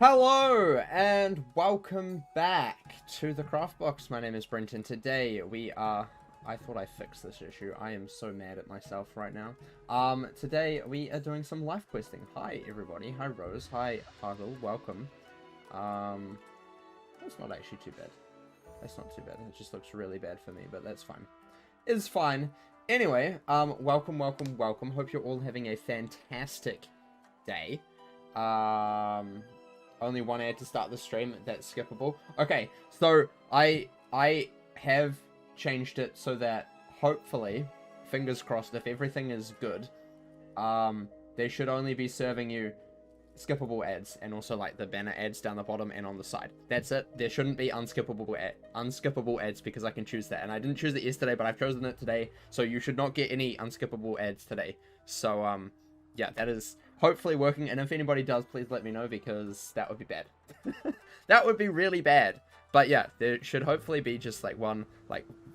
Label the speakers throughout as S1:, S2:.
S1: Hello and welcome back to the TheCraftBox. My name is Brent and today I thought I fixed this issue. I am so mad at myself right now. Today we are doing some life questing. Hi everybody. Hi Rose. Hi Hargle. Welcome. That's not actually too bad. That's not too bad. It just looks really bad for me, but that's fine. It's fine. Anyway, welcome. Hope you're all having a fantastic day. Only one ad to start the stream. That's skippable. Okay, so I have changed it so that hopefully, fingers crossed, if everything is good, they should only be serving you skippable ads and also like the banner ads down the bottom and on the side. That's it. There shouldn't be unskippable ads because I can choose that, and I didn't choose it yesterday, but I've chosen it today. So you should not get any unskippable ads today. So yeah, that is hopefully working, and if anybody does, please let me know because that would be bad. That would be really bad. But yeah, there should hopefully be just like one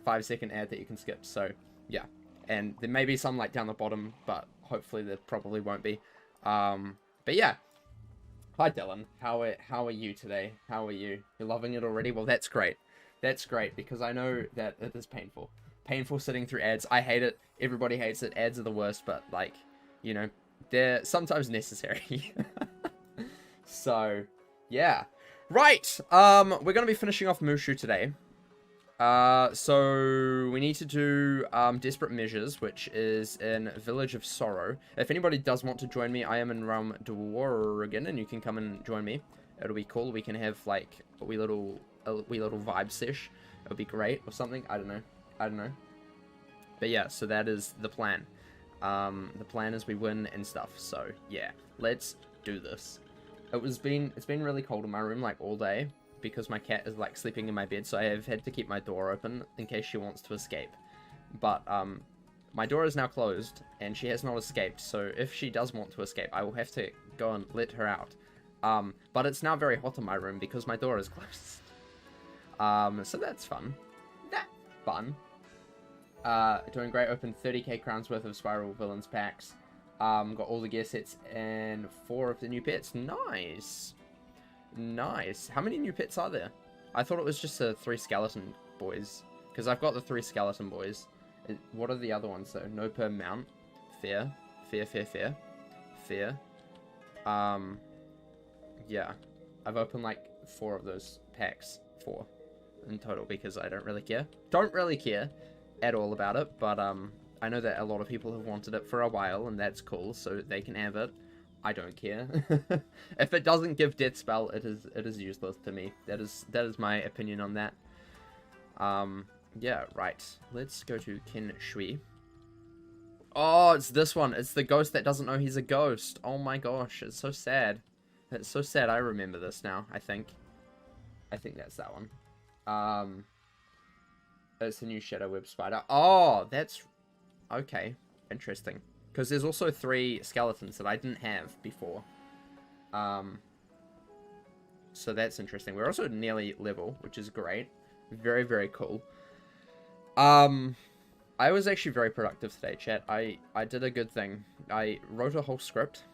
S1: 5-second ad that you can skip. So yeah, and there may be some like down the bottom, but hopefully there probably won't be. But yeah, hi Dylan, how are you today? How are you? You're loving it already? Well, that's great. That's great because I know that it is painful sitting through ads. I hate it. Everybody hates it. Ads are the worst, but like, you know, they're sometimes necessary. So yeah, right, we're gonna be finishing off Mushu today. So we need to do Desperate Measures, which is in Village of Sorrow. If anybody does want to join me, I am in Realm Dwargen, and you can come and join me. It'll be cool. We can have like a wee little vibe sesh. It'll be great or something. I don't know. But yeah, so that is the plan. The plan is we win and stuff. So yeah, let's do this. It's been really cold in my room like all day because my cat is like sleeping in my bed, so I have had to keep my door open in case she wants to escape. But my door is now closed and she has not escaped, so if she does want to escape, I will have to go and let her out. But it's now very hot in my room because my door is closed. So that's fun. Doing great. Opened 30k crowns worth of Spiral Villains packs. Got all the gear sets and 4 of the new pets. Nice. How many new pets are there? I thought it was just the 3 skeleton boys. Because I've got the 3 skeleton boys. What are the other ones though? No per mount. Fair. Yeah. I've opened like 4 of those packs. 4 in total because I don't really care. Don't really care at all about it, but I know that a lot of people have wanted it for a while, and that's cool, so they can have it. I don't care. If it doesn't give death spell, it is useless to me. That is my opinion on that. Yeah, right. Let's go to Ken Shui. Oh, it's this one. It's the ghost that doesn't know he's a ghost. Oh my gosh, it's so sad. It's so sad. I remember this now, I think that's that one. It's the new Shadow Web Spider. Oh, that's... okay. Interesting. Because there's also 3 skeletons that I didn't have before. So that's interesting. We're also nearly level, which is great. Very, very cool. I was actually very productive today, chat. I did a good thing. I wrote a whole script,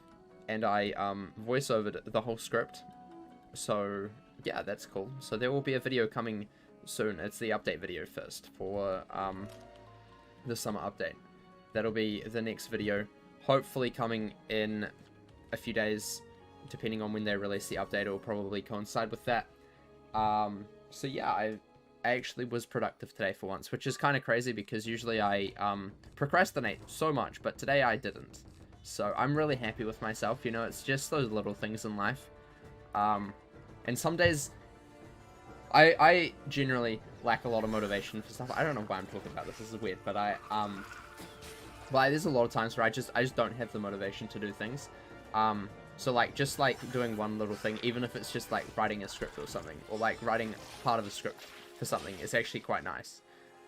S1: and I voice-overed the whole script. So, yeah, that's cool. So there will be a video coming soon. It's the update video first for the summer update. That'll be the next video, hopefully coming in a few days, depending on when they release the update. It will probably coincide with that. So yeah, I actually was productive today for once, which is kind of crazy because usually I procrastinate so much, but today I didn't. So I'm really happy with myself. You know, it's just those little things in life. And some days I generally lack a lot of motivation for stuff. I don't know why I'm talking about this. This is weird, but but there's a lot of times where I just don't have the motivation to do things. So like just like doing one little thing, even if it's just like writing a script or something, or like writing part of a script for something, is actually quite nice.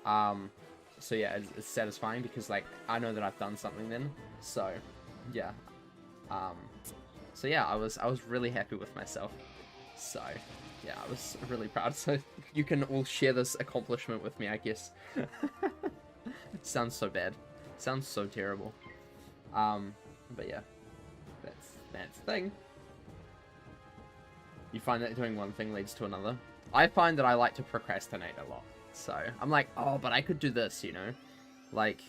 S1: So yeah, it's satisfying because like I know that I've done something then. So yeah. So yeah, I was really happy with myself. So yeah, I was really proud. So you can all share this accomplishment with me, I guess. It sounds so bad. It sounds so terrible. But yeah, that's the thing. you find that doing one thing leads to another. I find that I like to procrastinate a lot. So, I'm like, oh, but I could do this, you know? Like,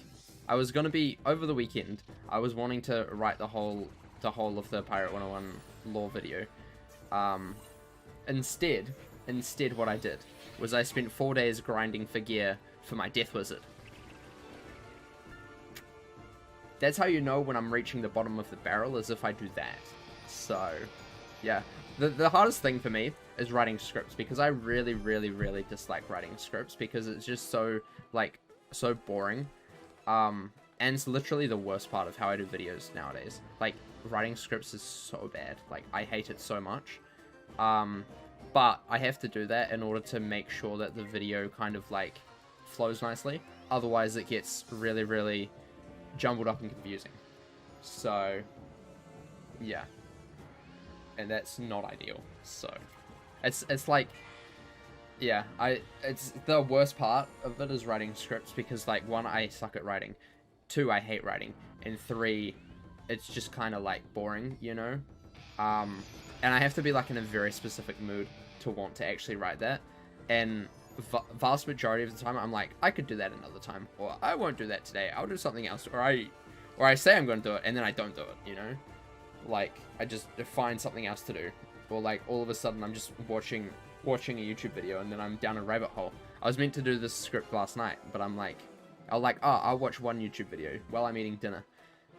S1: I was gonna be, over the weekend, I was wanting to write the whole of the Pirate 101 lore video. Instead, what I did was I spent 4 days grinding for gear for my Death Wizard. That's how you know when I'm reaching the bottom of the barrel, is if I do that. So, yeah. The hardest thing for me is writing scripts, because I really, really, really dislike writing scripts, because it's just so, like, so boring. And it's literally the worst part of how I do videos nowadays. Like, writing scripts is so bad. Like, I hate it so much. But I have to do that in order to make sure that the video kind of, like, flows nicely. Otherwise, it gets really, really jumbled up and confusing. So, yeah. And that's not ideal. So, it's like, yeah, it's the worst part of it is writing scripts, because, like, 1, I suck at writing, 2, I hate writing, and 3, it's just kind of, like, boring, you know? And I have to be, like, in a very specific mood to want to actually write that, and vast majority of the time, I'm like, I could do that another time, or I won't do that today, I'll do something else, or I say I'm going to do it, and then I don't do it, you know? Like, I just find something else to do, or, like, all of a sudden, I'm just watching a YouTube video, and then I'm down a rabbit hole. I was meant to do this script last night, but I'm like, I'll watch one YouTube video while I'm eating dinner,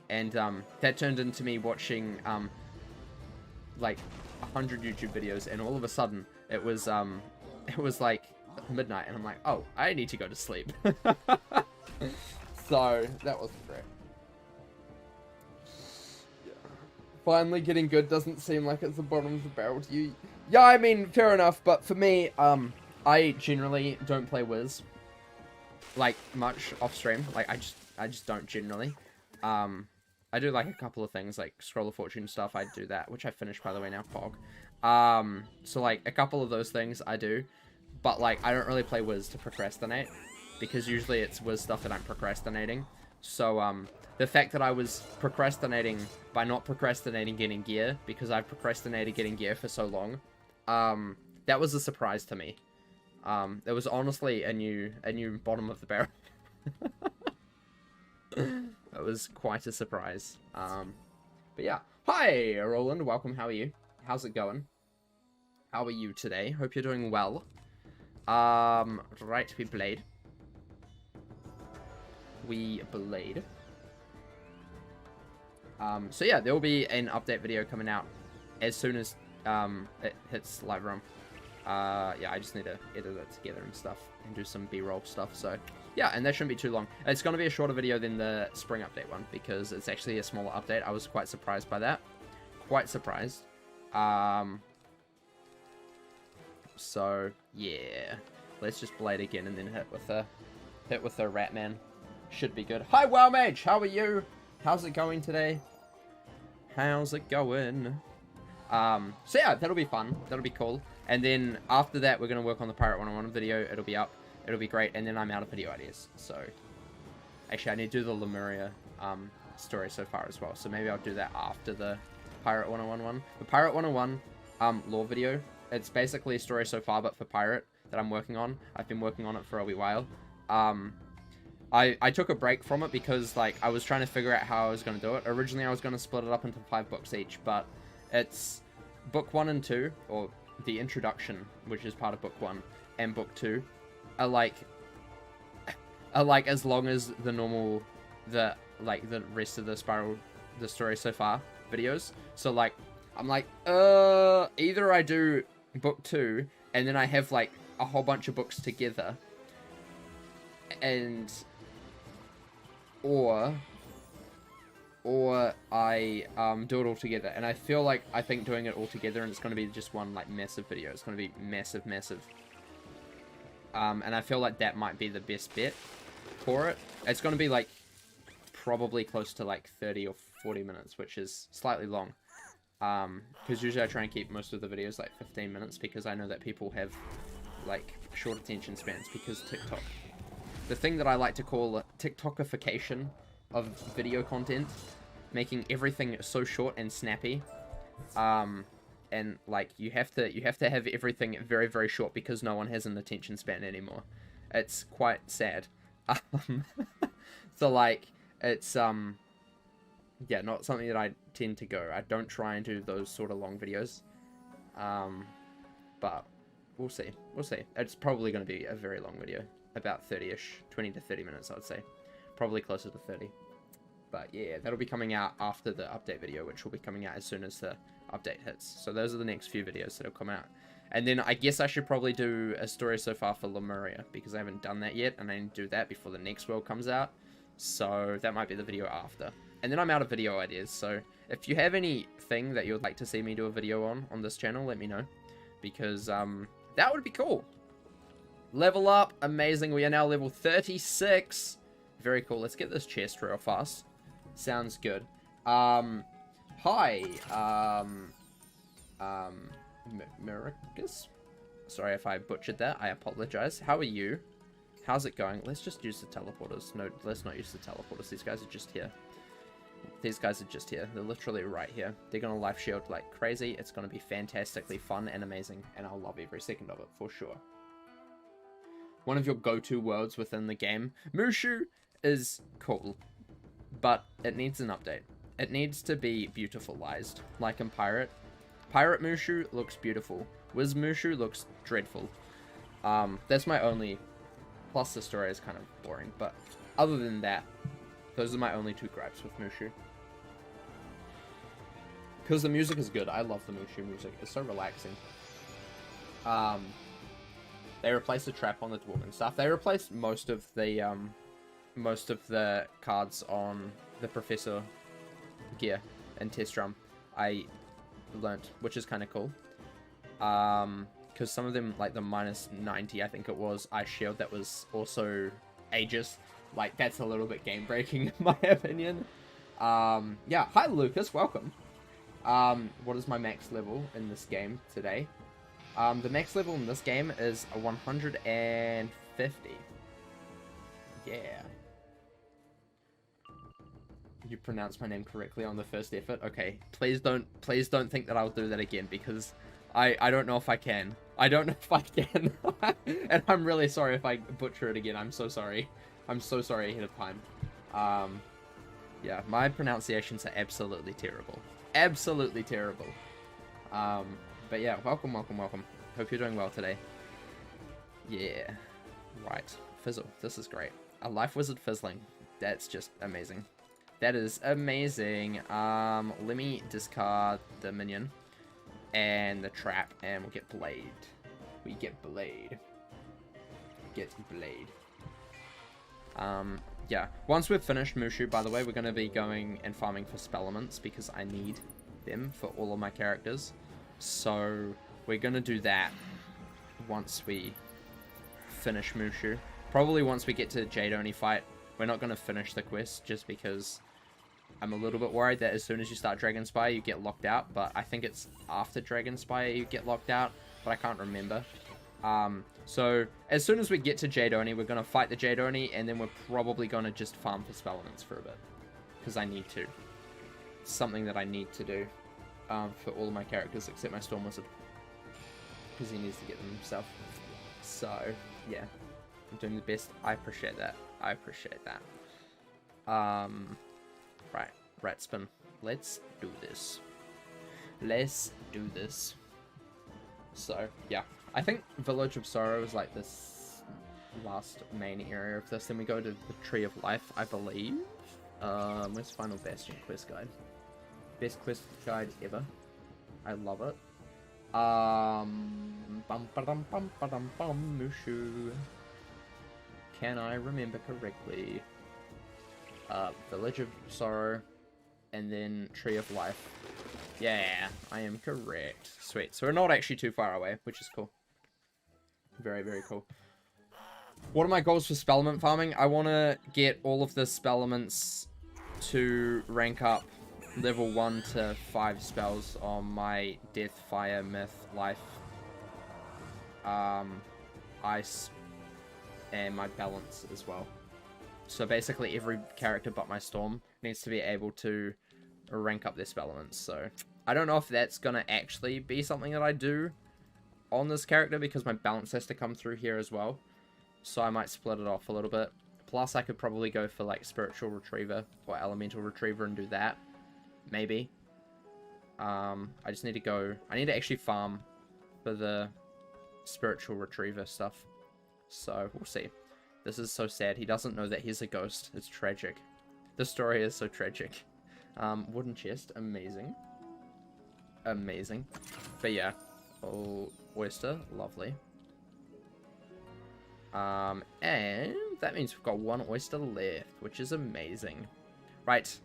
S1: and, that turned into me watching, like, 100 YouTube videos, and all of a sudden, it was like, midnight, and I'm like, oh, I need to go to sleep. So, that wasn't great. Yeah. Finally getting good doesn't seem like it's the bottom of the barrel to you. Yeah, I mean, fair enough, but for me, I generally don't play Wiz, like, much off stream. Like, I just don't generally. I do, like, a couple of things, like Scroll of Fortune stuff, I do that, which I finished, by the way, now, Pog. So, like, a couple of those things I do, but, like, I don't really play Wiz to procrastinate, because usually it's Wiz stuff that I'm procrastinating. So, the fact that I was procrastinating by not procrastinating getting gear, because I've procrastinated getting gear for so long, that was a surprise to me. It was honestly a new bottom of the barrel. It was quite a surprise. But yeah. Hi, Roland. Welcome. How are you? How's it going? How are you today? Hope you're doing well. Right, we blade. So yeah, there will be an update video coming out as soon as it hits live room. Yeah, I just need to edit it together and stuff and do some B-roll stuff. So yeah, and that shouldn't be too long. It's going to be a shorter video than the spring update one, because it's actually a smaller update. I was quite surprised by that. Quite surprised. So yeah, let's just blade again and then hit with a rat man. Should be good. Hi, Wow Mage. How are you? How's it going today? How's it going? So yeah, that'll be fun. That'll be cool. And then after that, we're gonna work on the Pirate 101 video. It'll be up. It'll be great. And then I'm out of video ideas. So actually, I need to do the Lemuria story so far as well. So maybe I'll do that after the Pirate 101 one. The Pirate 101 lore video. It's basically a story so far, but for Pirate that I'm working on. I've been working on it for a wee while. I took a break from it because, like, I was trying to figure out how I was going to do it. Originally, I was going to split it up into 5 books each, but it's book 1 and 2, or the introduction, which is part of book 1, and book 2 are like as long as the normal, the rest of the story so far videos. So, like, I'm like, either I do book 2, and then I have, like, a whole bunch of books together, and or I do it all together. And I think doing it all together, and it's going to be just one, like, massive video. It's going to be massive. And I feel like that might be the best bet for it. It's going to be, like, probably close to, like, 30 or 40 minutes, which is slightly long. Because usually I try and keep most of the videos, like, 15 minutes, because I know that people have, like, short attention spans, because TikTok. The thing that I like to call TikTokification of video content, making everything so short and snappy, and like you have to have everything very, very short because no one has an attention span anymore. It's quite sad. So like it's yeah, not something that I tend to go. I don't try and do those sort of long videos. But we'll see. We'll see. It's probably going to be a very long video, about 30ish, 20 to 30 minutes, I'd say. Probably closer to 30. But yeah, that'll be coming out after the update video, which will be coming out as soon as the update hits. So those are the next few videos that'll come out. And then I guess I should probably do a story so far for Lemuria, because I haven't done that yet, and I need to do that before the next world comes out. So that might be the video after. And then I'm out of video ideas, so if you have anything that you would like to see me do a video on this channel, let me know. Because that would be cool. Level up, amazing. We are now level 36. Very cool. Let's get this chest real fast. Sounds good. Hi. Miracus? Sorry if I butchered that. I apologize. How are you? How's it going? Let's just use the teleporters. No, let's not use the teleporters. These guys are just here. These guys are just here. They're literally right here. They're going to life shield like crazy. It's going to be fantastically fun and amazing. And I'll love every second of it for sure. One of your go-to worlds within the game. Mushu is cool. But it needs an update. It needs to be beautifulized. Like in Pirate. Pirate Mushu looks beautiful. Wiz Mushu looks dreadful. That's my only... Plus the story is kind of boring. But other than that, those are my only two gripes with Mushu. Because the music is good. I love the Mushu music. It's so relaxing. They replaced the trap on the Dwarven stuff. They replaced most of the cards on the Professor gear and Test Drum. I learnt, which is kind of cool. Because some of them, like the minus 90, I think it was, Ice Shield, that was also Aegis. Like, that's a little bit game-breaking, in my opinion. Yeah, hi, Lucas, welcome. What is my max level in this game today? The max level in this game is a 150. Yeah. You pronounced my name correctly on the first effort. Okay, please don't think that I'll do that again, because I don't know if I can. I don't know if I can. And I'm really sorry if I butcher it again. I'm so sorry. I'm so sorry ahead of time. Yeah, my pronunciations are absolutely terrible. Absolutely terrible. But yeah, welcome. Hope you're doing well today. Yeah. Right. Fizzle. This is great. A life wizard fizzling. That's just amazing. That is amazing. Let me discard the minion and the trap, and we'll get Blade. We get Blade. Get Blade. Yeah. Once we've finished Mushu, by the way, we're going to be going and farming for spellements because I need them for all of my characters. So we're going to do that once we finish Mushu. Probably once we get to Jade Oni fight. We're not going to finish the quest just because I'm a little bit worried that as soon as you start Dragonspire, you get locked out. But I think it's after Dragonspire you get locked out, but I can't remember. So as soon as we get to Jade Oni, we're going to fight the Jade Oni, and then we're probably going to just farm for spellements for a bit. Because I need to. It's something that I need to do for all of my characters except my Storm Wizard. Because he needs to get them himself. So, yeah. I'm doing the best. I appreciate that. I appreciate that. Right. Rat spin. Let's do this. Let's do this. So, yeah. I think Village of Sorrow is like this last main area of this. Then we go to the Tree of Life, I believe. Where's Final Bastion quest guide? Best quest guide ever. I love it. Mushu. Can I remember correctly? Village of Sorrow, and then Tree of Life. Yeah, I am correct. Sweet. So we're not actually too far away, which is cool. Very, very cool. What are my goals for spellement farming? I want to get all of the spellements to rank up level 1 to 5 spells on my Death, Fire, Myth, Life, Ice, and my Balance as well. So basically every character but my Storm needs to be able to rank up their spellements. So I don't know if that's gonna actually be something that I do on this character, because my balance has to come through here as well. So I might split it off a little bit. Plus, I could probably go for, like, Spiritual Retriever or Elemental Retriever and do that. Maybe. I just need to go... I need to actually farm for the Spiritual Retriever stuff. So, we'll see. This is so sad. He doesn't know that he's a ghost. It's tragic. The story is so tragic. Wooden chest. Amazing. Amazing. But yeah. Oh, oyster. Lovely. And that means we've got one oyster left, which is amazing. Right.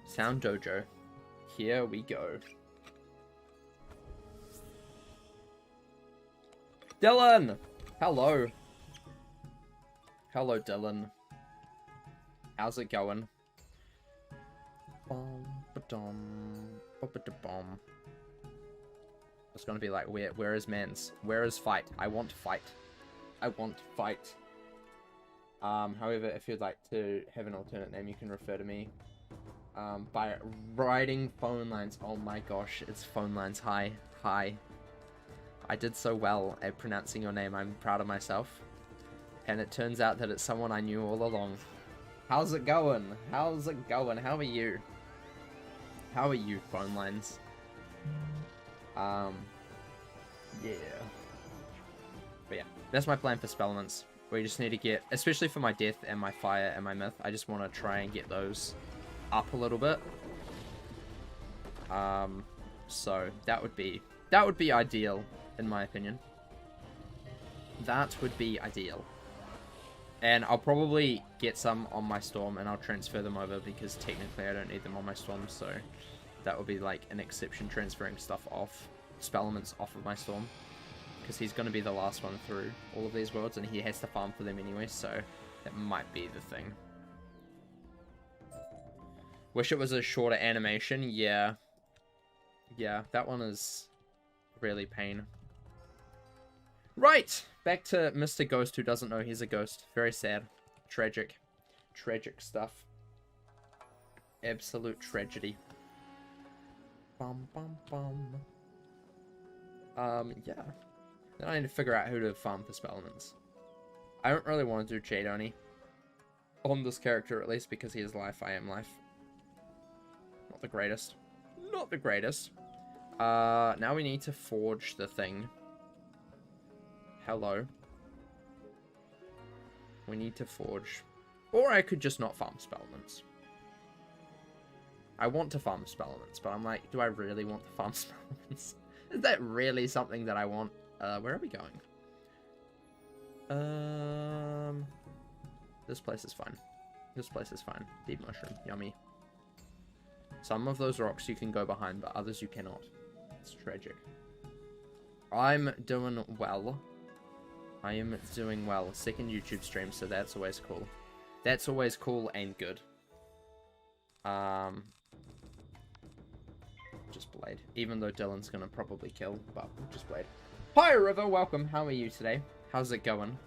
S1: Sound Dojo. Here we go. Dylan! Hello. Hello, Dylan. How's it going? It's gonna be like, where is mans? Where is fight? I want fight. I want fight. However, if you'd like to have an alternate name, you can refer to me by writing phone lines. Oh my gosh, it's phone lines. Hi. Hi. I did so well at pronouncing your name. I'm proud of myself. And it turns out that it's someone I knew all along. How's it going? How's it going? How are you? How are you, phone lines? Yeah. But yeah, that's my plan for Spellments. We just need to get, especially for my Death and my Fire and my Myth, I just want to try and get those up a little bit. So that would be ideal, in my opinion. That would be ideal. And I'll probably get some on my Storm and I'll transfer them over, because technically I don't need them on my Storm, so that would be like an exception, transferring stuff off, Spellments off of my Storm. Because he's going to be the last one through all of these worlds, and he has to farm for them anyway, so that might be the thing. Wish it was a shorter animation. Yeah. Yeah, that one is really pain. Right! Back to Mr. Ghost, who doesn't know he's a ghost. Very sad. Tragic. Tragic stuff. Absolute tragedy. Bum, bum, bum. Yeah. Then I need to figure out who to farm for Spellments. I don't really want to do Jade Oni. On this character, at least, because he is life, I am life. Not the greatest. Not the greatest. Now we need to forge the thing. Hello. We need to forge. Or I could just not farm Spellments. I want to farm Spellments, but I'm like, do I really want to farm Spellments? Is that really something that I want? Where are we going? This place is fine. This place is fine. Deep mushroom. Yummy. Some of those rocks you can go behind, but others you cannot. It's tragic. I'm doing well. I am doing well. Second YouTube stream, so that's always cool. That's always cool and good. Just Blade. Even though Dylan's gonna probably kill, but just Blade. Hi, River. Welcome. How are you today? How's it going?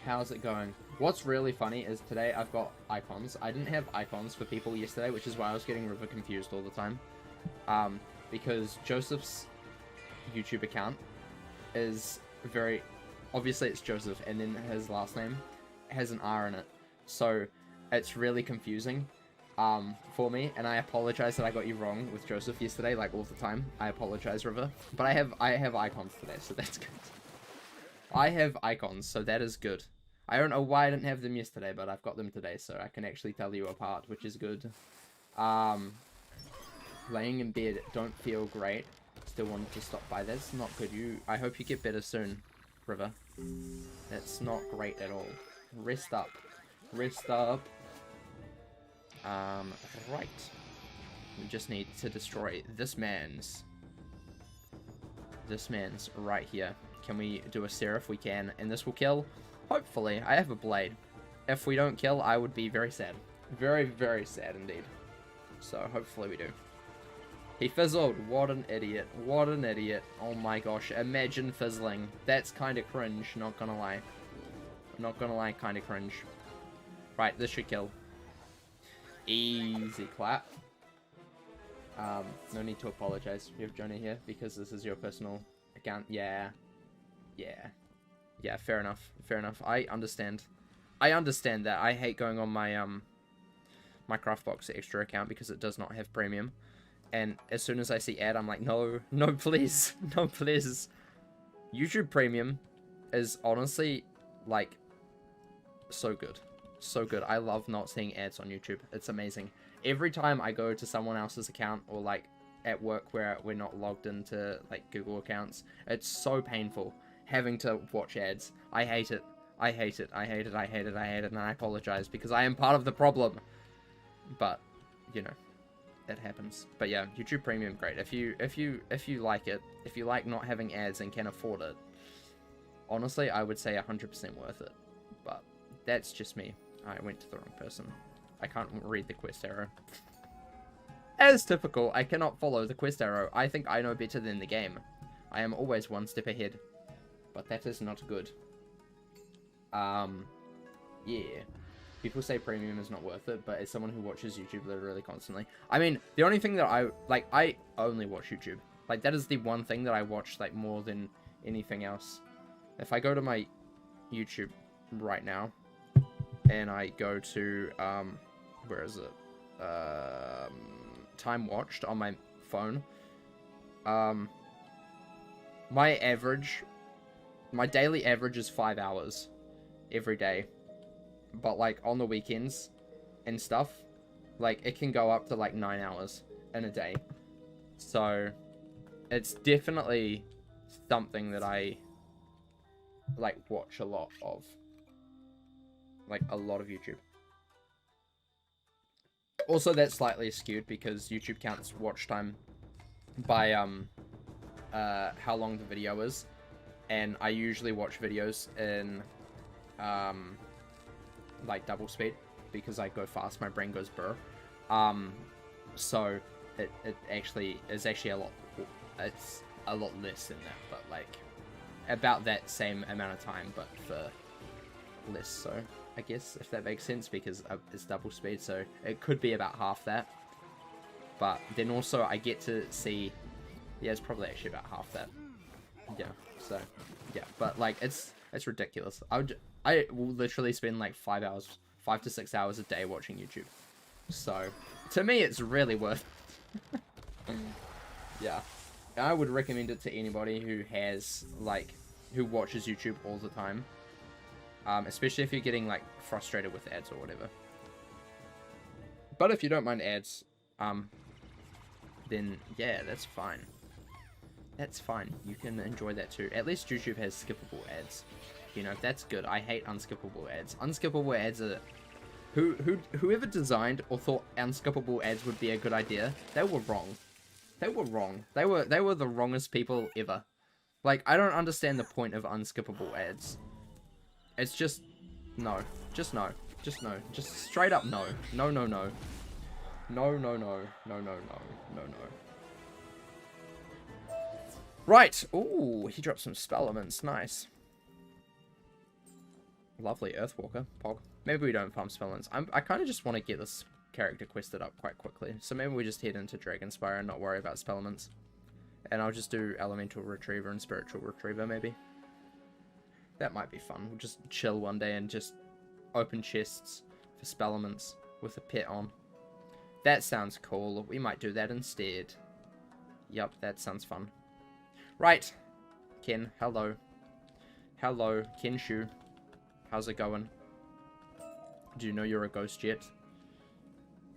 S1: How's it going? What's really funny is today I've got icons. I didn't have icons for people yesterday, which is why I was getting River confused all the time. Because Joseph's YouTube account is very... Obviously, it's Joseph, and then his last name has an R in it. So, it's really confusing. For me, and I apologize that I got you wrong with Joseph yesterday, like all the time. I apologize, River. But I have icons today, so that's good. I have icons, so that is good. I don't know why I didn't have them yesterday, but I've got them today, so I can actually tell you apart, which is good. Laying in bed, don't feel great. Still wanted to stop by. That's not good. I hope you get better soon, River. That's not great at all. Rest up. Rest up. Right. We just need to destroy this man's right here. Can we do a Seraph? We can, and this will kill. Hopefully. I have a blade. If we don't kill, I would be very sad. Very, very sad indeed. So, hopefully we do. He fizzled. What an idiot. What an idiot. Oh my gosh. Imagine fizzling. That's kind of cringe, not gonna lie. Not gonna lie, kind of cringe. Right, this should kill. Easy clap. No need to apologize. You have Jonah here because this is your personal account. Yeah. Yeah, fair enough. Fair enough. I understand. I understand that. I hate going on my, my CraftBox extra account because it does not have premium. And as soon as I see ad, I'm like, no, no, please. No, please. YouTube Premium is honestly, like, so good. So good. I love not seeing ads on YouTube. It's amazing. Every time I go to someone else's account or, like, at work where we're not logged into, like, Google accounts, it's so painful having to watch ads. I hate it. I hate it. I hate it. I hate it. I hate it. And I apologize because I am part of the problem. But, you know, it happens. But yeah, YouTube Premium, great. If you like it, if you like not having ads and can afford it, honestly, I would say 100% worth it. But that's just me. I went to the wrong person. I can't read the quest arrow. As typical, I cannot follow the quest arrow. I think I know better than the game. I am always one step ahead. But that is not good. Yeah. People say premium is not worth it, but as someone who watches YouTube literally constantly, I mean, the only thing that I only watch YouTube. Like, that is the one thing that I watch, like, more than anything else. If I go to my YouTube right now, and I go to, where is it? Time watched on my phone. My daily average is 5 hours every day. But, like, on the weekends and stuff, like, it can go up to, like, 9 hours in a day. So, it's definitely something that I, like, watch a lot of. Like, a lot of YouTube. Also, that's slightly skewed because YouTube counts watch time by, how long the video is. And I usually watch videos in, like, double speed because I go fast, my brain goes burr. So it actually is actually a lot, it's a lot less than that, but like about that same amount of time, but for less, so I guess, if that makes sense, because it's double speed, so it could be about half that. But then also I get to see, yeah, it's probably actually about half that. Yeah, so yeah, but like it's ridiculous. I will literally spend like 5 to 6 hours a day watching YouTube. So to me, it's really worth it. Yeah, I would recommend it to anybody who has like who watches YouTube all the time. Especially if you're getting like frustrated with ads or whatever. But if you don't mind ads, then yeah, that's fine. That's fine. You can enjoy that too. At least YouTube has skippable ads. You know, that's good. I hate unskippable ads. Unskippable ads are... Whoever designed or thought unskippable ads would be a good idea, they were wrong. They were wrong. They were the wrongest people ever. Like, I don't understand the point of unskippable ads. It's just... No. Just no. Just no. Just straight up no. No, no, no. No, no, no. No, no, no. No, no. Right. Ooh, he dropped some spell elements. Nice. Lovely Earthwalker. Pog. Maybe we don't farm spell elements. I kind of just want to get this character quested up quite quickly. So maybe we just head into Dragonspire and not worry about spell elements. And I'll just do Elemental Retriever and Spiritual Retriever, maybe. That might be fun. We'll just chill one day and just open chests for spell elements with a pet on. That sounds cool. We might do that instead. Yup, that sounds fun. Right. Ken, hello. Hello, Kenshu. How's it going? Do you know you're a ghost yet?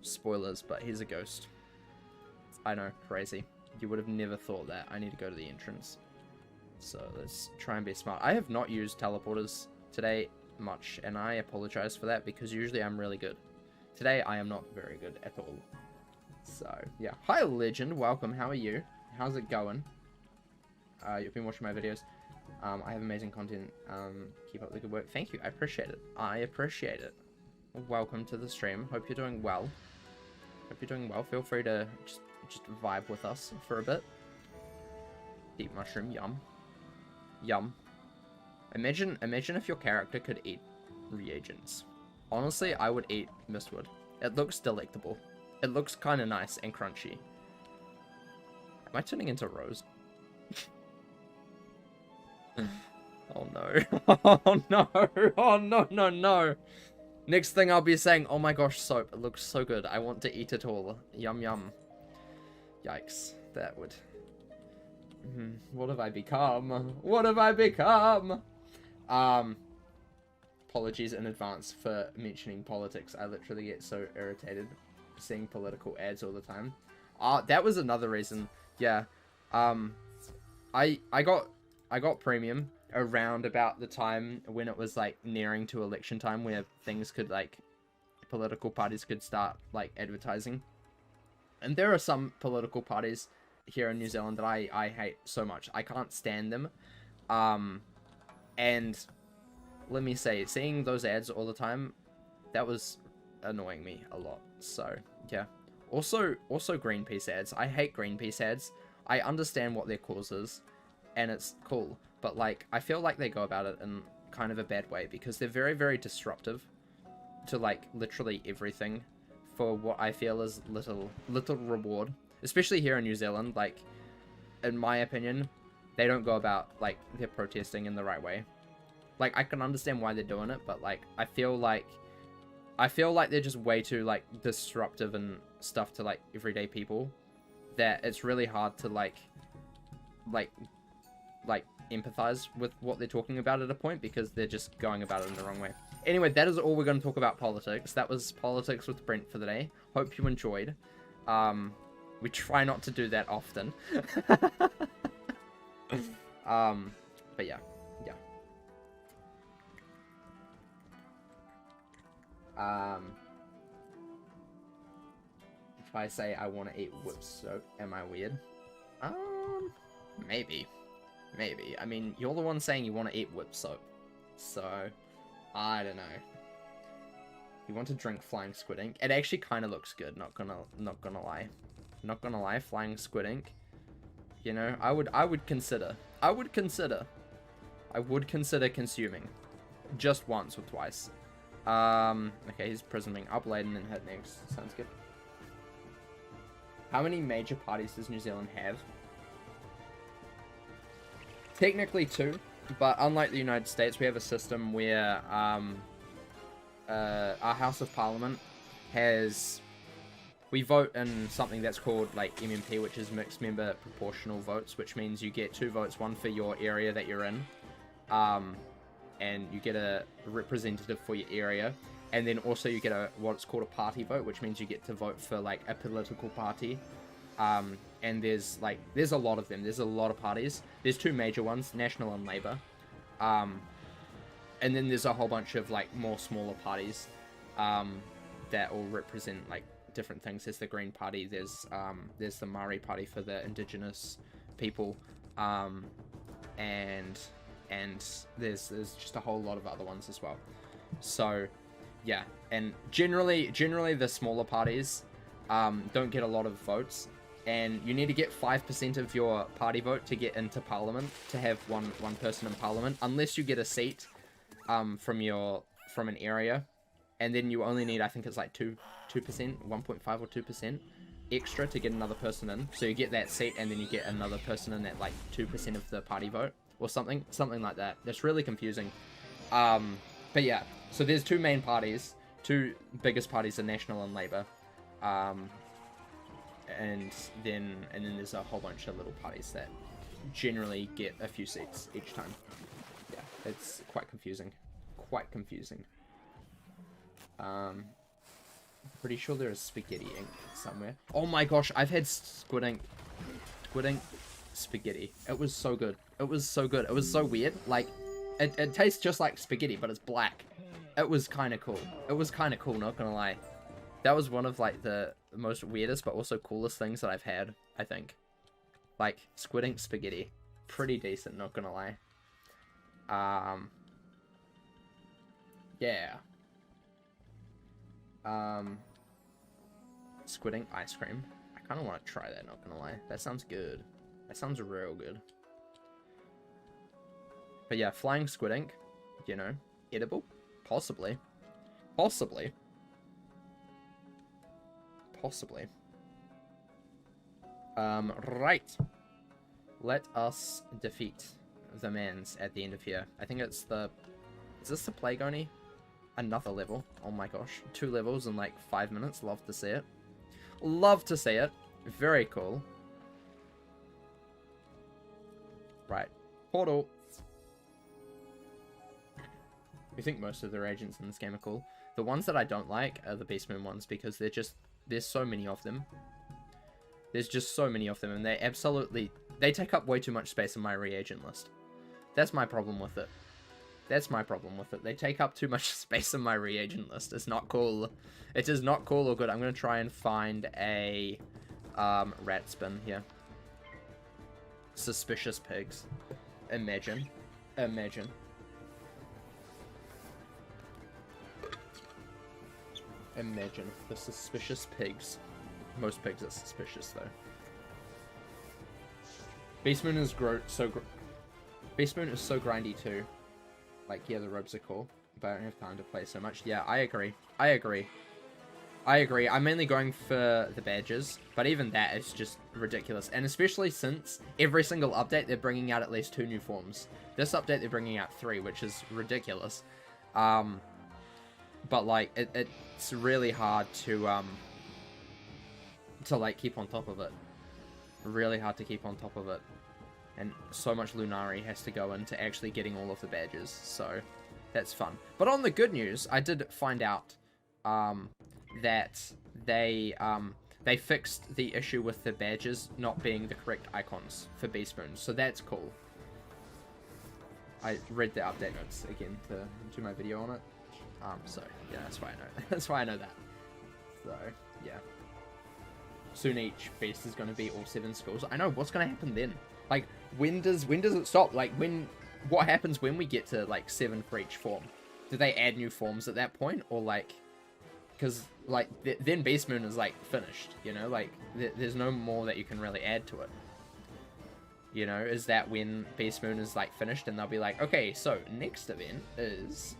S1: Spoilers, but he's a ghost. I know, crazy. You would have never thought that. I need to go to the entrance. So let's try and be smart. I have not used teleporters today much, and I apologize for that because usually I'm really good. Today I am not very good at all. So, yeah. Hi, Legend. Welcome. How are you? How's it going? You've been watching my videos. I have amazing content. Keep up the good work. Thank you. I appreciate it. I appreciate it. Welcome to the stream. Hope you're doing well. Hope you're doing well. Feel free to just vibe with us for a bit. Deep mushroom. Yum. Yum. Imagine if your character could eat reagents. Honestly, I would eat mistwood. It looks delectable. It looks kind of nice and crunchy. Am I turning into Rose? Oh no. Oh no. Oh no, no, no. Next thing I'll be saying, oh my gosh, soap. It looks so good. I want to eat it all. Yum, yum. Yikes. That would... What have I become? What have I become? Apologies in advance for mentioning politics. I literally get so irritated seeing political ads all the time. That was another reason. Yeah. I got premium around about the time when it was like nearing to election time, where things could like political parties could start like advertising. And there are some political parties here in New Zealand that I hate so much. I can't stand them. And let me say, seeing those ads all the time, that was annoying me a lot. So yeah. Also Greenpeace ads. I hate Greenpeace ads. I understand what their cause is, and it's cool, but like I feel like they go about it in kind of a bad way, because they're very, very disruptive to like literally everything for what I feel is little reward. Especially here in New Zealand, like in my opinion, they don't go about like their protesting in the right way. Like I can understand why they're doing it, but like I feel like they're just way too like disruptive and stuff to like everyday people, that it's really hard to like empathize with what they're talking about at a point, because they're just going about it in the wrong way. Anyway, that is all we're going to talk about politics. That was politics with Brent for the day. Hope you enjoyed. We try not to do that often. But yeah. If I say I want to eat whip soap, am I weird? Maybe. I mean, you're the one saying you want to eat whip soap, so I don't know. You want to drink flying squid ink? It actually kind of looks good. Not gonna lie. Flying squid ink. You know, I would consider consuming, just once or twice. Okay, he's prisming up late and then hit next. Sounds good. How many major parties does New Zealand have? Technically 2, but unlike the United States, we have a system where our House of Parliament has... We vote in something that's called like MMP, which is mixed member proportional votes, which means you get 2 votes, one for your area that you're in, and you get a representative for your area, and then also you get what's called a party vote, which means you get to vote for like a political party. And there's a lot of them. There's a lot of parties. There's 2 major ones, National and Labour. And then there's a whole bunch of like more smaller parties that all represent like different things. There's the Green Party, there's the Maori Party for the indigenous people, and there's just a whole lot of other ones as well. So yeah, and generally the smaller parties don't get a lot of votes, and you need to get 5% of your party vote to get into Parliament, to have one person in Parliament, unless you get a seat from an area, and then you only need, I think it's like 2%, 1.5 or 2% extra to get another person in. So you get that seat, and then you get another person in that like 2% of the party vote, or something like that. That's really confusing. But yeah, so there's 2 main parties. 2 biggest parties are National and Labour. And then there's a whole bunch of little parties that generally get a few seats each time. Yeah, it's quite confusing. Pretty sure there is spaghetti ink somewhere. Oh my gosh, I've had squid ink spaghetti. It was so good. It was so weird. Like, it tastes just like spaghetti, but it's black. It was kind of cool. Not gonna lie. That was one of like the most weirdest but also coolest things that I've had, I think. Like, squid ink spaghetti. Pretty decent, not gonna lie. Yeah. Squid ink ice cream. I kind of want to try that, not gonna lie. That sounds good. That sounds real good. But yeah, flying squid ink, you know, edible? Possibly. Right. Let us defeat the mans at the end of here. I think it's the... Is this the Plague Oni? Another level. Oh my gosh. 2 levels in like 5 minutes. Love to see it. Love to see it. Very cool. Right. Portal. I think most of the agents in this game are cool. The ones that I don't like are the Beast Moon ones because they're just... There's so many of them. There's just so many of them and they absolutely... They take up way too much space in my reagent list. That's my problem with it. That's my problem with it. They take up too much space in my reagent list. It's not cool. It is not cool or good. I'm going to try and find a rat spin here. Suspicious pigs. Imagine. Imagine. Imagine the suspicious pigs. Most pigs are suspicious though. Beast Moon is Beast Moon is so grindy too. Like, yeah, the robes are cool, but I don't have time to play so much. Yeah, I agree. I agree. I agree. I'm mainly going for the badges, but even that is just ridiculous. And especially since every single update, they're bringing out at least 2 new forms. This update, they're bringing out 3, which is ridiculous. But, like, it's really hard to like, keep on top of it. Really hard to keep on top of it. And so much Lunari has to go into actually getting all of the badges, so that's fun. But on the good news, I did find out that they fixed the issue with the badges not being the correct icons for Beast Moon, so that's cool. I read the update notes again to do my video on it. So yeah, that's why I know. That's why I know that. So yeah. Soon each beast is going to be all 7 skulls. I know, what's going to happen then? Like, when does it stop? Like, what happens when we get to, like, 7 for each form? Do they add new forms at that point? Or, like, because, like, then Beast Moon is, like, finished, you know? Like, there's no more that you can really add to it. You know, is that when Beast Moon is, like, finished and they'll be like, okay, so, next event is...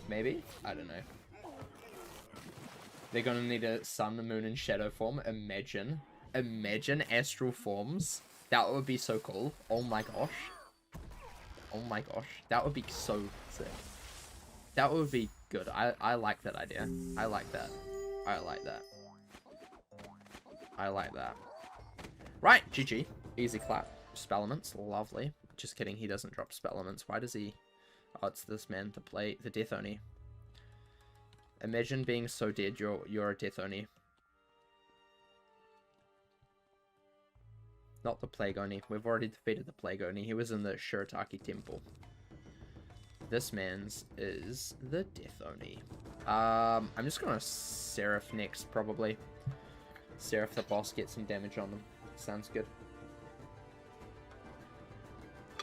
S1: Maybe? I don't know. They're gonna need a sun, moon, and shadow form. Imagine. Imagine astral forms. That would be so cool. Oh my gosh. Oh my gosh. That would be so sick. That would be good. I like that idea. I like that. I like that. I like that. Right, GG. Easy clap. Spell elements. Lovely. Just kidding, he doesn't drop spell elements. Why does he... Oh, it's this man to play the Death Oni. Imagine being so dead you're a Death Oni. Not the Plague Oni. We've already defeated the Plague Oni. He was in the Shirataki Temple. This man's is the Death Oni. I'm just gonna Seraph next, probably. Seraph the boss, get some damage on them. Sounds good.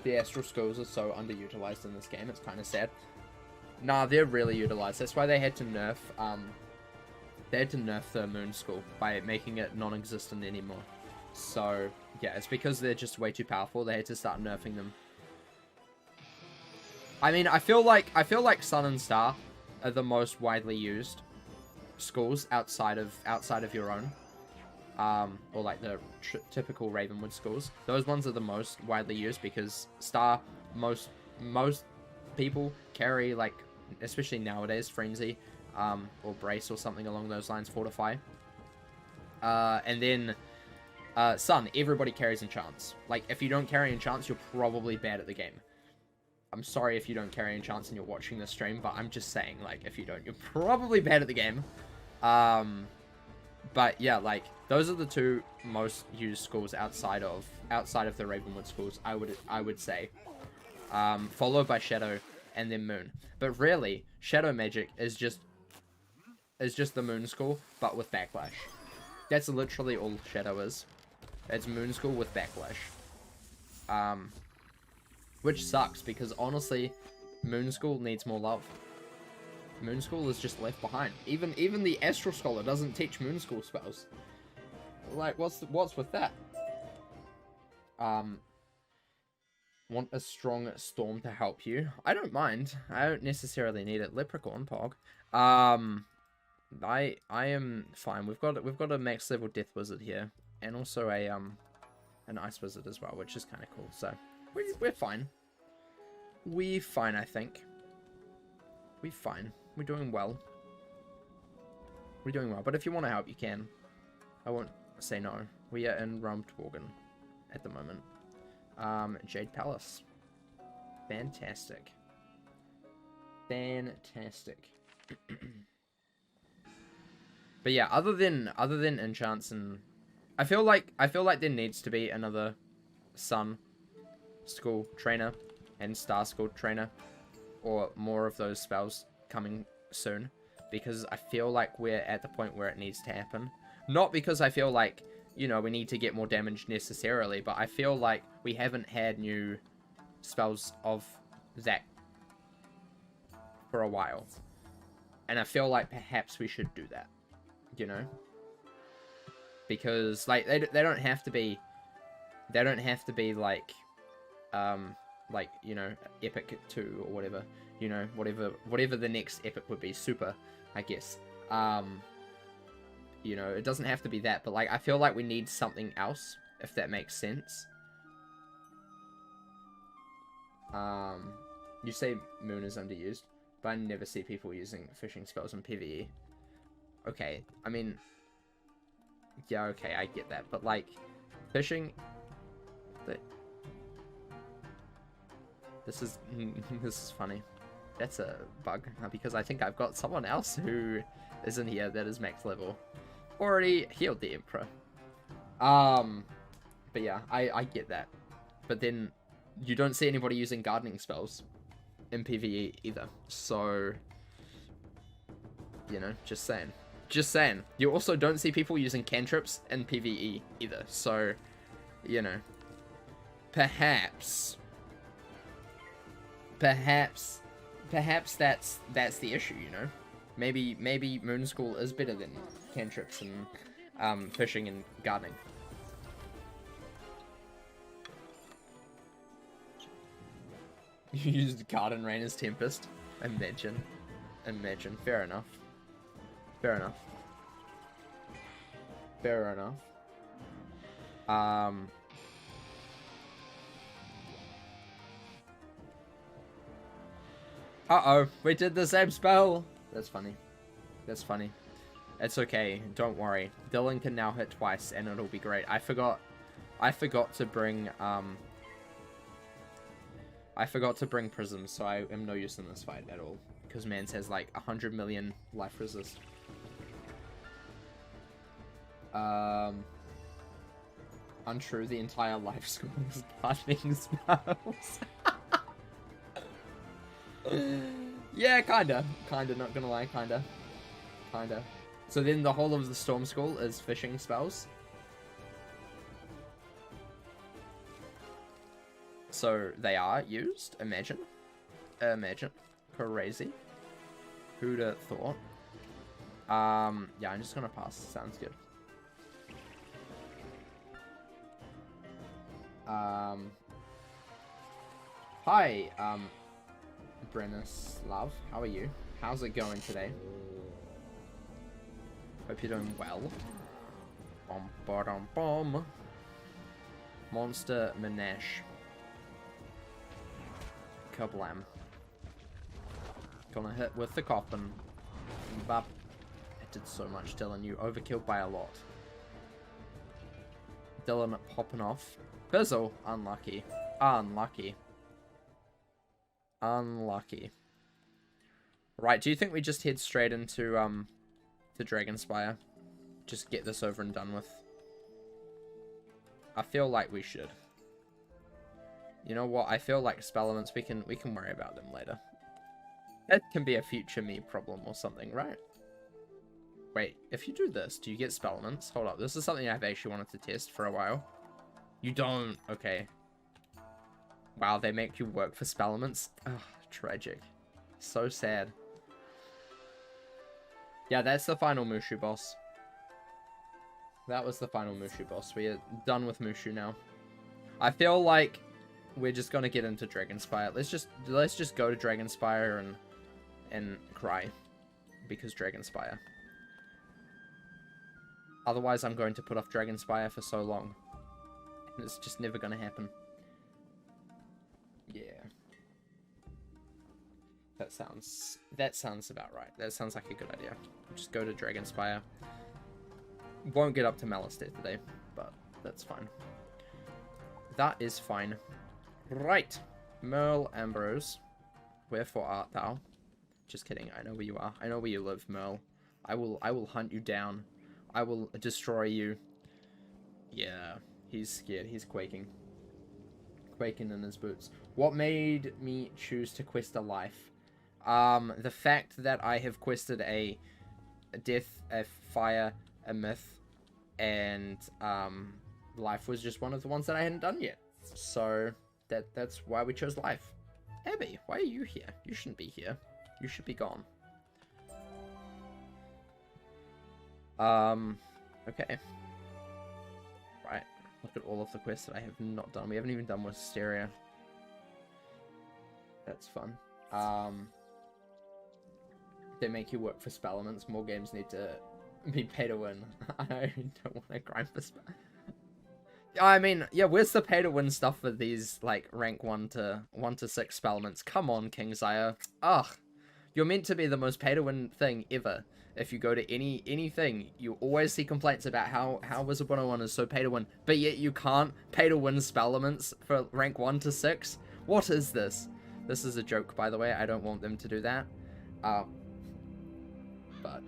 S1: The Astral Skulls are so underutilized in this game, it's kind of sad. Nah, they're really utilized. That's why they had to nerf, the Moon Skull by making it non-existent anymore. So, yeah, it's because they're just way too powerful. They had to start nerfing them. I mean, I feel like Sun and Star are the most widely used schools outside of your own. Or like the typical Ravenwood schools. Those ones are the most widely used because Star, most people carry, like, especially nowadays, Frenzy, or Brace or something along those lines, Fortify. And then Sun, everybody carries Enchants. Like, if you don't carry Enchants, you're probably bad at the game. I'm sorry if you don't carry Enchants and you're watching this stream, but I'm just saying, like, if you don't, you're probably bad at the game. But yeah, like, those are the 2 most used schools outside of the Ravenwood schools, I would say. Followed by Shadow and then Moon. But really, Shadow Magic is just the Moon School, but with Backlash. That's literally all Shadow is. It's Moon School with Backlash. Which sucks, because honestly, Moon School needs more love. Moon School is just left behind. Even the Astral Scholar doesn't teach Moon School spells. Like, what's with that? Want a strong storm to help you? I don't mind. I don't necessarily need it. Leprechaun Pog. I am fine. We've got a max level Death Wizard here. and also a an ice wizard as well, which is kind of cool. So we're fine. We're fine, I think. We're fine. We're doing well. We're doing well. But if you want to help, you can. I won't say no. We are in Rumtworgen at the moment. Jade Palace. Fantastic. Fantastic. But yeah, other than enchants, and I feel like there needs to be another Sun School trainer and Star School trainer, or more of those spells coming soon, because I feel like we're at the point where it needs to happen. Not because I feel like, you know, we need to get more damage necessarily, but I feel like we haven't had new spells of that for a while, and I feel like perhaps we should do that, you know, because like they don't have to be like you know, epic 2 or whatever, you know, whatever the next epic would be, super, I guess. You know, it doesn't have to be that, but like I feel like we need something else, if that makes sense. You say Moon is underused, but I never see people using fishing spells in PvE. Okay, I mean, yeah, okay, I get that, but like, fishing, this is funny. That's a bug, because I think I've got someone else who is in here that is max level. Already healed the Emperor. But yeah, I get that. But then, you don't see anybody using gardening spells in PvE either. So, you know, just saying. Just saying. You also don't see people using cantrips in PvE either. So, you know, perhaps that's the issue, you know? Maybe Moon School is better than cantrips and fishing and gardening. You used Garden Rain as Tempest. Imagine. Fair enough. Fair enough. Uh-oh, we did the same spell. That's funny. It's okay, don't worry. Dylan can now hit twice and it'll be great. I forgot to bring prisms, so I am no use in this fight at all. Because Mans has like 100 million life resist. Untrue, the entire life score is gardening spells. Yeah, kinda, not gonna lie, kinda. So then the whole of the Storm School is fishing spells. So they are used, imagine. Crazy. Who'd have thought? Yeah, I'm just gonna pass, sounds good. Hi, Brenislav, how are you? How's it going today? Hope you're doing well. Bom. Monster Menash. Kablam. Gonna hit with the coffin. Bop. It did so much, Dylan. You overkilled by a lot. Dylan popping off. Fizzle. Unlucky. Right, do you think we just head straight into, the Dragonspire? Just get this over and done with? I feel like we should. You know what? I feel like spell elements, we can worry about them later. That can be a future me problem or something, right? Wait, if you do this, do you get spell elements? Hold up, this is something I've actually wanted to test for a while. You don't. Okay. Wow, they make you work for spell elements? Ugh, tragic. So sad. Yeah, that's the final Mushu boss. That was the final Mushu boss. We are done with Mushu now. I feel like we're just gonna get into Dragonspire. Let's just go to Dragonspire and cry. Because Dragonspire. Otherwise, I'm going to put off Dragonspire for so long. And it's just never going to happen. Yeah. That sounds about right. That sounds like a good idea. Just go to Dragonspire. Won't get up to Malice Day today, but that's fine. That is fine. Right. Merle Ambrose. Wherefore art thou? Just kidding. I know where you are. I know where you live, Merle. I will hunt you down. I will destroy you. Yeah. He's scared. He's quaking. Quaking in his boots. What made me choose to quest a life? The fact that I have quested a death, a fire, a myth, and life was just one of the ones that I hadn't done yet. So that's why we chose life. Abby, why are you here? You shouldn't be here. You should be gone. Okay. Right. Look at all of the quests that I have not done. We haven't even done Wisteria. That's fun. They make you work for spell elements. More games need to be pay to win. I don't want to grind for spell. I mean, yeah, where's the pay to win stuff for these, like, rank 1 to 6 spell elements? Come on, Kingsire. Ugh. You're meant to be the most pay to win thing ever. If you go to anything, you always see complaints about how Wizard101 is so pay to win, but yet you can't pay to win spell elements for rank 1 to 6. What is this? This is a joke, by the way. I don't want them to do that. But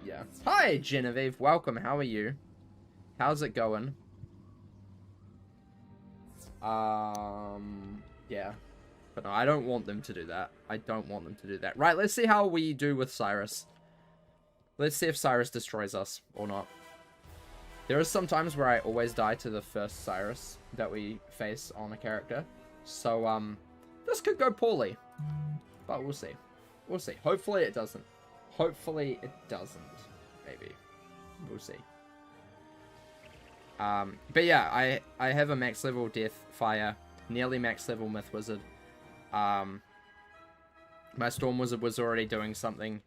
S1: yeah. Hi, Genevieve. Welcome. How are you? How's it going? Yeah. But no, I don't want them to do that. I don't want them to do that. Right, let's see how we do with Cyrus. Let's see if Cyrus destroys us or not. There are some times where I always die to the first Cyrus that we face on a character. So, this could go poorly. But we'll see. We'll see. Hopefully it doesn't. Hopefully it doesn't. Maybe. We'll see. But yeah, I have a max level Death, Fire, nearly max level Myth Wizard. My Storm Wizard was already doing something,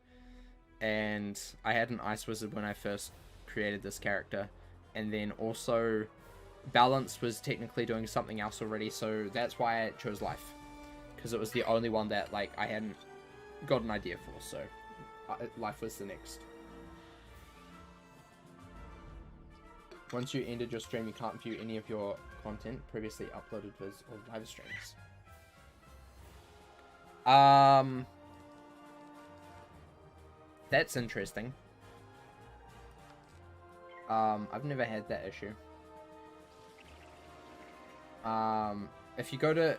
S1: and I had an Ice Wizard when I first created this character, and then also Balance was technically doing something else already, so that's why I chose Life, because it was the only one that, like, I hadn't got an idea for, so Life was the next. Once you ended your stream, you can't view any of your content, previously uploaded vids or live streams. That's interesting. I've never had that issue. If you go to,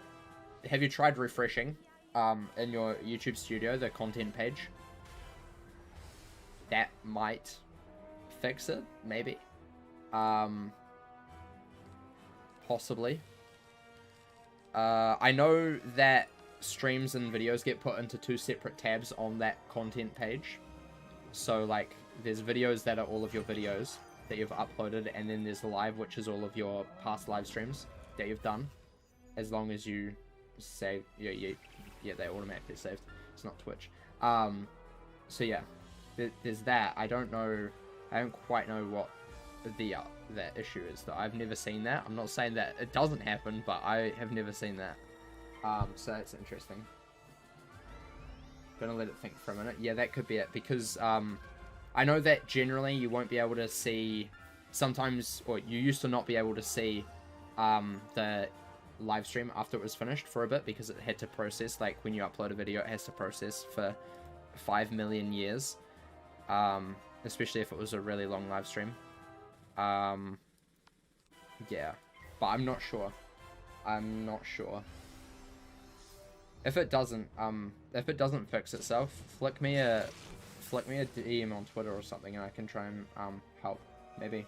S1: have you tried refreshing, in your YouTube studio, the content page? That might fix it, maybe. Possibly. I know that streams and videos get put into 2 separate tabs on that content page. So, like, there's videos that are all of your videos that you've uploaded, and then there's live, which is all of your past live streams that you've done. As long as you save, yeah, they automatically saved. It's not Twitch. So yeah, there's that. I don't quite know what that issue is, though. I've never seen that. I'm not saying that it doesn't happen, but I have never seen that. So that's interesting. Gonna let it think for a minute. Yeah, that could be it, because I know that generally you won't be able to see, sometimes, or you used to not be able to see the live stream after it was finished for a bit, because it had to process, like when you upload a video, it has to process for 5 million years, especially if it was a really long live stream. Yeah, but I'm not sure. If it doesn't fix itself, flick me a DM on Twitter or something, and I can try and help, maybe.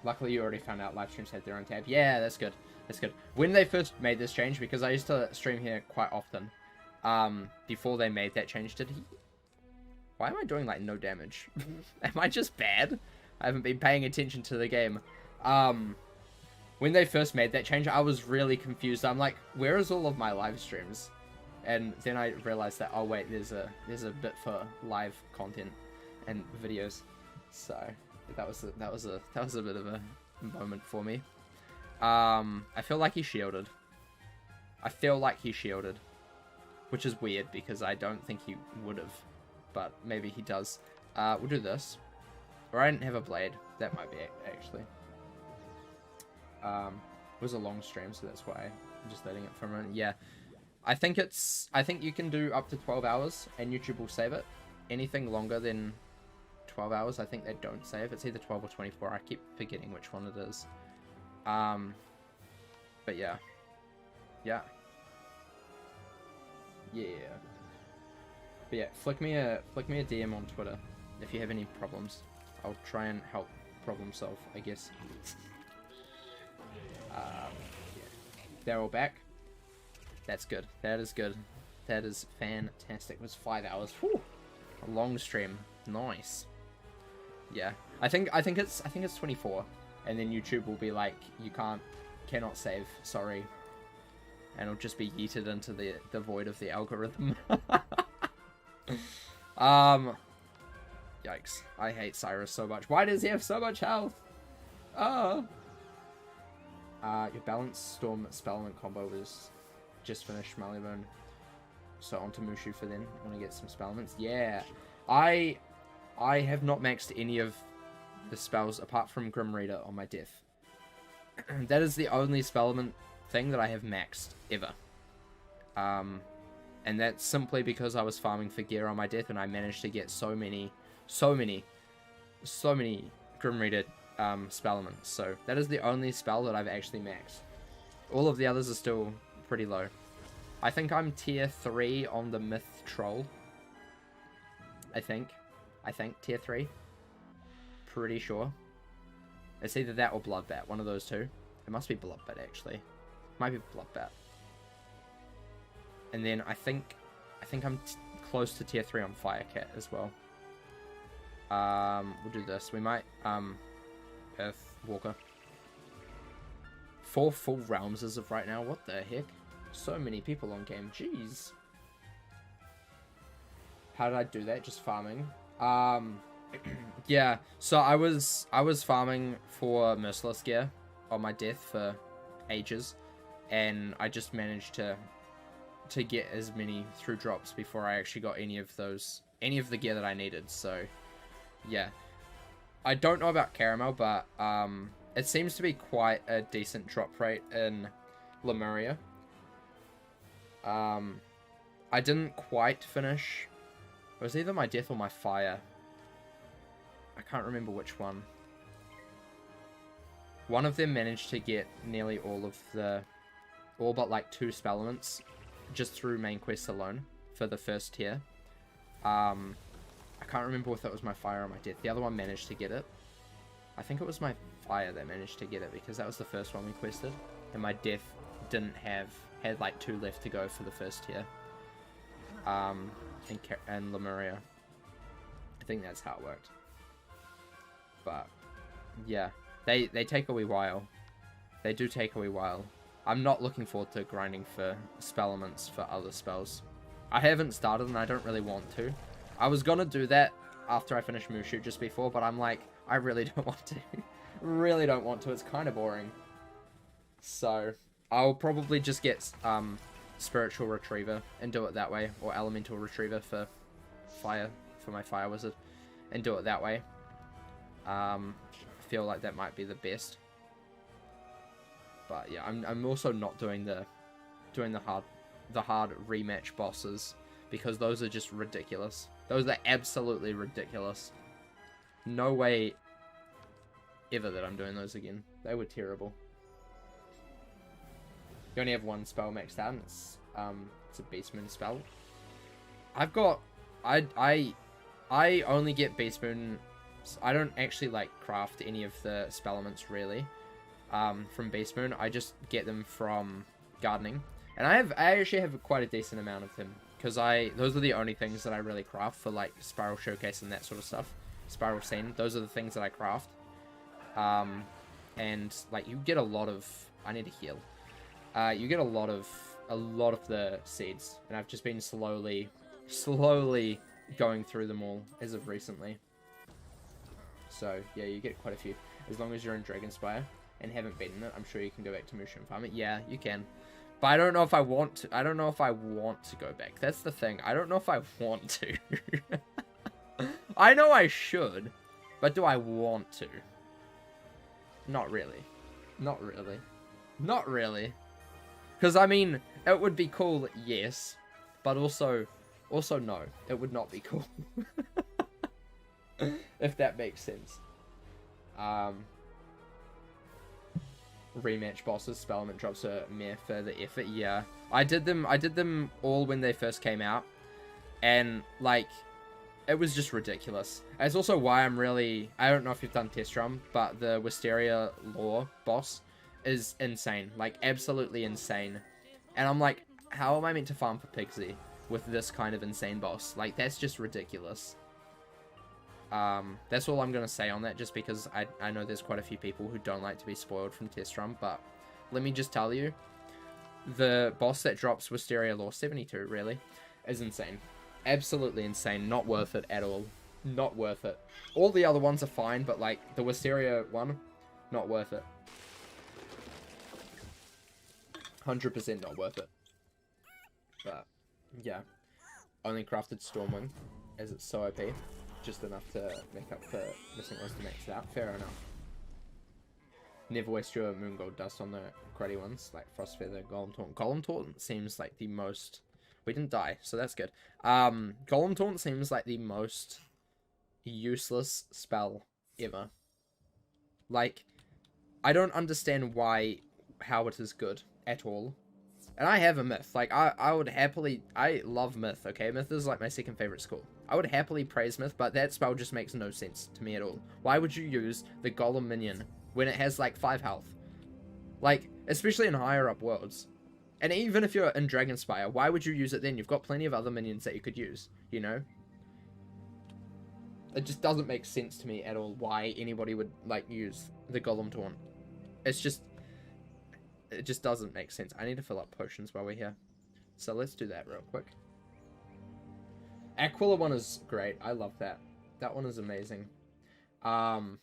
S1: Luckily, you already found out live streams had their own tab. Yeah, that's good. That's good. When they first made this change, because I used to stream here quite often, before they made that change, why am I doing, like, no damage? Am I just bad? I haven't been paying attention to the game. When they first made that change, I was really confused. I'm like, where is all of my live streams? And then I realized that, oh wait, there's a bit for live content. and videos. So that was a bit of a moment for me. I feel like he shielded. Which is weird because I don't think he would have, but maybe he does. We'll do this. Or I didn't have a blade. That might be it, actually. It was a long stream, so that's why I'm just letting it for a moment. Yeah, I think you can do up to 12 hours, and YouTube will save it. Anything longer than 12 hours, I think they don't save. It's either 12 or 24. I keep forgetting which one it is. But yeah. Yeah. Yeah. But yeah, flick me a DM on Twitter if you have any problems. I'll try and help problem solve, I guess. Yeah. They're all back. That's good. That is good. That is fantastic. It was 5 hours. Whew. A long stream. Nice. Yeah. I think it's 24, and then YouTube will be like, you cannot save. Sorry. And it'll just be yeeted into the void of the algorithm. Yikes. I hate Cyrus so much. Why does he have so much health? Oh. Your Balance Storm Spellman combo was just finished Malibone. So onto Mushu for then. Want to get some Spellments? Yeah. I have not maxed any of the spells apart from Grim Reader on my death. That is the only Spellman thing that I have maxed ever. And that's simply because I was farming for gear on my death and I managed to get so many Grim Reader Spellments. So that is the only spell that I've actually maxed. All of the others are still pretty low. I think I'm tier 3 on the Myth Troll. I think tier 3. Pretty sure. It's either that or Bloodbat, one of those two. It must be Bloodbat, actually. Might be Bloodbat. And then I think I'm close to tier 3 on Firecat as well. We'll do this. We might Earth Walker. 4 full realms as of right now. What the heck? So many people on game. Jeez. How did I do that? Just farming. Yeah. So I was farming for Merciless Gear on my death for ages, and I just managed to get as many through drops before I actually got any of the gear that I needed. So yeah, I don't know about Caramel, but it seems to be quite a decent drop rate in Lemuria. I didn't quite finish. It was either my death or my fire. I can't remember which one. One of them managed to get nearly all but like 2 Spellments just through main quest alone for the first tier. I can't remember if that was my fire or my death. The other one managed to get it. I think it was my fire that managed to get it because that was the first one we quested, and my death had like 2 left to go for the first tier. And Lemuria. I think that's how it worked. But yeah, they take a wee while. They do take a wee while. I'm not looking forward to grinding for Spellments for other spells. I haven't started and I don't really want to. I was gonna do that after I finish Mushu just before, but I'm like, I really don't want to. Really don't want to. It's kind of boring. So I'll probably just get Spiritual Retriever and do it that way, or Elemental Retriever for my Fire Wizard, and do it that way. I feel like that might be the best. But yeah, I'm also not doing the hard rematch bosses because those are just ridiculous. Those are absolutely ridiculous. No way ever that I'm doing those again. They were terrible. You only have 1 spell maxed out, and it's a Beastmoon spell. I only get Beastmoon. I don't actually like craft any of the Spellments really from Beastmoon. I just get them from gardening, and I actually have quite a decent amount of them because those are the only things that I really craft for like Spiral Showcase and that sort of stuff. Spiral Scene. Those are the things that I craft. And like you get a lot of. I need to heal. You get a lot of the seeds, and I've just been slowly going through them all as of recently. So, yeah, you get quite a few. As long as you're in Dragonspire and haven't beaten it, I'm sure you can go back to mushroom farming. Yeah, you can. But I don't know if I want to. I don't know if I want to go back. That's the thing. I don't know if I want to. I know I should, but do I want to? Not really. Not really. Not really. Because, I mean, it would be cool, yes. But also no. It would not be cool. If that makes sense. Rematch bosses, spell element drops are mere further effort. Yeah. I did them all when they first came out. And, like, it was just ridiculous. It's also why I'm really... I don't know if you've done Test Run, but the Wisteria Lore boss is insane. Like, absolutely insane. And I'm like, how am I meant to farm for Pixie with this kind of insane boss? Like, that's just ridiculous. That's all I'm going to say on that, just because I know there's quite a few people who don't like to be spoiled from Test Run, but let me just tell you, the boss that drops Wisteria Lore 72, really, is insane. Absolutely insane. Not worth it at all. Not worth it. All the other ones are fine, but, like, the Wisteria one, not worth it. 100% not worth it. But, yeah. Only crafted Stormwing, as it's so OP. Just enough to make up for missing those to max it out. Fair enough. Never waste your Moon Gold Dust on the cruddy ones, like Frost Feather, Golem Taunt. Golem Taunt seems like the most... We didn't die, so that's good. Golem Taunt seems like the most useless spell ever. Like, I don't understand how it is good at all. And I have a Myth. Like, I would happily... I love Myth, okay? Myth is, like, my second favorite school. I would happily praise Myth, but that spell just makes no sense to me at all. Why would you use the Golem minion when it has, like, 5 health? Like, especially in higher up worlds. And even if you're in Dragonspire, why would you use it then? You've got plenty of other minions that you could use, you know? It just doesn't make sense to me at all why anybody would, like, use the Golem Taunt. It's just... It just doesn't make sense. I need to fill up potions while we're here. So let's do that real quick. Aquila one is great. I love that. That one is amazing. That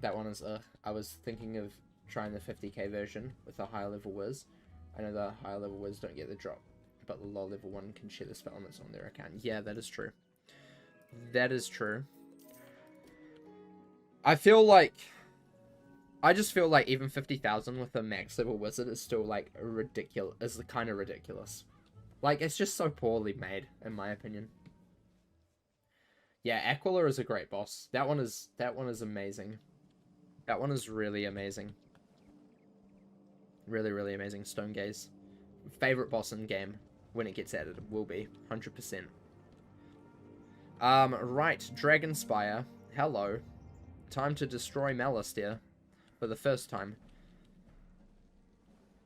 S1: one is... I was thinking of trying the 50k version with a higher level Wiz. I know the higher level Wiz don't get the drop, but the low level one can share the spell elements on their account. Yeah, that is true. That is true. I just feel like even 50,000 with a max level wizard is still, like, ridiculous. Is kind of ridiculous. Like, it's just so poorly made, in my opinion. Yeah, Aquila is a great boss. That one is amazing. That one is really amazing. Really, really amazing. Stone Gaze. Favorite boss in game when it gets added will be 100%. Right, Dragonspire. Hello. Time to destroy Malistair. For the first time.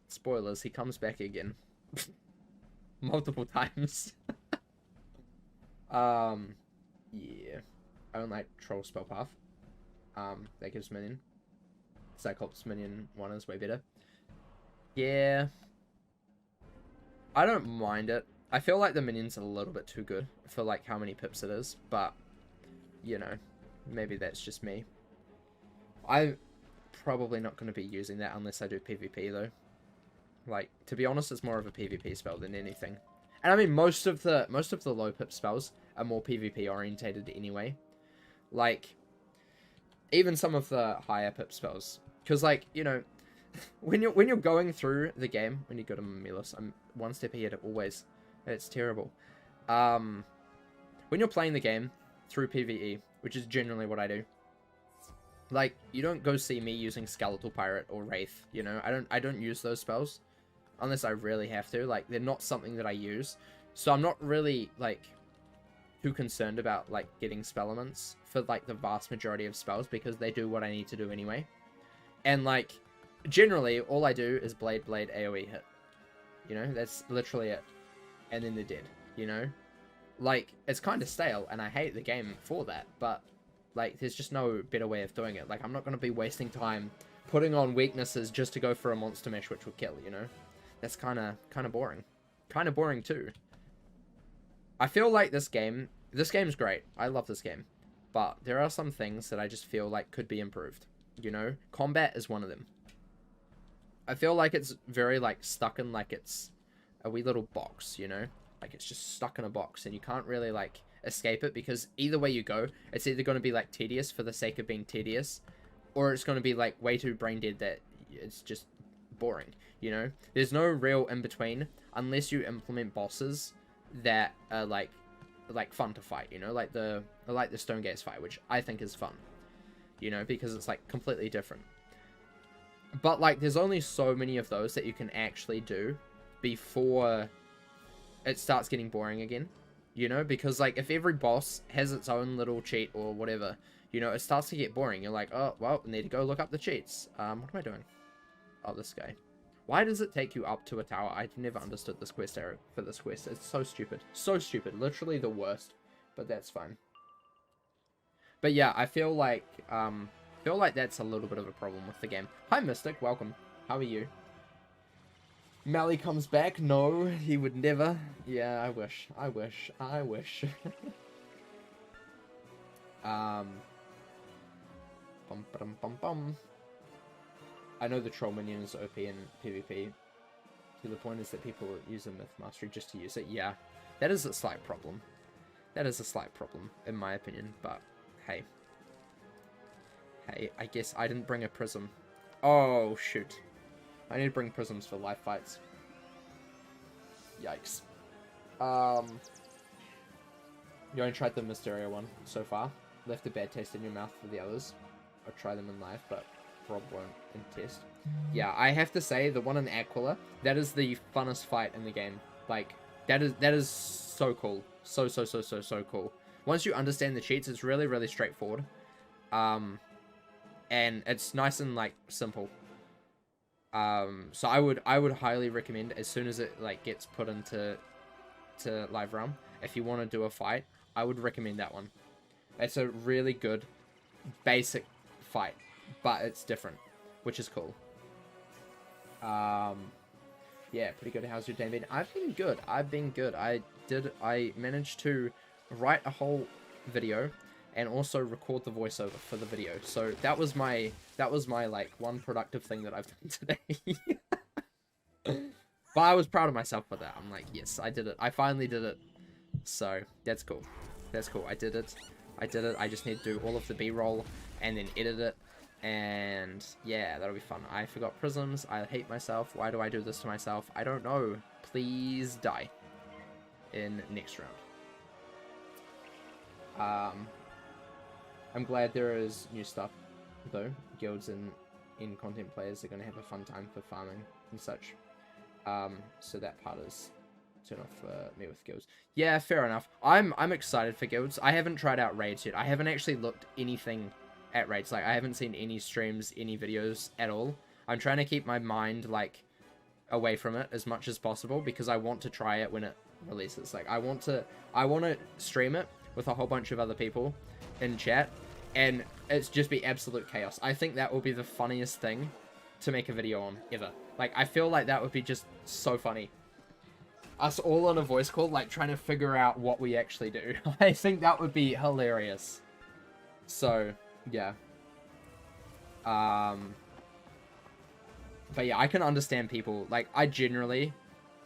S1: Spoilers, he comes back again. Multiple times. Yeah. I don't like Troll Spell Path. That gives minion. Cyclops minion 1 is way better. Yeah. I don't mind it. I feel like the minion's a little bit too good for, like, how many pips it is. But, you know, maybe that's just me. I'm probably not going to be using that unless I do PvP, though. Like, to be honest, it's more of a PvP spell than anything. And I mean, most of the low pip spells are more PvP orientated anyway. Like, even some of the higher pip spells. Because, like, you know, when you're going through the game, when you go to Melis, I'm one step ahead always. It's terrible. When you're playing the game through PvE, which is generally what I do, like, you don't go see me using Skeletal Pirate or Wraith, you know? I don't use those spells unless I really have to. Like, they're not something that I use. So I'm not really, like, too concerned about, like, getting spell elements for, like, the vast majority of spells because they do what I need to do anyway. And, like, generally, all I do is Blade AoE hit. You know? That's literally it. And then they're dead, you know? Like, it's kind of stale, and I hate the game for that, but... Like, there's just no better way of doing it. Like, I'm not going to be wasting time putting on weaknesses just to go for a monster mesh which will kill, you know? That's kind of boring. Kind of boring, too. I feel like this game's great. I love this game. but there are some things that I just feel like could be improved. You know, combat is one of them. I feel like it's very like stuck in like it's a wee little box, you know, like it's just stuck in a box and you can't really like escape it, because either way you go, it's either going to be like tedious for the sake of being tedious, or it's going to be like way too brain dead that it's just boring, you know. There's no real in between unless you implement bosses that are like fun to fight, you know, like the Stone Gates fight, which I think is fun, you know, because it's like completely different. But like there's only so many of those that you can actually do before it starts getting boring again, you know, because like if every boss has its own little cheat or whatever, you know, it starts to get boring. You're like, oh well, I need to go look up the cheats. What am I doing? Oh, this guy. Why does it take you up to a tower? I've never understood this quest arrow for this quest. It's so stupid. So stupid. Literally the worst. But that's fine. But yeah, I feel like that's a little bit of a problem with the game. Hi, Mystic. Welcome. How are you? Mally comes back. No, he would never. Yeah, I wish. I wish. I wish. Bum, bum, bum, bum. I know the troll minion is OP in PvP. The point is that people use a myth mastery just to use it. Yeah, that is a slight problem. That is a slight problem, in my opinion. But hey. Hey, I guess I didn't bring a prism. Oh, shoot. I need to bring prisms for life fights. Yikes. You only tried the Mysterio one so far. Left a bad taste in your mouth for the others. I'll try them in live, but Rob won't in test. Yeah, I have to say, the one in Aquila, that is the funnest fight in the game. Like, that is so cool. So cool. Once you understand the cheats, it's really, really straightforward. And it's nice and, like, simple. So I would highly recommend, as soon as it, like, gets put into live realm, if you want to do a fight, I would recommend that one. It's a really good, basic fight, but it's different, which is cool. Yeah, pretty good. How's your day been? I've been good. I managed to write a whole video and also record the voiceover for the video. So that was my like one productive thing that I've done today. But I was proud of myself for that. I'm like, yes, I did it. I finally did it. So that's cool. That's cool. I did it. I just need to do all of the B-roll and then edit it. And yeah, that'll be fun. I forgot prisms. I hate myself. Why do I do this to myself? I don't know. Please die in next round. I'm glad there is new stuff, though. Guilds and in-content players are going to have a fun time for farming and such. So that part is turn off me with guilds. Yeah, fair enough. I'm excited for guilds. I haven't tried out raids yet. I haven't actually looked anything at raids. Like, I haven't seen any streams, any videos at all. I'm trying to keep my mind, like, away from it as much as possible because I want to try it when it releases. Like, I want to stream it with a whole bunch of other people in chat, and it's just be absolute chaos. I think that will be the funniest thing to make a video on ever. Like, I feel like that would be just so funny. Us all on a voice call, like, trying to figure out what we actually do. I think that would be hilarious. So, yeah. But yeah, I can understand people. Like, I generally...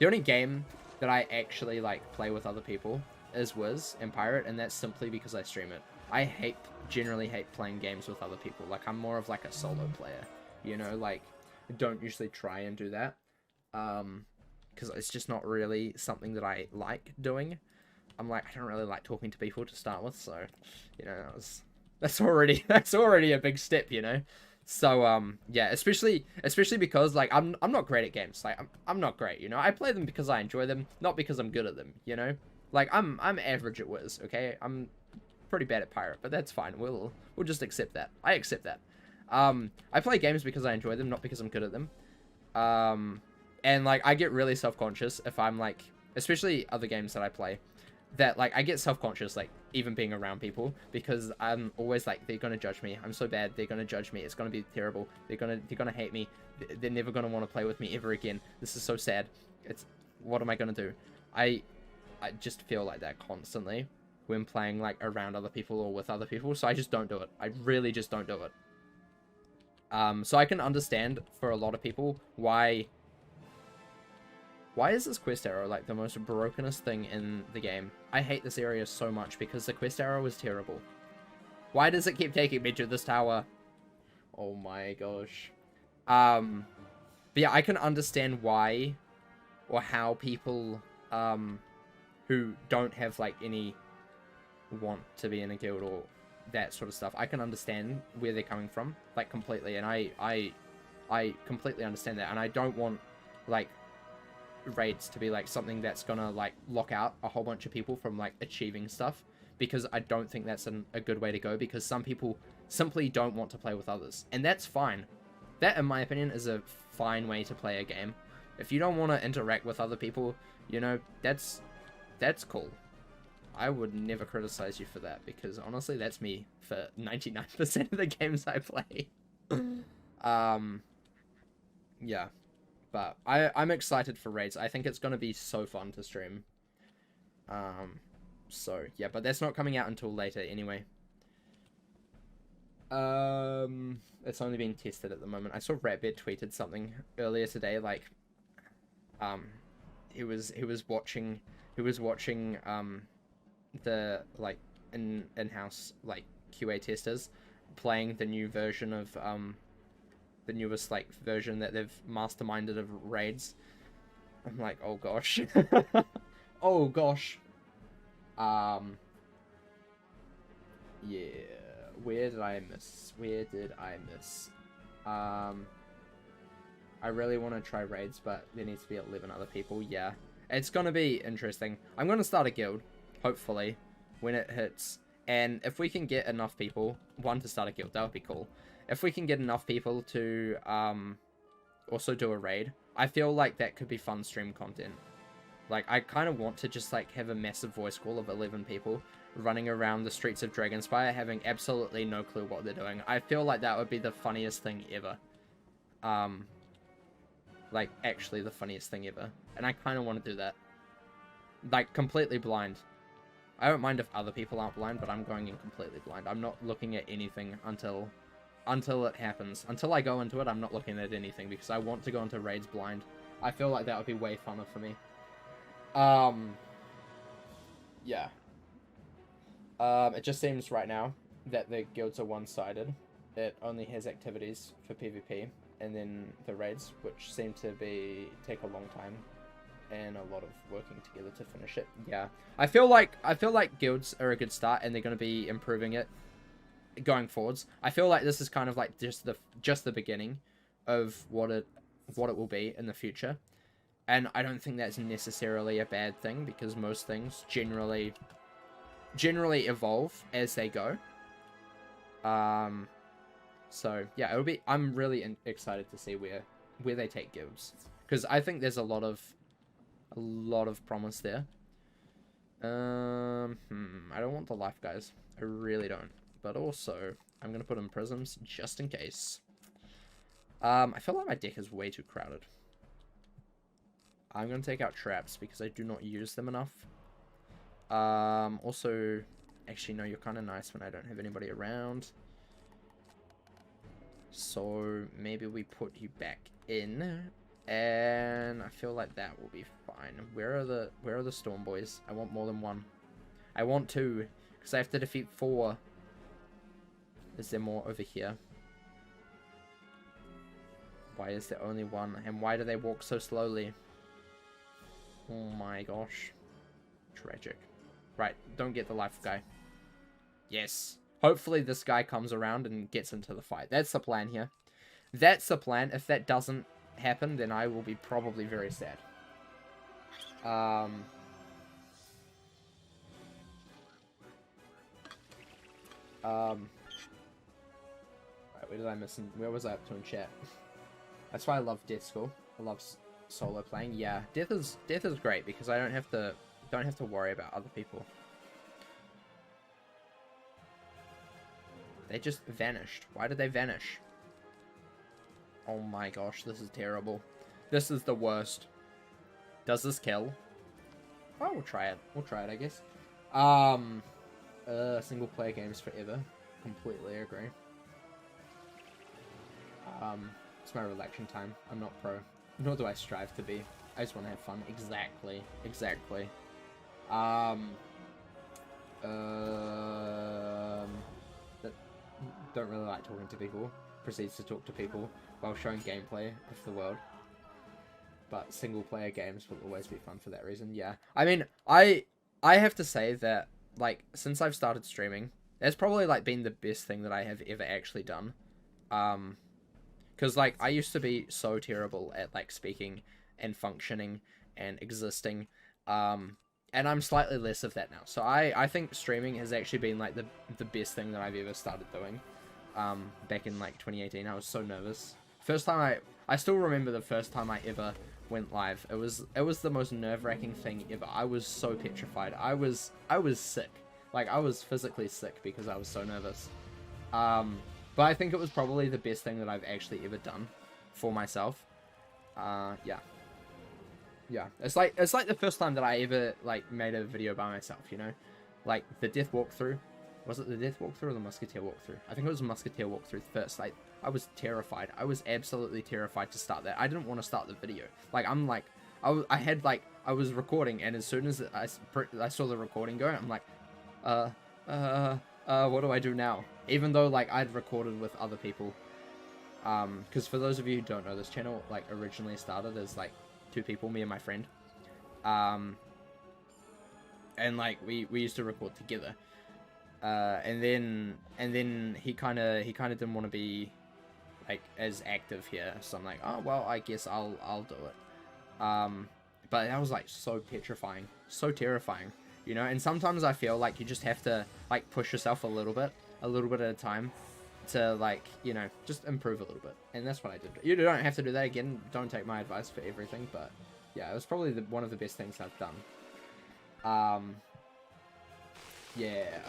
S1: The only game that I actually, like, play with other people is Wiz and Pirate, and that's simply because I stream it. I generally hate playing games with other people. Like, I'm more of, like, a solo player. You know, like, I don't usually try and do that. Because it's just not really something that I like doing. I'm like, I don't really like talking to people to start with, so, you know, that's already a big step, you know. So yeah, especially because, like, I'm not great at games. Like, I'm not great, you know. I play them because I enjoy them, not because I'm good at them, you know. Like, I'm average at Wiz, okay? I'm pretty bad at Pirate, but that's fine. We'll just accept that. I accept that. I play games because I enjoy them, not because I'm good at them. And, like, I get really self-conscious if I'm, like, especially other games that I play, that, like, I get self-conscious, like, even being around people, because I'm always like, they're gonna judge me. I'm so bad. They're gonna judge me. It's gonna be terrible. They're gonna hate me. They're never gonna want to play with me ever again. This is so sad. What am I gonna do? I just feel like that constantly. when playing like around other people or with other people, so I just don't do it. I really just don't do it. So I can understand for a lot of people why is this quest arrow like the most brokenest thing in the game? I hate this area so much because the quest arrow is terrible. Why does it keep taking me to this tower? Oh my gosh. But yeah, I can understand why or how people who don't have like any want to be in a guild or that sort of stuff, I can understand where they're coming from, like, completely, and I completely understand that, and I don't want like raids to be like something that's gonna like lock out a whole bunch of people from like achieving stuff, because I don't think that's a good way to go, because some people simply don't want to play with others, and that's fine. That, in my opinion, is a fine way to play a game. If you don't want to interact with other people, you know, that's cool. I would never criticize you for that, because honestly, that's me for 99% of the games I play. Yeah, but I'm excited for raids. I think it's gonna be so fun to stream. So yeah, but that's not coming out until later anyway. It's only being tested at the moment. I saw Ratbed tweeted something earlier today, like, he was watching the like in-house like QA testers playing the new version of the newest like version that they've masterminded of raids. I'm like, oh gosh. Oh gosh. Yeah, where did I miss? I really want to try raids, but there needs to be 11 other people. Yeah, it's gonna be interesting. I'm gonna start a guild, hopefully, when it hits, and if we can get enough people, to start a guild, that would be cool. If we can get enough people to also do a raid, I feel like that could be fun stream content. Like, I kind of want to just like have a massive voice call of 11 people running around the streets of Dragonspire having absolutely no clue what they're doing. I feel like that would be the funniest thing ever. Like, actually the funniest thing ever. And I kind of want to do that. Like, completely blind. I don't mind if other people aren't blind, but I'm going in completely blind. I'm not looking at anything until it happens. Until I go into it, I'm not looking at anything, because I want to go into raids blind. I feel like that would be way funner for me. Yeah. It just seems right now that the guilds are one-sided. It only has activities for PvP, and then the raids, which seem to take a long time and a lot of working together to finish it. Yeah, I feel like guilds are a good start, and they're going to be improving it going forwards. I feel like this is kind of like just the beginning of what it will be in the future, and I don't think that's necessarily a bad thing, because most things generally evolve as they go. So yeah, I'm really excited to see where they take guilds, because I think there's a lot of promise there. I don't want the life guys. I really don't. But also, I'm gonna put in prisms just in case. I feel like my deck is way too crowded. I'm gonna take out traps because I do not use them enough. Also, actually, no, you're kind of nice when I don't have anybody around. So maybe we put you back in, and I feel like that will be fine. Where are the storm boys? I want more than one. I want two, because I have to defeat 4. Is there more over here? Why is there only 1? And why do they walk so slowly? Oh my gosh. Tragic. Right, don't get the life guy. Yes. Hopefully this guy comes around and gets into the fight. That's the plan here. That's the plan. If that doesn't happen, then I will be probably very sad. Right, where did I miss? Where was I up to in chat? That's why I love Death School. I love solo playing. Yeah, Death is great, because I don't have to worry about other people. They just vanished. Why did they vanish? Oh my gosh, this is terrible. This is the worst. Does this kill? Oh, we'll try it. We'll try it, I guess. Single player games forever. Completely agree. It's my relaxing time. I'm not pro. Nor do I strive to be. I just want to have fun. Exactly. Exactly. That don't really like talking to people. Proceeds to talk to people while showing gameplay of the world. But single player games will always be fun for that reason. Yeah. I mean, I have to say that, like, since I've started streaming, that's probably, like, been the best thing that I have ever actually done. Because, like, I used to be so terrible at, like, speaking and functioning and existing. And I'm slightly less of that now. So I think streaming has actually been, like, the best thing that I've ever started doing. Back in, like, 2018, I was so nervous. First time I still remember the first time I ever went live. It was the most nerve-wracking thing ever. I was so petrified. I was sick. Like, I was physically sick because I was so nervous. But I think it was probably the best thing that I've actually ever done for myself. Yeah. Yeah. It's like the first time that I ever, like, made a video by myself, you know? Like, the Death Walkthrough. Was it the Death Walkthrough or the Musketeer Walkthrough? I think it was the Musketeer Walkthrough first. Like, I was terrified. I was absolutely terrified to start that. I didn't want to start the video. Like, I'm like, I was recording, and as soon as I saw the recording going, I'm like, what do I do now? Even though, like, I'd recorded with other people. Because for those of you who don't know, this channel, like, originally started as, like, 2 people, me and my friend. And, like, we used to record together. And then he kind of didn't want to be, like, as active here, so I'm like, oh well, I guess I'll do it. But that was, like, so petrifying, so terrifying, you know. And sometimes I feel like you just have to, like, push yourself a little bit at a time to, like, you know, just improve a little bit. And that's what I did. You don't have to do that again. Don't take my advice for everything, but yeah, it was probably one of the best things I've done. Yeah.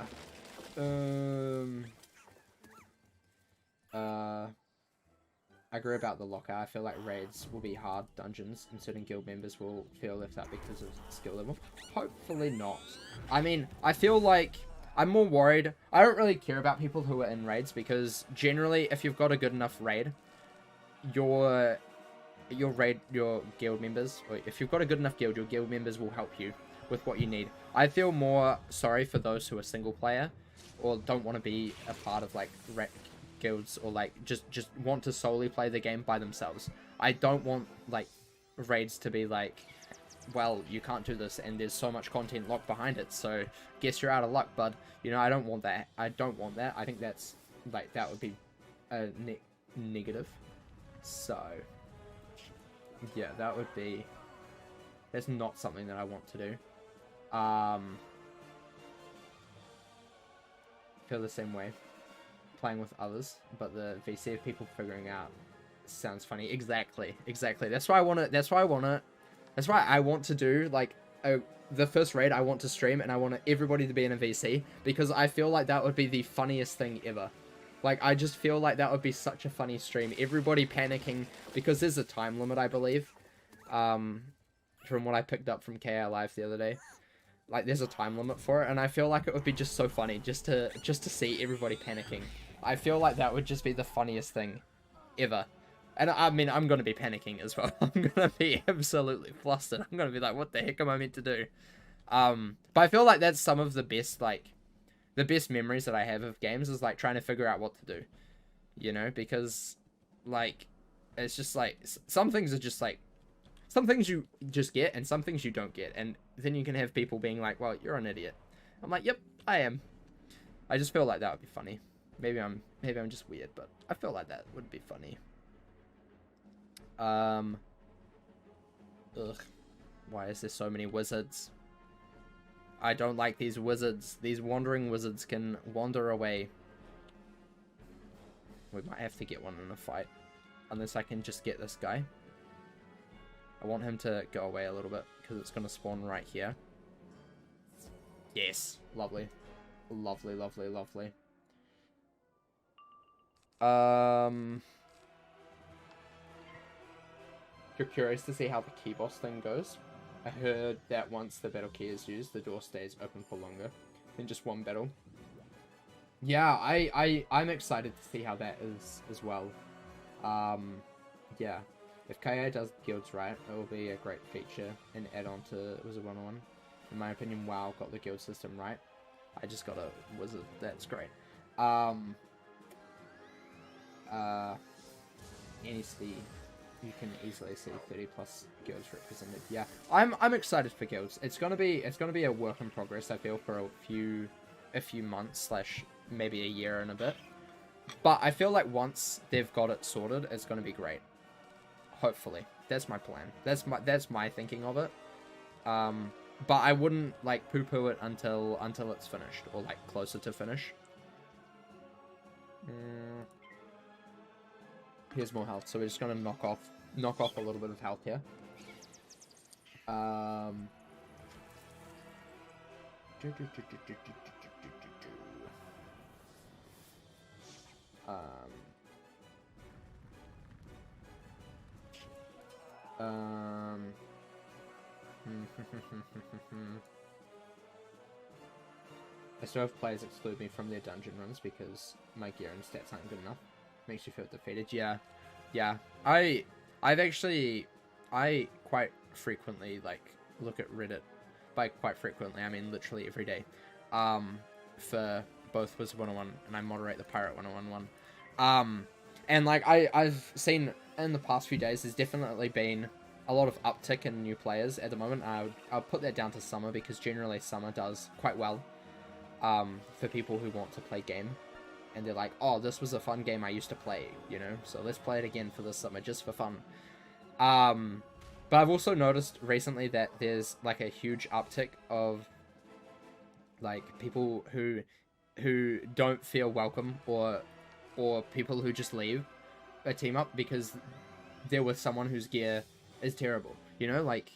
S1: I agree about the lockout. I feel like raids will be hard dungeons and certain guild members will feel left out because of skill level. Hopefully not. I mean, I feel like I'm more worried. I don't really care about people who are in raids because generally if you've got a good enough raid, your guild members, or if you've got a good enough guild, your guild members will help you with what you need. I feel more sorry for those who are single player or don't want to be a part of, like, guilds, or, like, just want to solely play the game by themselves. I don't want, like, raids to be like, well, you can't do this and there's so much content locked behind it, so guess you're out of luck, bud. You know, I don't want that. I don't want that. I think that's, like, that would be a negative. So yeah, that's not something that I want to do. Feel the same way playing with others, but the VC of people figuring out sounds funny. Exactly. That's why I want to do, like, the first raid I want to stream, and I want everybody to be in a VC, because I feel like that would be the funniest thing ever. Like, I just feel like that would be such a funny stream. Everybody panicking, because there's a time limit, I believe, from what I picked up from KR Live the other day. Like, there's a time limit for it, and I feel like it would be just so funny just to see everybody panicking. I feel like that would just be the funniest thing ever. And I mean, I'm gonna be panicking as well. I'm gonna be absolutely flustered. I'm gonna be like, what the heck am I meant to do? But I feel like that's some of the best, like, the best memories that I have of games is, like, trying to figure out what to do. You know, because, like, it's just like, some things are just like, some things you just get and some things you don't get, and then you can have people being like, well, you're an idiot. I'm like, yep, I am. I just feel like that would be funny. Maybe I'm just weird, but I feel like that would be funny. Ugh. Why is there so many wizards? I don't like these wizards. These wandering wizards can wander away. We might have to get one in a fight. Unless I can just get this guy. I want him to go away a little bit, because it's going to spawn right here. Yes. Lovely. Lovely, lovely, lovely. You're curious to see how the key boss thing goes? I heard that once the battle key is used, the door stays open for longer than just one battle. Yeah, I'm excited to see how that is as well. Yeah, if KA does guilds right, it will be a great feature and add-on to Wizard101. In my opinion, WoW got the guild system right. I just got a wizard. That's great. Honestly, you can easily see 30 plus guilds represented. Yeah, I'm excited for guilds. It's gonna be a work in progress. I feel for a few months slash maybe a year and a bit. But I feel like once they've got it sorted, it's gonna be great. Hopefully, that's my plan. That's my thinking of it. But I wouldn't like poo-poo it until it's finished or like closer to finish. Here's more health, so we're just gonna knock off a little bit of health here. I still have players exclude me from their dungeon runs because my gear and stats aren't good enough. Makes you feel defeated. Yeah. I quite frequently like look at Reddit. By quite frequently, I mean literally every day. For both Wizard101 and I moderate the Pirate101 one. And like I've seen in the past few days, there's definitely been a lot of uptick in new players at the moment. I'll put that down to summer because generally summer does quite well. For people who want to play game. And they're like, oh, this was a fun game I used to play, you know? So let's play it again for this summer, just for fun. But I've also noticed recently that there's, like, a huge uptick of, like, people who don't feel welcome or people who just leave a team up because they're with someone whose gear is terrible, you know? Like,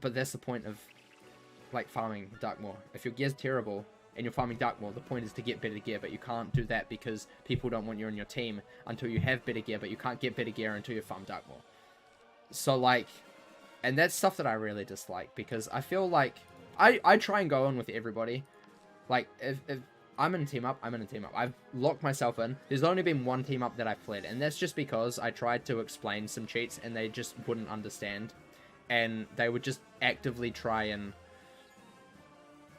S1: but that's the point of, like, farming Darkmoor. If your gear's terrible and you're farming Darkmoor, the point is to get better gear, but you can't do that because people don't want you on your team until you have better gear, but you can't get better gear until you farm Darkmoor. So, like, and that's stuff that I really dislike because I feel like I try and go on with everybody. Like, if I'm in a team up, I'm in a team up. I've locked myself in. There's only been one team up that I fled, and that's just because I tried to explain some cheats and they just wouldn't understand. And they would just actively try and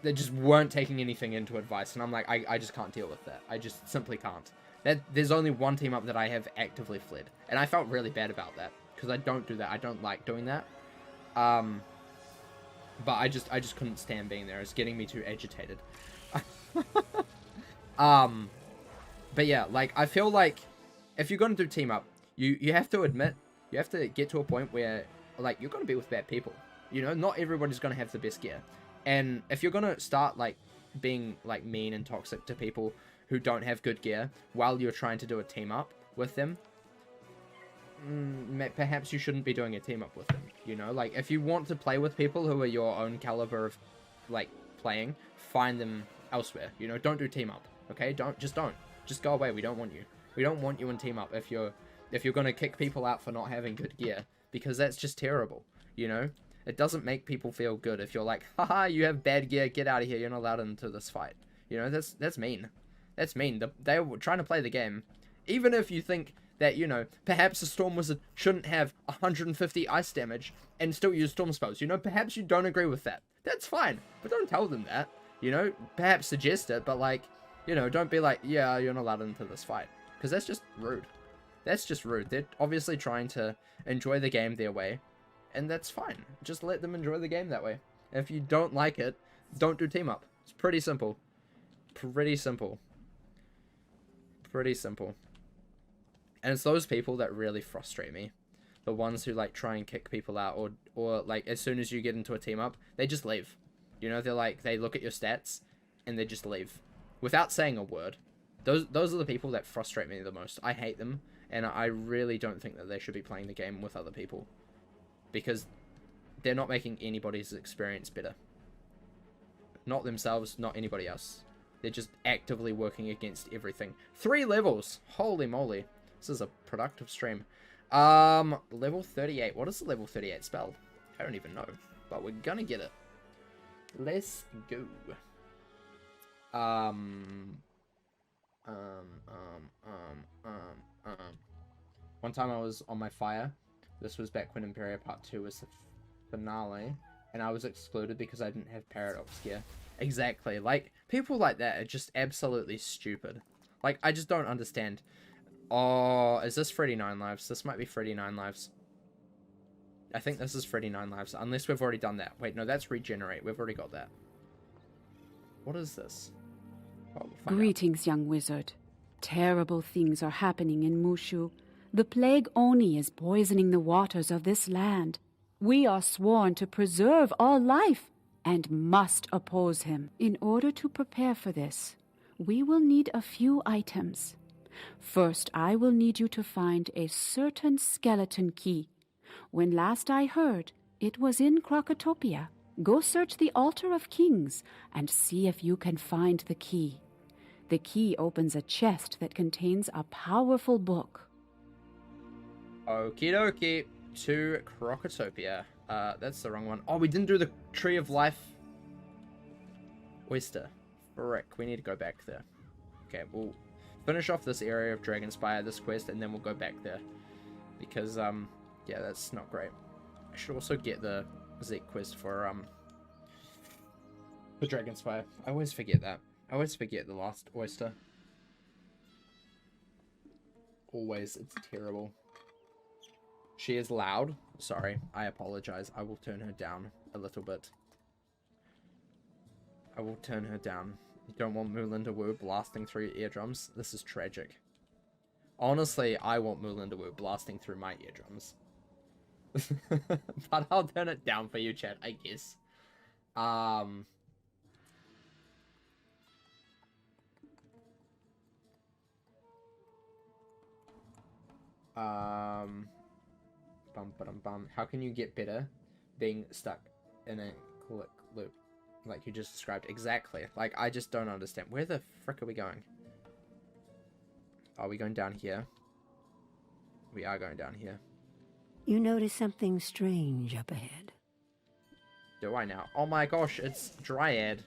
S1: they just weren't taking anything into advice, and I'm like, I just can't deal with that. I just simply can't. There's only one team up that I have actively fled, and I felt really bad about that, because I don't do that. I don't like doing that. But I just couldn't stand being there. It's getting me too agitated. But yeah, like, I feel like, if you're gonna do team up, you have to admit, you have to get to a point where, like, you're gonna be with bad people. You know, not everybody's gonna have the best gear. And if you're gonna start, like, being, like, mean and toxic to people who don't have good gear while you're trying to do a team up with them, perhaps you shouldn't be doing a team up with them, you know? Like, if you want to play with people who are your own caliber of, like, playing, find them elsewhere, you know? Don't do team up, okay? Just go away. We don't want you. We don't want you in team up if you're gonna kick people out for not having good gear, because that's just terrible, you know? It doesn't make people feel good if you're like, haha, you have bad gear, get out of here, you're not allowed into this fight. You know, that's mean. That's mean. They're trying to play the game. Even if you think that, you know, perhaps a Storm Wizard shouldn't have 150 ice damage and still use Storm spells, you know, perhaps you don't agree with that. That's fine, but don't tell them that, you know, perhaps suggest it, but, like, you know, don't be like, yeah, you're not allowed into this fight, because that's just rude. That's just rude. They're obviously trying to enjoy the game their way. And that's fine. Just let them enjoy the game that way. If you don't like it, don't do team up. It's pretty simple. Pretty simple. Pretty simple. And it's those people that really frustrate me. The ones who, like, try and kick people out, or like, as soon as you get into a team up, they just leave. You know, they're like, they look at your stats, and they just leave. Without saying a word. Those are the people that frustrate me the most. I hate them, and I really don't think that they should be playing the game with other people. Because they're not making anybody's experience better. Not themselves, not anybody else. They're just actively working against everything. 3 levels! Holy moly. This is a productive stream. Level 38. What is the level 38 spell? I don't even know. But we're gonna get it. Let's go. One time I was on my fire. This was back when Imperia Part 2 was the finale, and I was excluded because I didn't have Paradox gear. Exactly. Like, people like that are just absolutely stupid. Like, I just don't understand. Oh, is this Freddy 9 lives? This might be Freddy 9 lives. I think this is Freddy 9 lives, unless we've already done that. Wait, no, that's regenerate. We've already got that. What is this? Oh, we'll
S2: Greetings, young wizard. Terrible things are happening in Mushu. The plague Oni is poisoning the waters of this land. We are sworn to preserve all life and must oppose him. In order to prepare for this, we will need a few items. First, I will need you to find a certain skeleton key. When last I heard, it was in Krokotopia. Go search the Altar of Kings and see if you can find the key. The key opens a chest that contains a powerful book.
S1: Okie dokie. To Krokotopia. That's the wrong one. Oh, we didn't do the Tree of Life oyster. Frick, we need to go back there. Okay, we'll finish off this area of Dragonspire, this quest, and then we'll go back there. Because, yeah, that's not great. I should also get the Zeke quest for Dragonspire. I always forget that. I always forget the last oyster. Always. It's terrible. She is loud. Sorry, I apologize. I will turn her down a little bit. I will turn her down. You don't want Moolinda Wu blasting through your eardrums? This is tragic. Honestly, I want Moolinda Wu blasting through my eardrums. But I'll turn it down for you, chat, I guess. Bum, bum, bum. How can you get better being stuck in a click loop like you just described? Exactly. Like, I just don't understand. Where the frick are we going? Are we going down here? We are going down here.
S3: You notice something strange up ahead.
S1: Do I now? Oh my gosh, it's Dryad.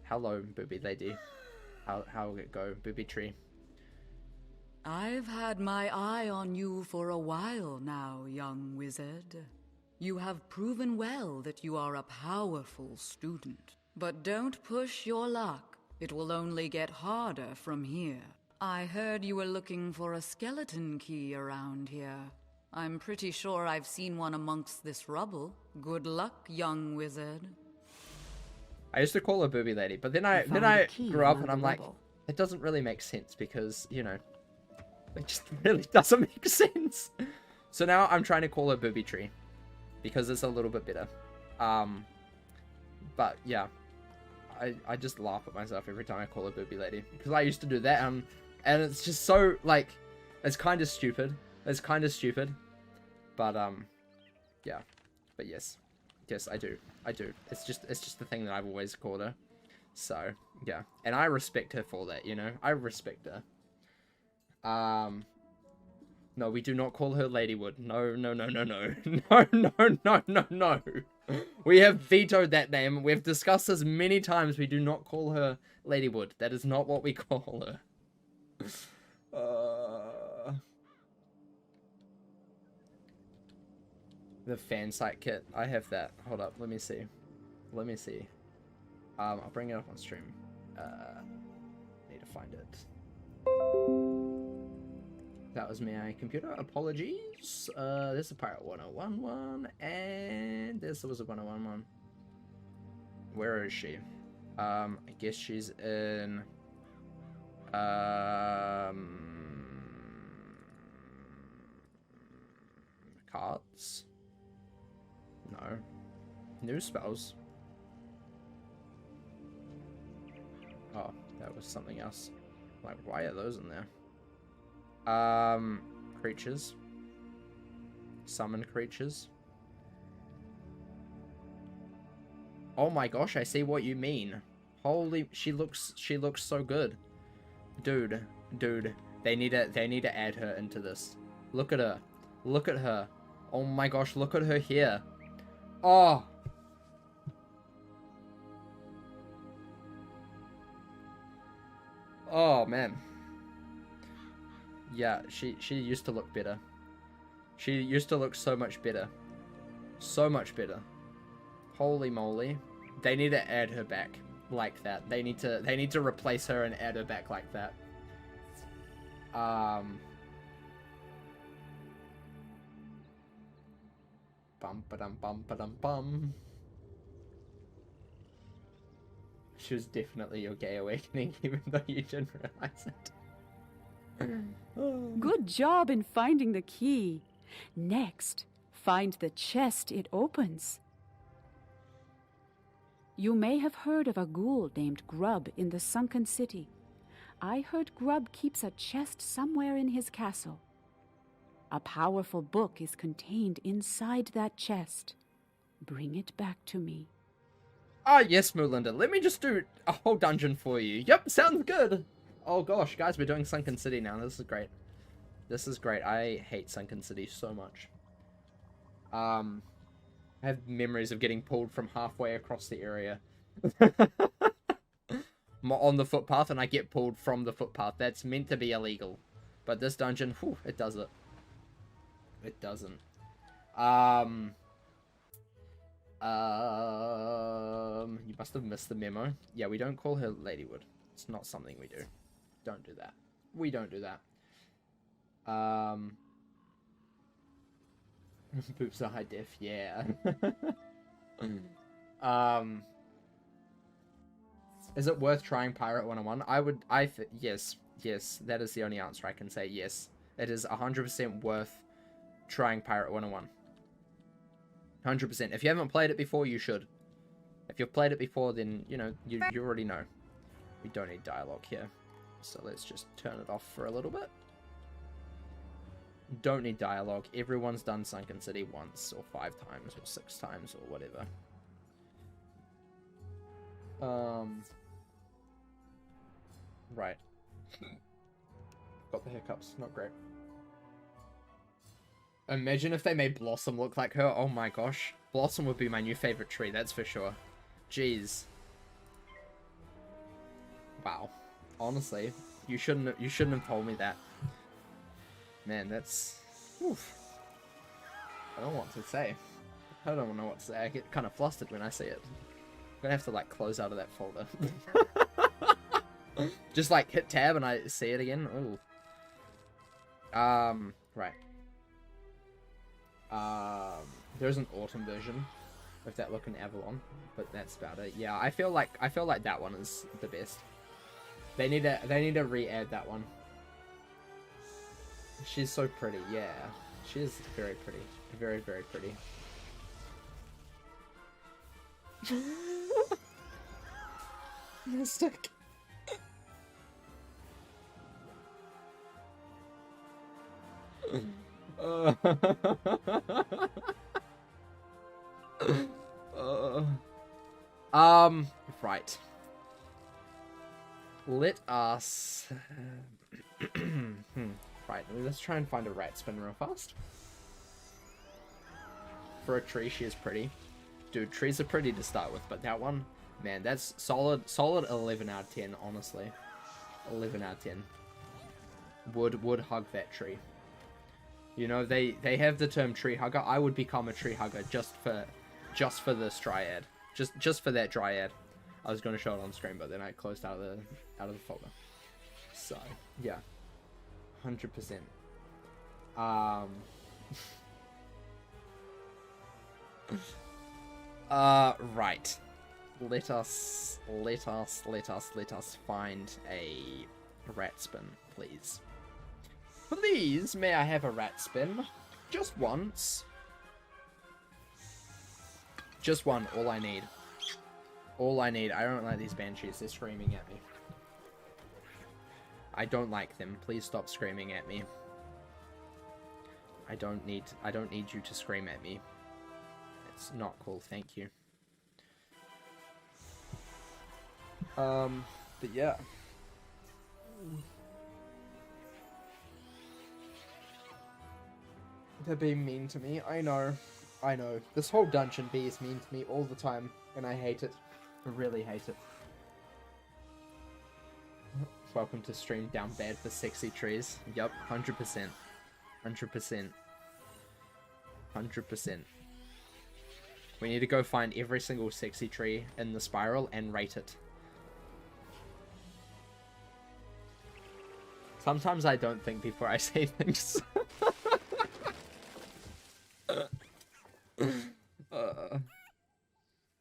S1: Hello, booby lady. How will it go, booby tree?
S4: I've had my eye on you for a while now, young wizard. You have proven well that you are a powerful student. But don't push your luck. It will only get harder from here. I heard you were looking for a skeleton key around here. I'm pretty sure I've seen one amongst this rubble. Good luck, young wizard.
S1: I used to call her booby lady, but then I grew up and I'm like, it doesn't really make sense because, you know, it just really doesn't make sense. So now I'm trying to call her booby tree because it's a little bit better. But yeah, I just laugh at myself every time I call her booby lady because I used to do that. And it's just so, like, it's kind of stupid. It's kind of stupid. But, yeah. But yes. Yes, I do. I do. It's just the thing that I've always called her. So, yeah. And I respect her for that, you know? I respect her. No, we do not call her Ladywood. No, no, no, no, no. No, no, no, no, no. We have vetoed that name. We've discussed this many times. We do not call her Ladywood. That is not what we call her. The fan site kit. I have that. Hold up. Let me see. Let me see. I'll bring it up on stream. Need to find it. That was my computer. Apologies. This is a Pirate 101 one, and this was a 101 one. Where is she? I guess she's in. Cards? No. New spells? Oh, that was something else. Like, why are those in there? Creatures. Summon creatures. Oh my gosh, I see what you mean. Holy, she looks so good. Dude, they need to add her into this. Look at her. Look at her. Oh my gosh, look at her here. Oh. Oh, man. Yeah, she used to look better. She used to look so much better. So much better. Holy moly. They need to add her back like that. They need to replace her and add her back like that. Bum ba-dum bum ba-dum bum. She was definitely your gay awakening, even though you didn't realize it.
S2: Good job in finding the key. Next, find the chest it opens. You may have heard of a ghoul named Grub in the sunken city. I heard Grub keeps a chest somewhere in his castle. A powerful book is contained inside that chest. Bring it back to me.
S1: Ah, yes, Moolinda. Let me just do a whole dungeon for you. Yep, sounds good. Oh gosh, guys, we're doing Sunken City now. This is great. This is great. I hate Sunken City so much. I have memories of getting pulled from halfway across the area. On the footpath, and I get pulled from the footpath. That's meant to be illegal. But this dungeon, whew, it does it. It doesn't. You must have missed the memo. Yeah, we don't call her Ladywood. It's not something we do. Don't do that. We don't do that. Boobs are high def, yeah. Is it worth trying Pirate 101? Yes, that is the only answer I can say. Yes, it is 100% worth trying Pirate 101. 100%. If you haven't played it before, you should. If you've played it before, then, you know, you already know. We don't need dialogue here. So let's just turn it off for a little bit. Don't need dialogue. Everyone's done Sunken City once, or 5 times, or 6 times, or whatever. Right. Got the hiccups. Not great. Imagine if they made Blossom look like her. Oh my gosh. Blossom would be my new favorite tree, that's for sure. Jeez. Wow. Honestly, you shouldn't have told me that. Man, that's... Oof. I don't know what to say. I don't know what to say. I get kind of flustered when I see it. I'm gonna have to, like, close out of that folder. Just, like, hit tab and I see it again. Ooh. Right. There's an autumn version of that look in Avalon, but that's about it. Yeah, I feel like that one is the best. They need to re-add that one. She's so pretty, yeah. She is very pretty. Very, very pretty. Mystic. Right. Let us... Right, let's try and find a rat spin real fast. For a tree, she is pretty. Dude, trees are pretty to start with, but that one, man, that's solid 11 out of 10, honestly. 11 out of 10. Would hug that tree. You know, they have the term tree hugger. I would become a tree hugger just for this dryad. Just for that dryad. I was going to show it on screen, but then I closed out of the folder. So, yeah. 100%. Right. Let us find a rat spin, please. Please, may I have a rat spin? Just once. Just one, all I need. All I need. I don't like these banshees, they're screaming at me. I don't like them. Please stop screaming at me. I don't need you to scream at me. It's not cool, thank you. But yeah. They're being mean to me. I know. This whole dungeon bee is mean to me all the time, and I hate it. I really hate it. Welcome to stream down bad for sexy trees. Yup, 100%. 100%. 100%. We need to go find every single sexy tree in the spiral and rate it. Sometimes I don't think before I say things.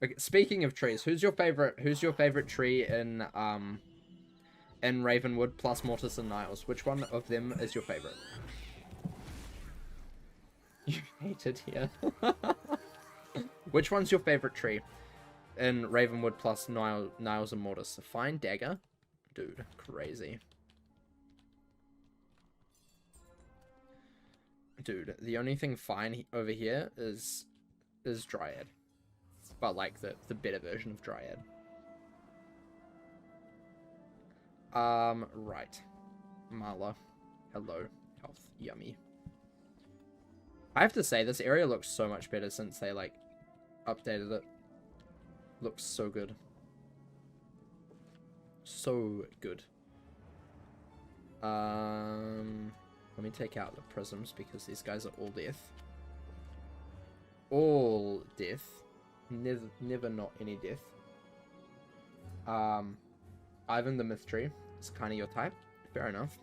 S1: Okay, speaking of trees, who's your favorite tree in Ravenwood plus Mortis and Niles? Which one of them is your favorite? You hate it here. Which one's your favorite tree in Ravenwood plus Niles and Mortis? Fine dagger? Dude, crazy. Dude, the only thing fine over here is Dryad. But like the better version of Dryad. Right. Marla. Hello. Health. Yummy. I have to say, this area looks so much better since they, like, updated it. Looks so good. So good. Let me take out the prisms because these guys are all death. All death. Never not any death. Ivan the Myth Tree is kind of your type. Fair enough.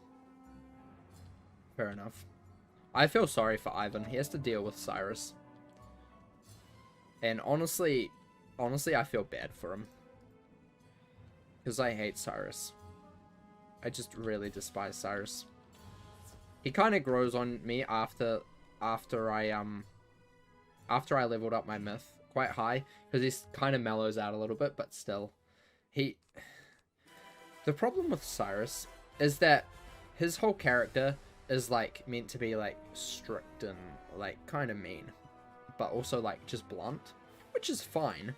S1: Fair enough. I feel sorry for Ivan. He has to deal with Cyrus. And honestly, I feel bad for him. Because I hate Cyrus. I just really despise Cyrus. He kind of grows on me after I leveled up my myth quite high, because he kind of mellows out a little bit, but still, the problem with Cyrus is that his whole character is like meant to be like strict and like kind of mean, but also like just blunt, which is fine.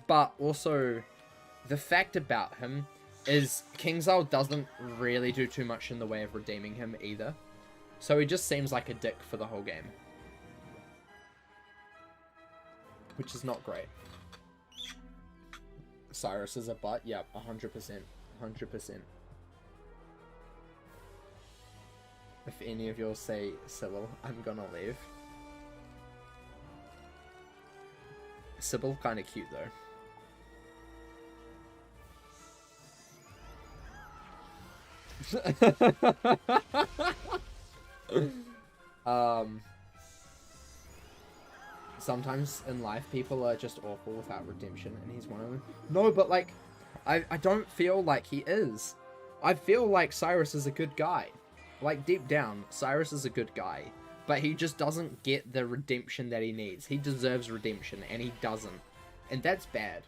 S1: But also the fact about him is KingsIsle doesn't really do too much in the way of redeeming him either. So he just seems like a dick for the whole game. Which is not great. Cyrus is a butt? Yep, 100%. 100%. If any of y'all say Sybil, I'm gonna leave. Sybil kinda cute though. Sometimes in life people are just awful without redemption, and he's one of them. No, but like, I don't feel like he is. I feel like Cyrus is a good guy. Like, deep down, Cyrus is a good guy, but he just doesn't get the redemption that he needs. He deserves redemption, and he doesn't. And that's bad.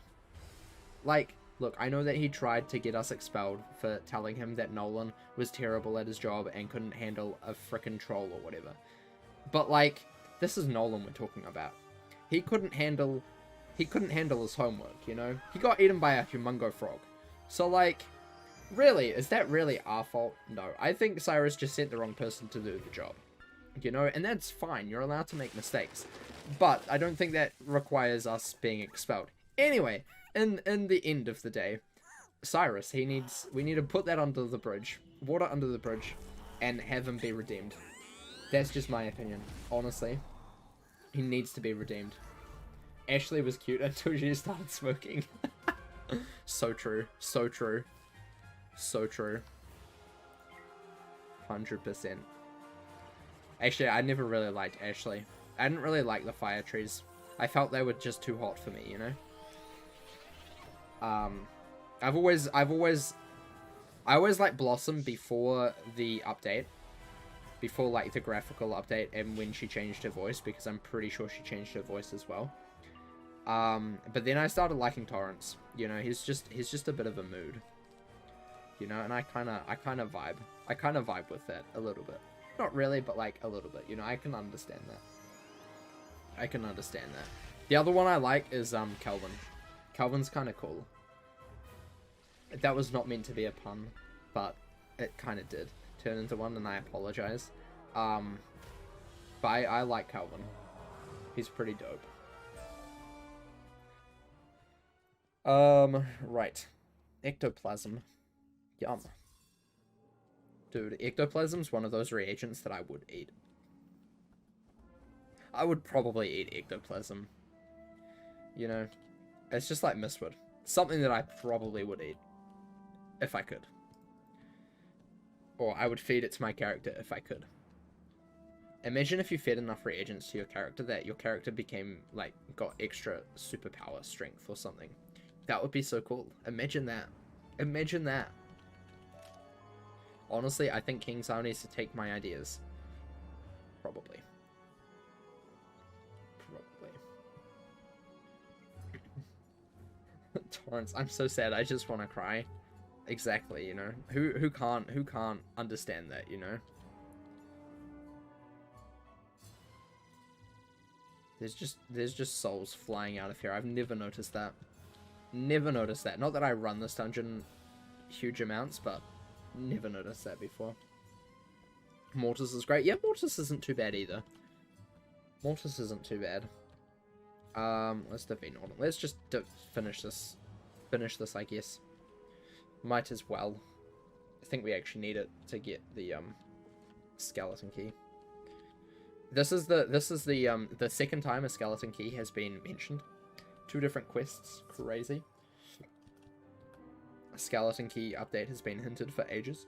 S1: Like, look, I know that he tried to get us expelled for telling him that Nolan was terrible at his job and couldn't handle a frickin' troll or whatever. But, like, this is Nolan we're talking about. He couldn't handle his homework, you know? He got eaten by a humongo frog. So, like, really, is that really our fault? No. I think Cyrus just sent the wrong person to do the job. You know? And that's fine. You're allowed to make mistakes. But I don't think that requires us being expelled. Anyway, in the end of the day, Cyrus, we need to put that under the bridge. Water under the bridge. And have him be redeemed. That's just my opinion. Honestly. He needs to be redeemed. Ashley was cute until she started smoking. So true. So true. So true. 100%. Actually, I never really liked Ashley. I didn't really like the fire trees. I felt they were just too hot for me, you know? I always liked Blossom before the update. Before, like, the graphical update and when she changed her voice, because I'm pretty sure she changed her voice as well. But then I started liking Torrance. You know, he's just a bit of a mood. You know, and I kind of vibe. I kind of vibe with that a little bit. Not really, but like a little bit. You know, I can understand that. I can understand that. The other one I like is Kelvin. Kelvin's kind of cool. That was not meant to be a pun, but it kind of did turn into one, and I apologize. But I like Kelvin. He's pretty dope. Right. Ectoplasm. Yum. Dude, ectoplasm's one of those reagents that I would eat. I would probably eat ectoplasm. You know? It's just like mistwood. Something that I probably would eat. If I could. Or I would feed it to my character if I could. Imagine if you fed enough reagents to your character that your character became, like, got extra superpower strength or something. That would be so cool. Imagine that. Imagine that. Honestly, I think King Sao needs to take my ideas. Probably. Torrance, I'm so sad. I just want to cry. Exactly, you know. Who can't understand that, you know? There's just souls flying out of here. I've never noticed that. Never noticed that. Not that I run this dungeon huge amounts, but never noticed that before. Mortis is great. Yeah, Mortis isn't too bad either. Mortis isn't too bad. Let's defeat Norton. Let's just finish this. Finish this, I guess. Might as well. I think we actually need it to get the skeleton key. This is the second time a skeleton key has been mentioned. 2 different quests. Crazy. A skeleton key update has been hinted for ages.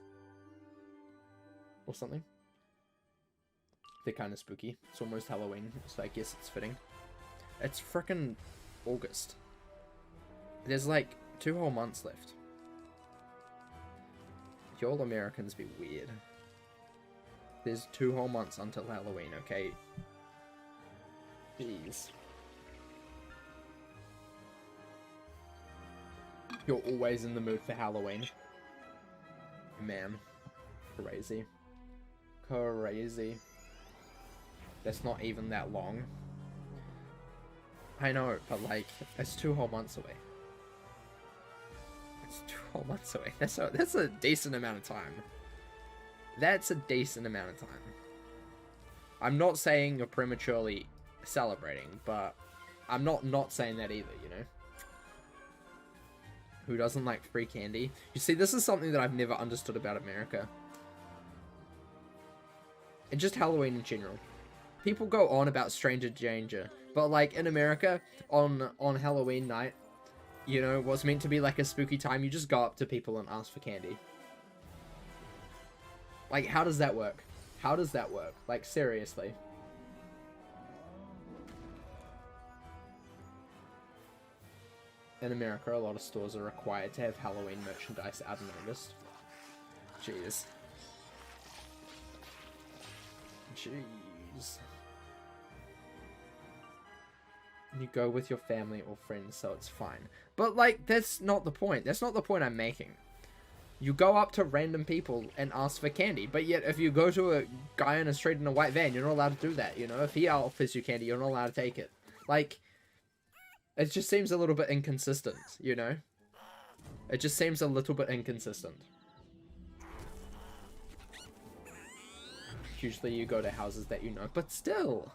S1: Or something. They're kind of spooky. It's almost Halloween, so I guess it's fitting. It's frickin' August. There's like 2 whole months left. Y'all Americans be weird. There's 2 whole months until Halloween, okay? Jeez. You're always in the mood for Halloween. Man. Crazy. Crazy. That's not even that long. I know, but like, it's 2 whole months away. It's 2 whole months away. That's a decent amount of time. That's a decent amount of time. I'm not saying you're prematurely celebrating, but I'm not saying that either, you know? Who doesn't like free candy? You see, this is something that I've never understood about America. And just Halloween in general. People go on about stranger danger, but like in America, on Halloween night, you know, what's meant to be like a spooky time, you just go up to people and ask for candy. Like, how does that work? How does that work? Like, seriously. In America, a lot of stores are required to have Halloween merchandise out in August. Jeez. Jeez. You go with your family or friends, so it's fine. But, like, that's not the point. That's not the point I'm making. You go up to random people and ask for candy, but yet if you go to a guy on a street in a white van, you're not allowed to do that, you know? If he offers you candy, you're not allowed to take it. Like, it just seems a little bit inconsistent, you know? It just seems a little bit inconsistent. Usually you go to houses that you know, but still,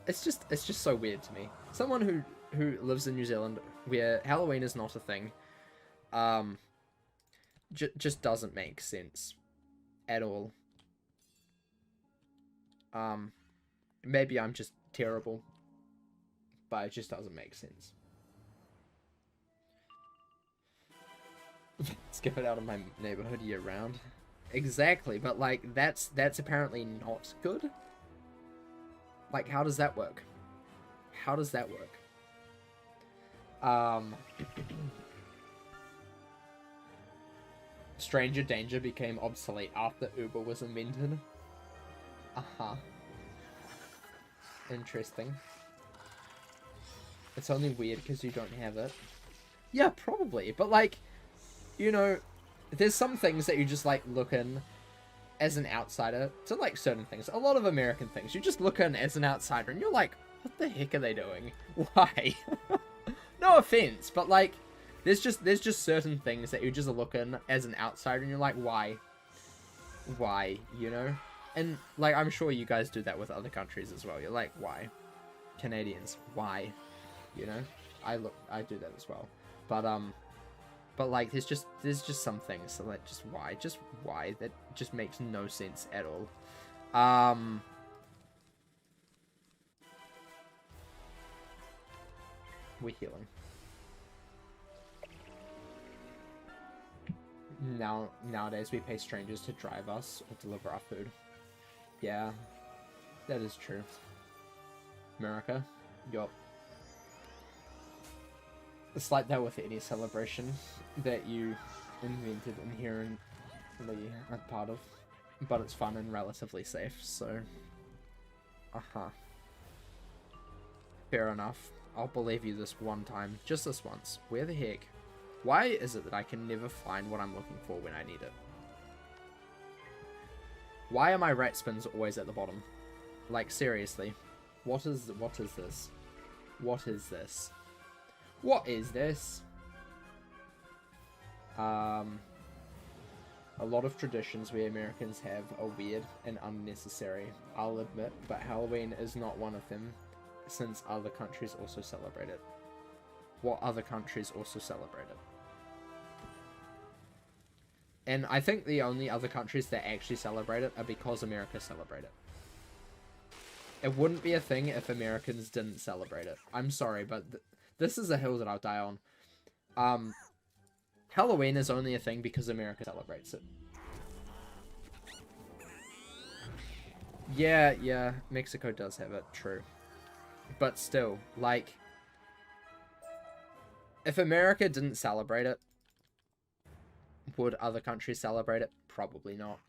S1: it's just so weird to me. Someone who lives in New Zealand where Halloween is not a thing, just doesn't make sense at all. Maybe I'm just terrible, but it just doesn't make sense. Let's get it out of my neighborhood year round. Exactly, but like that's apparently not good. Like, how does that work? How does that work? Stranger danger became obsolete after Uber was invented. Uh-huh. Interesting. It's only weird because you don't have it. Yeah, probably. But, like, you know, there's some things that you just, like, look in as an outsider to, like, certain things. A lot of American things. You just look in as an outsider and you're like, what the heck are they doing? Why? No offense, but, like, there's just certain things that you just look in as an outsider and you're like, why? Why, you know? And, like, I'm sure you guys do that with other countries as well. You're like, why? Canadians, why? You know? I do that as well. But, But like, there's just some things. So like, just why? That just makes no sense at all. We're healing. Nowadays we pay strangers to drive us or deliver our food. Yeah, that is true. America, yup. It's like that with any celebration that you invented inherently a part of, but it's fun and relatively safe. So, fair enough. I'll believe you this one time, just this once. Where the heck? Why is it that I can never find what I'm looking for when I need it? Why are my rat spins always at the bottom? Like, seriously. What is this? What is this? What is this? A lot of traditions we Americans have are weird and unnecessary, I'll admit, but Halloween is not one of them, since other countries also celebrate it. What other countries also celebrate it? And I think the only other countries that actually celebrate it are because America celebrate it. It wouldn't be a thing if Americans didn't celebrate it. I'm sorry, but this is a hill that I'll die on. Halloween is only a thing because America celebrates it. Yeah, Mexico does have it, true. But still, like, if America didn't celebrate it, would other countries celebrate it? Probably not.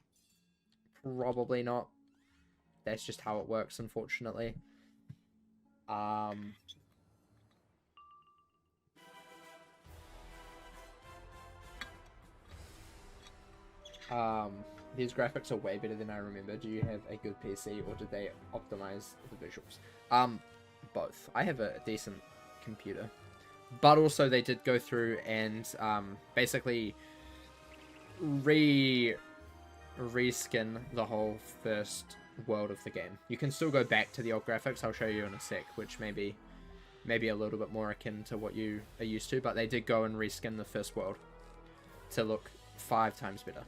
S1: Probably not. That's just how it works, unfortunately. These graphics are way better than I remember. Do you have a good PC, or did they optimize the visuals? Both. I have a decent computer. But also they did go through and basically reskin the whole first world of the game. You can still go back to the old graphics. I'll show you in a sec, which may be a little bit more akin to what you are used to, but they did go and reskin the first world to look 5 times better.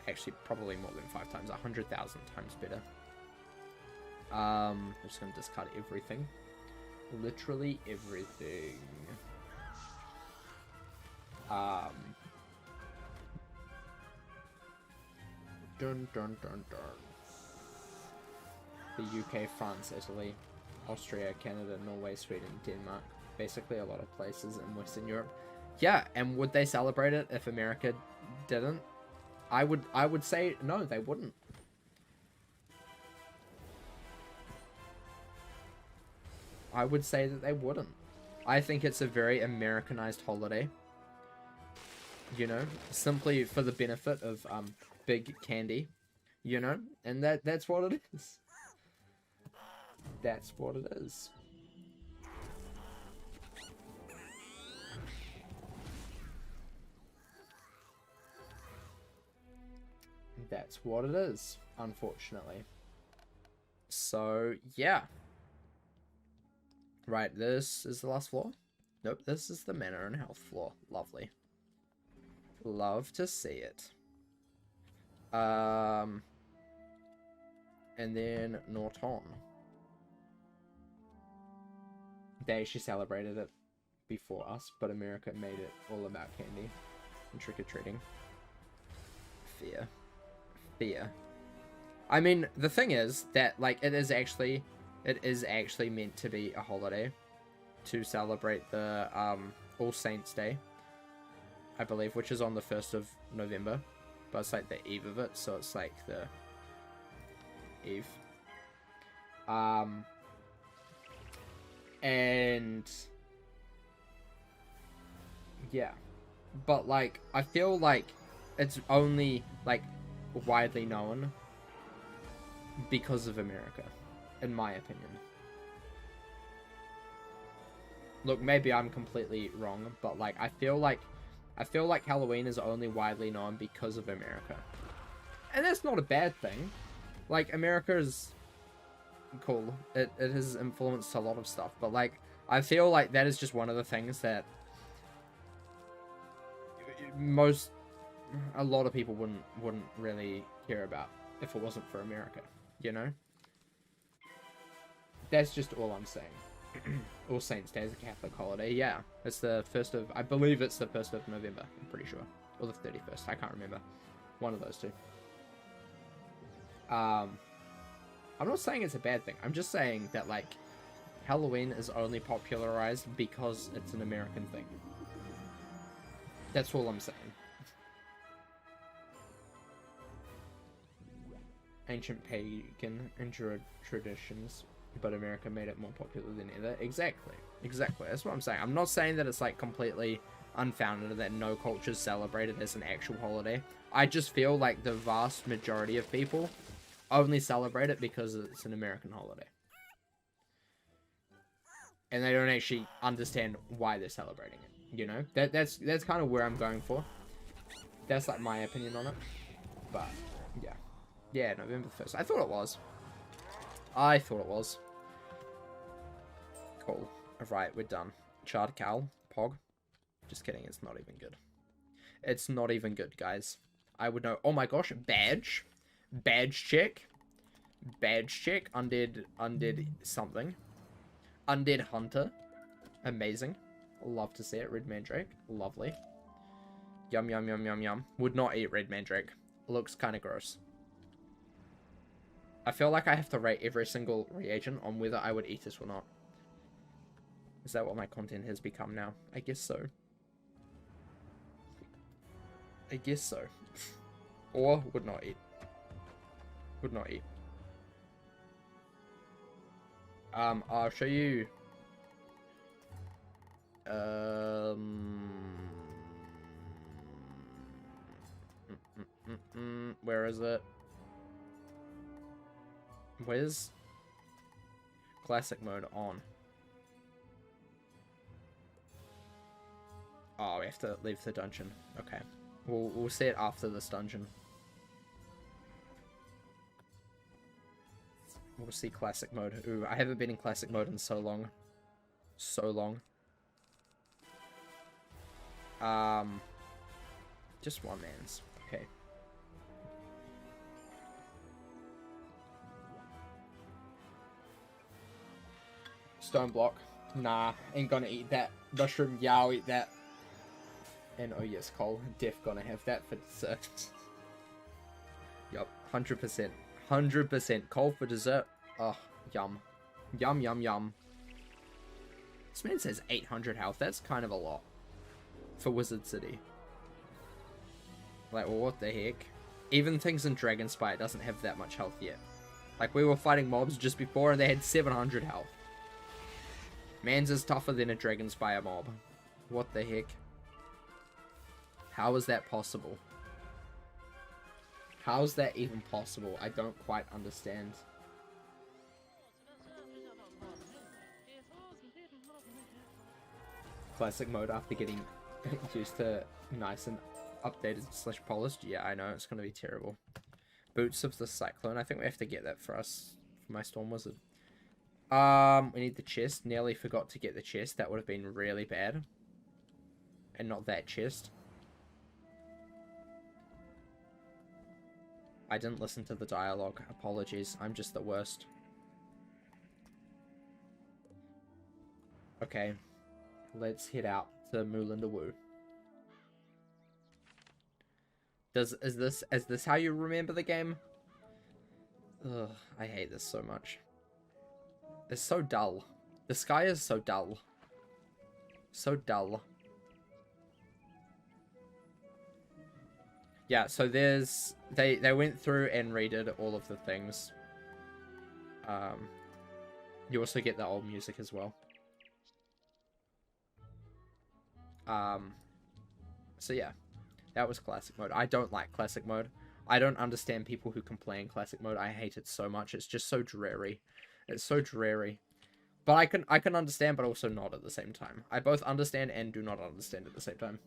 S1: Actually, probably more than 5 times, 100,000 times better. I'm just going to discard everything. Literally everything. Dun dun dun dun. The UK, France, Italy, Austria, Canada, Norway, Sweden, Denmark. Basically a lot of places in Western Europe. Yeah, and would they celebrate it if America didn't? I would say no, they wouldn't. I would say that they wouldn't. I think it's a very Americanized holiday. You know, simply for the benefit of big candy, you know, and that's what it is. That's what it is. That's what it is, unfortunately. So, yeah. Right, this is the last floor? Nope, this is the manor and health floor. Lovely. Love to see it. And then Norton. They actually celebrated it before us, but America made it all about candy and trick-or-treating. Fear. I mean, the thing is that, like, it is actually meant to be a holiday to celebrate the All Saints Day, I believe, which is on the 1st of November, but it's like the eve of it, so it's like the eve. And yeah, but like, I feel like it's only like widely known because of America, in my opinion. Look, maybe I'm completely wrong, but like I feel like Halloween is only widely known because of America. And that's not a bad thing. Like, America is cool. It has influenced a lot of stuff, but like I feel like that is just one of the things that a lot of people wouldn't really care about if it wasn't for America, you know? That's just all I'm saying. All Saints Day is a Catholic holiday. Yeah, it's the 1st of... I believe it's the 1st of November. I'm pretty sure. Or the 31st. I can't remember. One of those two. I'm not saying it's a bad thing. I'm just saying that, like, Halloween is only popularized because it's an American thing. That's all I'm saying. Ancient pagan and Druid traditions, but America made it more popular than ever. Exactly. Exactly. That's what I'm saying. I'm not saying that it's, like, completely unfounded, that no cultures celebrate it as an actual holiday. I just feel like the vast majority of people only celebrate it because it's an American holiday. And they don't actually understand why they're celebrating it, you know? That's kind of where I'm going for. That's, like, my opinion on it. But, yeah. Yeah, November 1st. I thought it was. I thought it was. Cool. Alright, we're done. Chard Cal. Pog. Just kidding, it's not even good. It's not even good, guys. I would know. Oh my gosh, badge. Badge check. Badge check. Undead something. Undead Hunter. Amazing. Love to see it. Red Mandrake. Lovely. Yum, yum, yum, yum, yum. Would not eat Red Mandrake. Looks kind of gross. I feel like I have to rate every single reagent on whether I would eat it or not. Is that what my content has become now? I guess so. I guess so. Or would not eat. Would not eat. I'll show you. Where is it? Where's classic mode on? Oh, we have to leave the dungeon. Okay. We'll see it after this dungeon. We'll see classic mode. Ooh, I haven't been in classic mode in so long. So long. Just one man's. Okay. Stone block. Nah, ain't gonna eat that. Mushroom, yeah, I'll eat that. And oh yes, Cole, def gonna have that for dessert. Yup, 100%. 100% Cole for dessert. Oh, yum. Yum, yum, yum. This man says 800 health. That's kind of a lot. For Wizard City. Like, well, what the heck? Even things in Dragonspire doesn't have that much health yet. Like, we were fighting mobs just before and they had 700 health. Man's is tougher than a Dragonspire mob. What the heck? How is that possible? How is that even possible? I don't quite understand. Classic mode after getting used to nice and updated / polished. Yeah, I know, it's gonna be terrible. Boots of the Cyclone. I think we have to get that for us. For my Storm Wizard. We need the chest. Nearly forgot to get the chest. That would have been really bad. And not that chest. I didn't listen to the dialogue. Apologies. I'm just the worst. Okay. Let's head out to Moolinda Woo. Is this how you remember the game? Ugh, I hate this so much. It's so dull. The sky is so dull. So dull. Yeah, so there's... They went through and redid all of the things. You also get the old music as well. So yeah. That was classic mode. I don't like classic mode. I don't understand people who complain classic mode. I hate it so much. It's just so dreary. It's so dreary. But I can understand, but also not at the same time. I both understand and do not understand at the same time.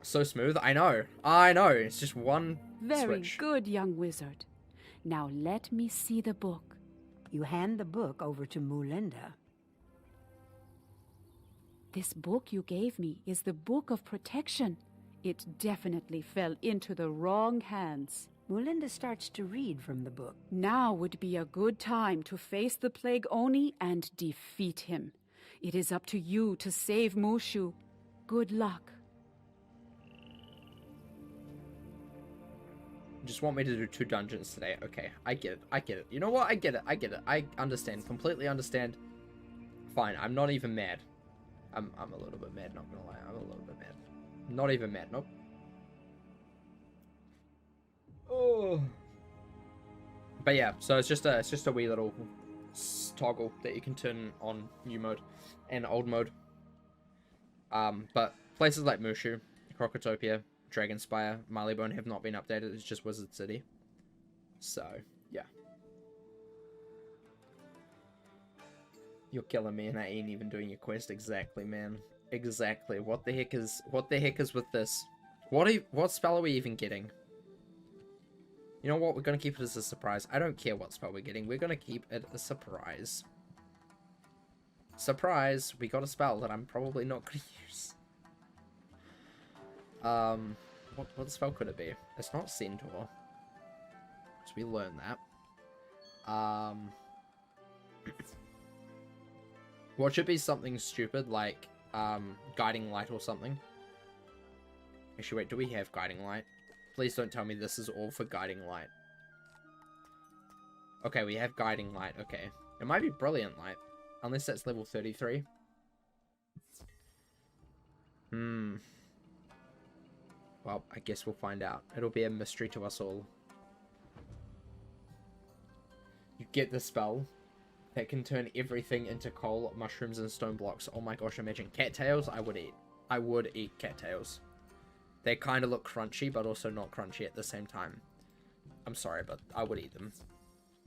S1: So smooth. I know. I know. It's just one
S2: Very
S1: switch.
S2: good, young wizard. Now let me see the book.
S3: You hand the book over to Moolinda.
S2: This book you gave me is the Book of Protection. It definitely fell into the wrong hands.
S3: Melinda starts to read from the book.
S2: Now would be a good time to face the Plague Oni and defeat him. It is up to you to save Mushu. Good luck.
S1: Just want me to do 2 dungeons today. Okay, I get it. I get it. You know what? I get it. I get it. I understand. Completely understand. Fine. I'm not even mad. I'm a little bit mad, not gonna lie. I'm a little bit mad. Not even mad, nope. Oh. But yeah, so it's just a wee little toggle that you can turn on new mode and old mode. But places like Mushu, Crocotopia, Dragonspire, Marleybone have not been updated. It's just Wizard City. So yeah. You're killing me, and I ain't even doing your quest. Exactly, man. Exactly. What the heck is with this? What spell are we even getting? You know what? We're gonna keep it as a surprise. I don't care what spell we're getting. We're gonna keep it a surprise. Surprise! We got a spell that I'm probably not gonna use. What spell could it be? It's not Centaur. So we learned that. What should be something stupid like Guiding Light or something? Actually, wait, do we have Guiding Light? Please don't tell me this is all for Guiding Light. Okay, we have Guiding Light, okay. It might be Brilliant Light, unless that's level 33. Well, I guess we'll find out. It'll be a mystery to us all. You get the spell that can turn everything into coal, mushrooms, and stone blocks. Oh my gosh, imagine cattails. I would eat. I would eat cattails. They kind of look crunchy, but also not crunchy at the same time. I'm sorry, but I would eat them.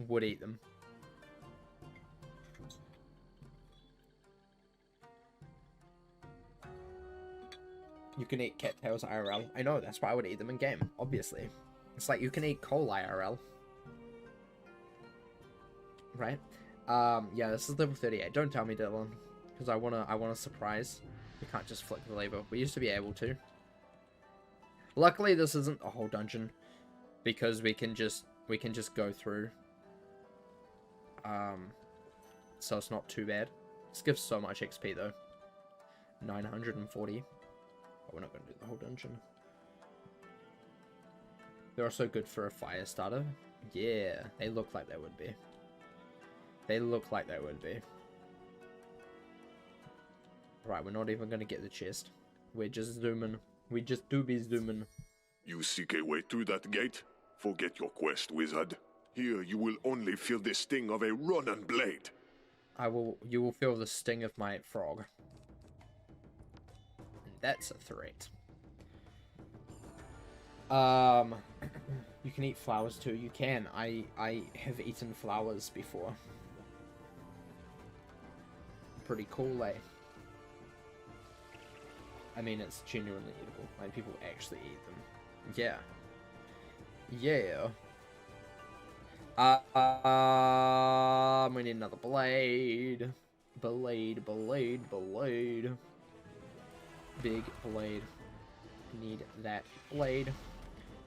S1: Would eat them. You can eat cattails IRL. I know, that's why I would eat them in game, obviously. It's like you can eat coal IRL. Right? Yeah, this is level 38. Don't tell me, Dylan. Because I wanna surprise. We can't just flick the lever. We used to be able to. Luckily, this isn't a whole dungeon. Because we can just go through. So it's not too bad. This gives so much XP though. 940. We're not going to do the whole dungeon. They're also good for a fire starter. Yeah, they look like they would be. They look like they would be. Right, we're not even going to get the chest. We're just zooming. We just do be zooming.
S5: You seek a way through that gate? Forget your quest, wizard. Here you will only feel the sting of a Ronin blade.
S1: You will feel the sting of my frog. That's a threat. You can eat flowers too. You can. I have eaten flowers before. Pretty cool, eh? I mean, it's genuinely eatable. Like, people actually eat them. Yeah. Yeah. We need another blade. Blade. Big blade. Need that blade.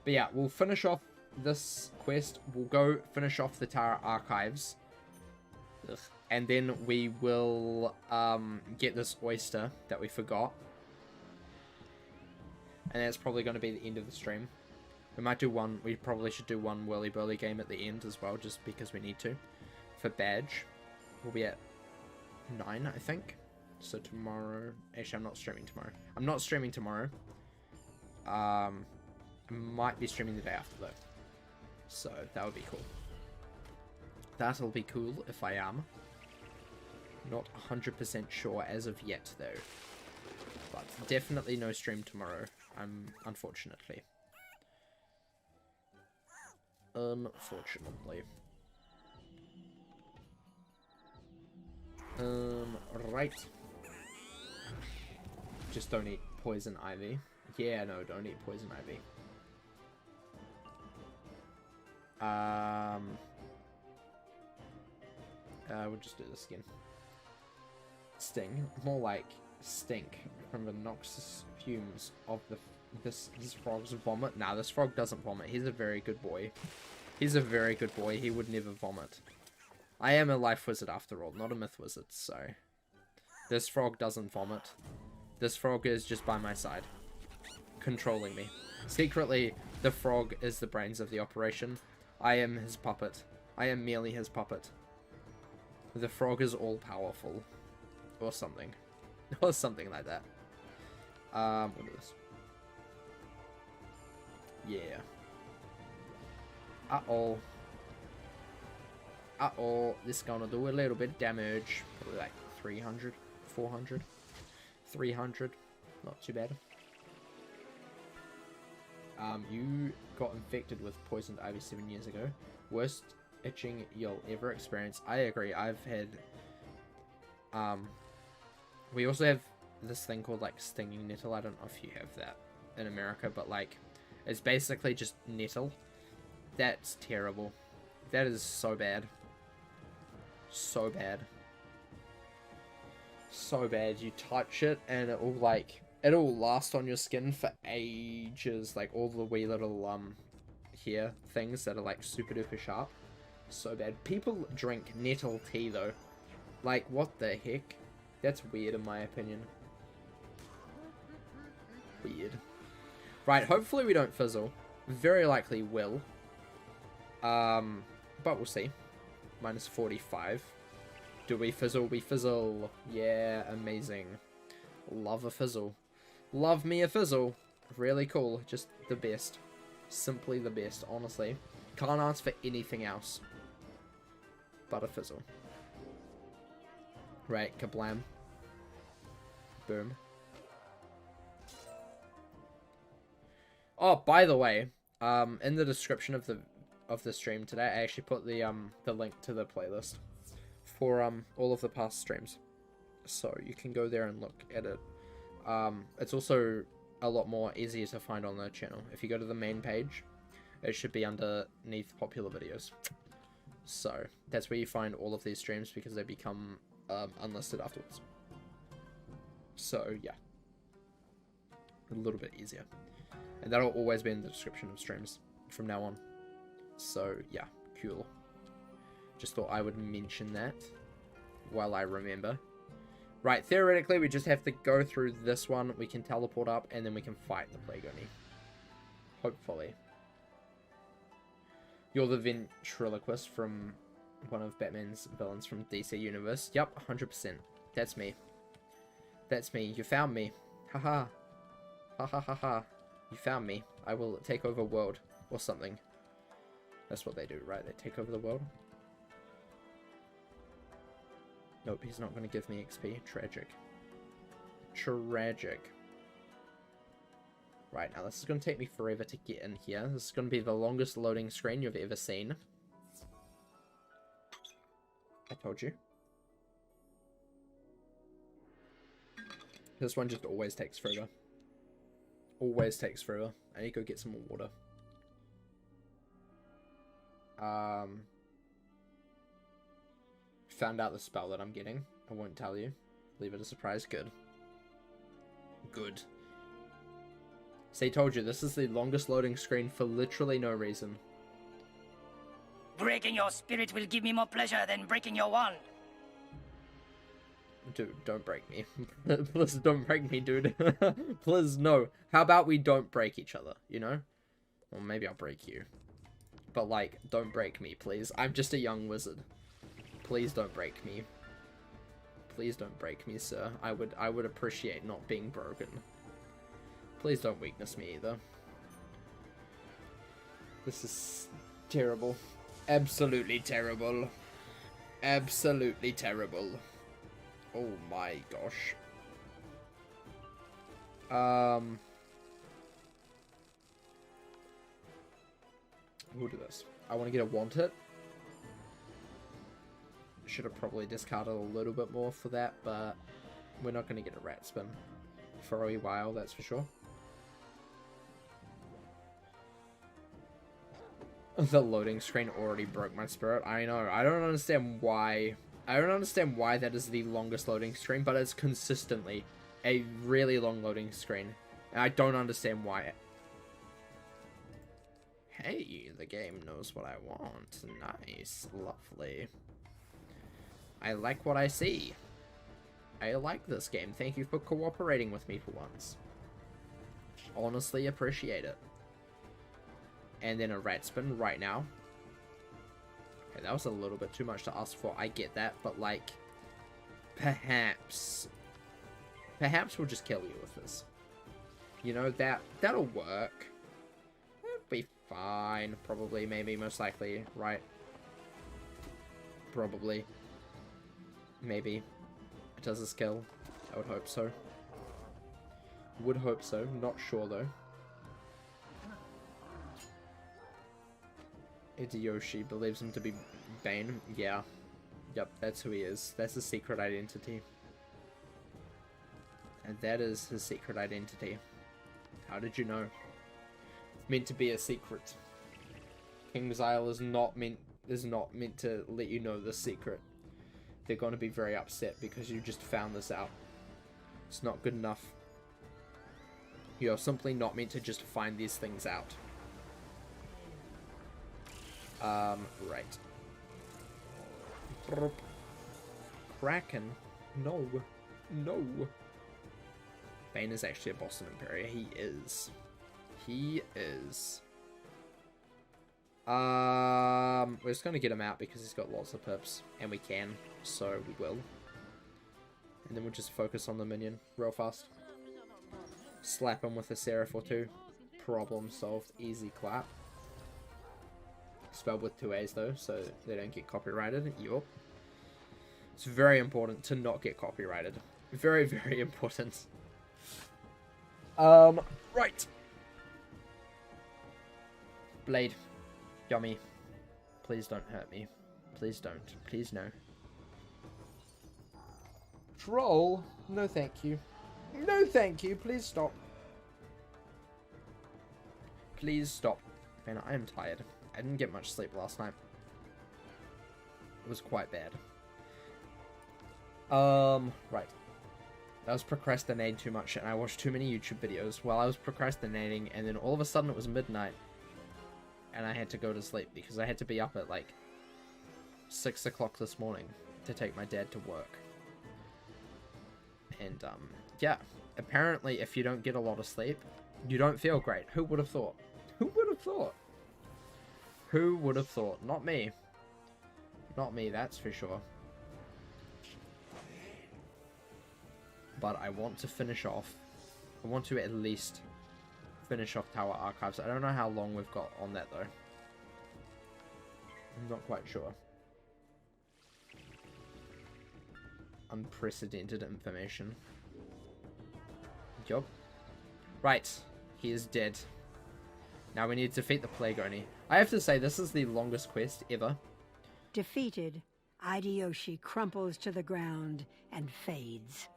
S1: But yeah, we'll finish off this quest. We'll go finish off the Tara Archives. Ugh. And then we will get this oyster that we forgot. And that's probably going to be the end of the stream. We might do one, we probably should do one Whirly Burly game at the end as well, just because we need to. For badge, we'll be at 9, I think. So tomorrow, actually I'm not streaming tomorrow. I'm not streaming tomorrow. I might be streaming the day after though. So that would be cool. That'll be cool if I am. Not 100% sure as of yet though. But definitely no stream tomorrow. Unfortunately. Unfortunately. Right. Just don't eat poison ivy. Yeah, no, don't eat poison ivy. We'll just do this again. Sting. More like stink from the noxious fumes of this frog's vomit. Nah, this frog doesn't vomit. He's a very good boy. He's a very good boy. He would never vomit. I am a life wizard after all, not a myth wizard, so... This frog doesn't vomit. This frog is just by my side, controlling me. Secretly, the frog is the brains of the operation. I am his puppet. I am merely his puppet. The frog is all-powerful. Or something. Or something like that. What is this? Yeah. Uh-oh. Uh-oh. This is gonna do a little bit of damage. Probably like 300, 400, 300. Not too bad. You got infected with poisoned ivy 7 years ago. Worst itching you'll ever experience. I agree. I've had... we also have this thing called, like, stinging nettle. I don't know if you have that in America, but, like, it's basically just nettle. That's terrible. That is so bad. So bad. So bad. You touch it, and it will, like... It'll last on your skin for ages, like all the wee little hair things that are like super duper sharp. So bad. People drink nettle tea though. Like what the heck? That's weird in my opinion. Weird. Right, hopefully we don't fizzle. Very likely will. But we'll see. Minus 45. Do we fizzle? We fizzle. Yeah, amazing. Love a fizzle. Love me a fizzle. Really cool. Just the best. Simply the best, honestly. Can't ask for anything else but a fizzle. Right, kablam. Boom. Oh, by the way, in the description of the stream today, I actually put the link to the playlist for all of the past streams. So you can go there and look at it. It's also a lot more easier to find on the channel. If you go to the main page, it should be underneath popular videos. So that's where you find all of these streams because they become unlisted afterwards. So yeah, a little bit easier. And that'll always be in the description of streams from now on. So yeah, cool. Just thought I would mention that while I remember. Right, theoretically, we just have to go through this one. We can teleport up, and then we can fight the Plague Oni. Hopefully. You're the ventriloquist from one of Batman's villains from DC Universe. Yep, 100%. That's me. That's me. You found me. Haha. Ha ha ha ha. You found me. I will take over world. Or something. That's what they do, right? They take over the world. Nope, he's not going to give me XP. Tragic. Tragic. Right, now this is going to take me forever to get in here. This is going to be the longest loading screen you've ever seen. I told you. This one just always takes forever. Always takes forever. I need to go get some more water. Found out the spell that I'm getting. I won't tell you. Leave it a surprise. Good. Good. See, told you, this is the longest loading screen for literally no reason.
S6: Breaking your spirit will give me more pleasure than breaking your wand.
S1: Dude, don't break me. Please don't break me, dude. Please, no. How about we don't break each other, you know? Well, maybe I'll break you. But, like, don't break me, please. I'm just a young wizard. Please don't break me. Please don't break me, sir. I would appreciate not being broken. Please don't weakness me either. This is terrible. Absolutely terrible. Absolutely terrible. Oh my gosh. We'll do this. I want to get a want it. Should have probably discarded a little bit more for that, but we're not going to get a rat spin for a while, that's for sure. The loading screen already broke my spirit. I know. I don't understand why. I don't understand why that is the longest loading screen, but it's consistently a really long loading screen. And I don't understand why. Hey, the game knows what I want. Nice. Lovely. I like what I see. I like this game. Thank you for cooperating with me for once. Honestly appreciate it. And then a rat spin right now. Okay, that was a little bit too much to ask for. I get that, but like, perhaps we'll just kill you with this. You know, that'll work. It'll be fine. Probably, maybe, most likely, right? Probably. Maybe. Does this kill? I would hope so. Would hope so. Not sure, though. Hideyoshi believes him to be Bane. Yeah. Yep, that's who he is. That's his secret identity. And that is his secret identity. How did you know? It's meant to be a secret. King's Isle is not meant to let you know this secret. They're going to be very upset because you just found this out. It's not good enough. You're simply not meant to just find these things out. Right. Kraken. No. No. Bane is actually a boss in Imperia. He is. He is. We're just going to get him out because he's got lots of pips. And we can. So we will. And then we'll just focus on the minion real fast. Slap him with a Seraph or two. Problem solved. Easy clap. Spelled with 2 A's though, so they don't get copyrighted. Yup. It's very important to not get copyrighted. Very, very important. Right. Blade. Yummy. Please don't hurt me. Please don't. Please no. Troll. No thank you. No thank you. Please stop. Please stop. Man, I am tired. I didn't get much sleep last night. It was quite bad. Right. I was procrastinating too much and I watched too many YouTube videos while I was procrastinating, and then all of a sudden it was midnight and I had to go to sleep because I had to be up at like 6 o'clock this morning to take my dad to work. And yeah, apparently if you don't get a lot of sleep, you don't feel great. Who would have thought? Who would have thought? Who would have thought? Not me. Not me, that's for sure. But I want to finish off. I want to at least finish off Tower Archives. I don't know how long we've got on that though. I'm not quite sure. Unprecedented information. Yup. Right. He is dead. Now we need to defeat the Plague Oni. I have to say, this is the longest quest ever.
S3: Defeated, Hideyoshi crumples to the ground and fades.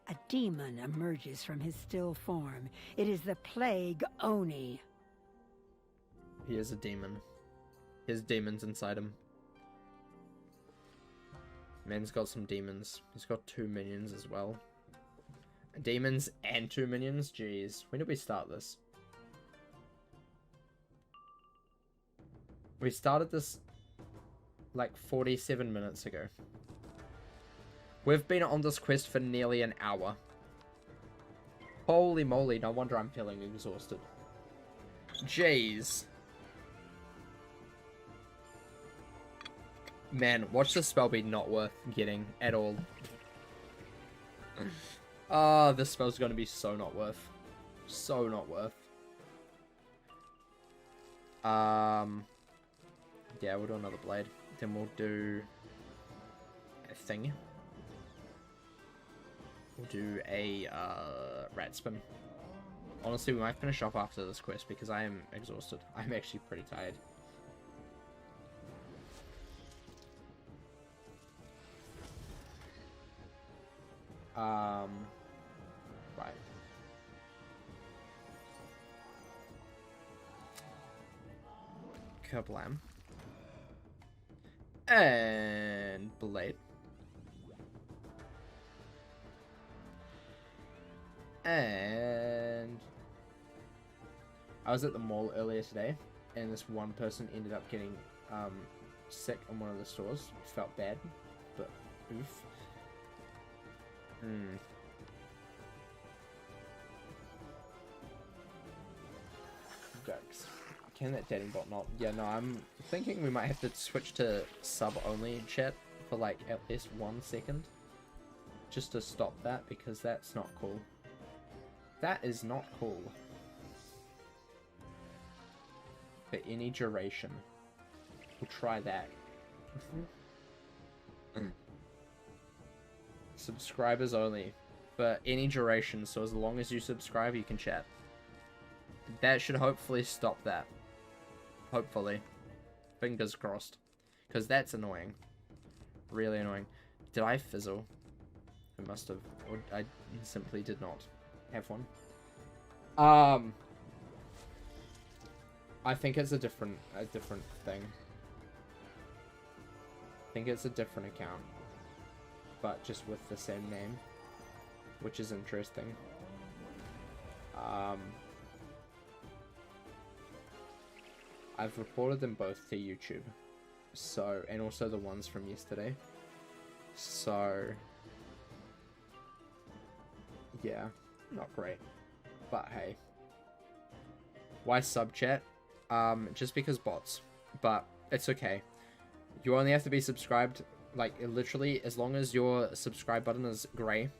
S3: A demon emerges from his still form. It is the Plague Oni.
S1: He is a demon. His demons inside him. Man's got some demons. He's got 2 minions as well. Demons and 2 minions? Jeez. When did we start this? We started this like 47 minutes ago. We've been on this quest for nearly an hour. Holy moly, no wonder I'm feeling exhausted. Jeez. Man, watch this spell be not worth getting at all. Ah, this spell's gonna be so not worth. So not worth. Yeah, we'll do another blade. Then we'll do a thing. We'll do a rat spin. Honestly, we might finish off after this quest because I am exhausted. I'm actually pretty tired. Right. Kablam. And blade. And I was at the mall earlier today, and this one person ended up getting sick in one of the stores. Felt bad, but oof. Jokes. Can that dating bot not? Yeah, no, I'm thinking we might have to switch to sub-only chat for like at least 1 second. Just to stop that, because that's not cool. That is not cool. For any duration. We'll try that. Subscribers only. For any duration, so as long as you subscribe, you can chat. That should hopefully stop that. Hopefully. Fingers crossed. Because that's annoying. Really annoying. Did I fizzle? I must have. Or I simply did not have one. I think it's a different thing. I think it's a different account. But just with the same name. Which is interesting. I've reported them both to YouTube. So, and also the ones from yesterday. So, yeah, not great. But hey. Why sub chat? Just because bots. But it's okay. You only have to be subscribed, like, literally, as long as your subscribe button is grey,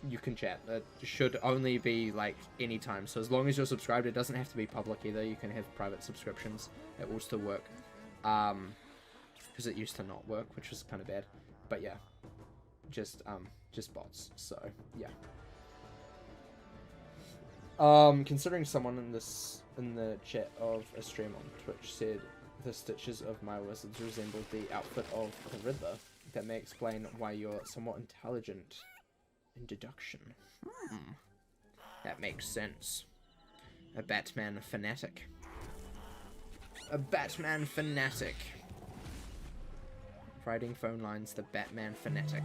S1: you can chat. It should only be, like, anytime. So as long as you're subscribed, it doesn't have to be public either. You can have private subscriptions. It will still work. Because it used to not work, which was kind of bad. But yeah. Just bots. So, yeah. Considering someone in the chat of a stream on Twitch said the stitches of my wizards resembled the outfit of the Riddler, that may explain why you're somewhat intelligent in deduction. That makes sense. A Batman fanatic. A Batman fanatic. Writing phone lines, the Batman fanatic.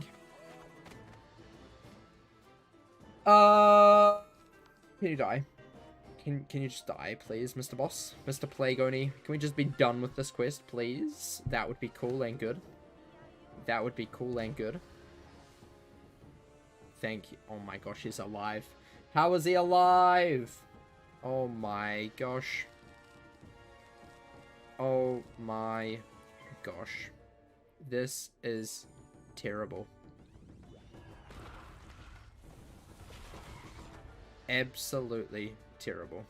S1: Can you die? Can you just die, please, Mr. Boss? Mr. Plagueoni? Can we just be done with this quest, please? That would be cool and good. That would be cool and good. Thank you. Oh my gosh, he's alive. How is he alive? Oh my gosh. Oh my gosh. This is terrible. Absolutely terrible.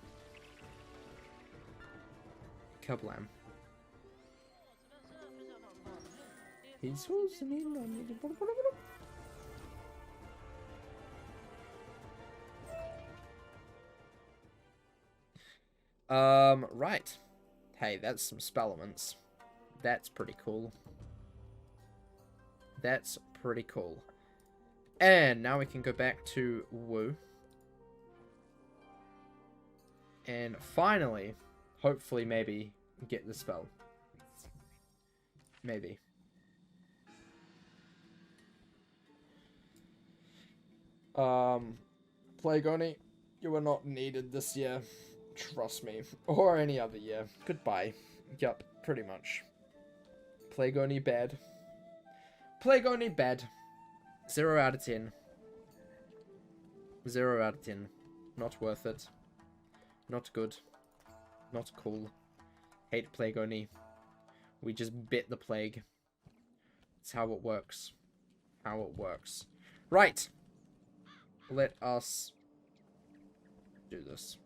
S1: Kablam. He's right. Hey, that's some spellements. That's pretty cool. That's pretty cool. And now we can go back to Woo. And finally, hopefully maybe, get the spell. Maybe. Plagueoni, you are not needed this year. Trust me. Or any other year. Goodbye. Yup, pretty much. Plagueoni bad. Plagueoni bad. 0 out of 10. 0 out of 10. Not worth it. Not good. Not cool. Hate Plagueoni. We just bit the plague. It's how it works. How it works. Right. Let us do this.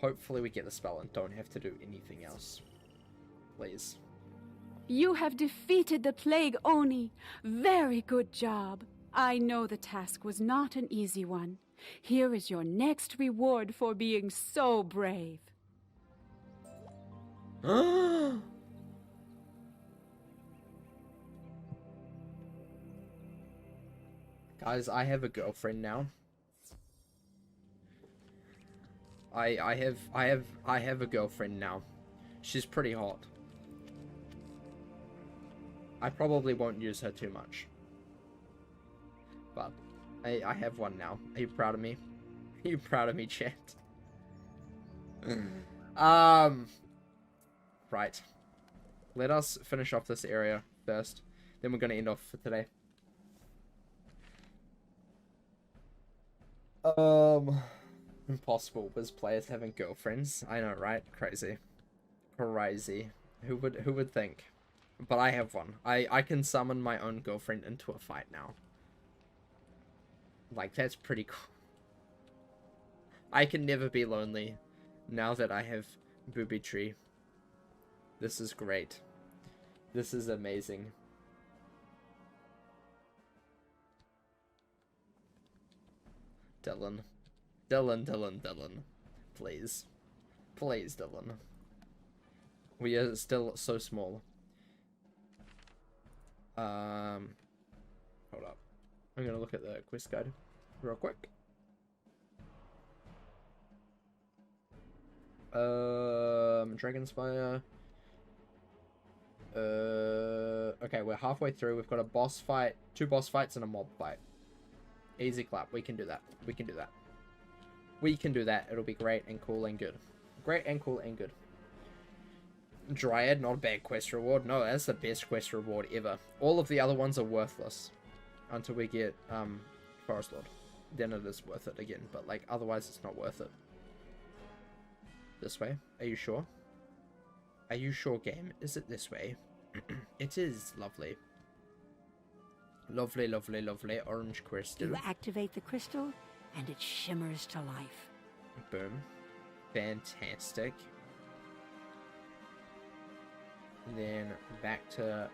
S1: Hopefully we get the spell and don't have to do anything else. Please.
S2: You have defeated the Plague Oni. Very good job. I know the task was not an easy one. Here is your next reward for being so brave.
S1: Guys, I have a girlfriend now. I have a girlfriend now. She's pretty hot. I probably won't use her too much. But I have one now. Are you proud of me? Are you proud of me, chat? Right. Let us finish off this area first. Then we're going to end off for today. Impossible with players having girlfriends. I know, right? Crazy. Crazy. Who would think? But I have one. I can summon my own girlfriend into a fight now. Like, that's pretty cool. I can never be lonely now that I have Booby Tree. This is great. This is amazing. Dylan. Dylan. Please. Please, Dylan. We are still so small. Hold up. I'm gonna look at the quest guide real quick. Dragonspire. Okay, we're halfway through. We've got a boss fight, 2 boss fights, and a mob fight. Easy clap. We can do that. We can do that. We can do that. It'll be great and cool and good. Great and cool and good. Dryad, not a bad quest reward. No, that's the best quest reward ever. All of the other ones are worthless until we get Forest Lord. Then it is worth it again. But like otherwise, it's not worth it. This way. Are you sure? Are you sure, game? Is it this way? It is lovely. Lovely, lovely, lovely. Orange crystal.
S3: You activate the crystal, and it shimmers to life.
S1: Boom. Fantastic. Then back to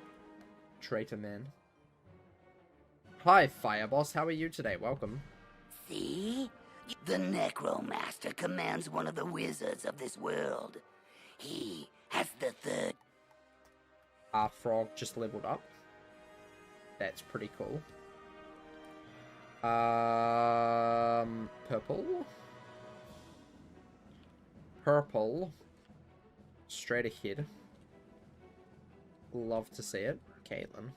S1: Traitor Man. Hi, Fire Boss. How are you today? Welcome.
S7: See? The Necromaster commands one of the wizards of this world. He has the third.
S1: Our frog just leveled up. That's pretty cool. Purple. Straight ahead. Love to see it. Caitlin.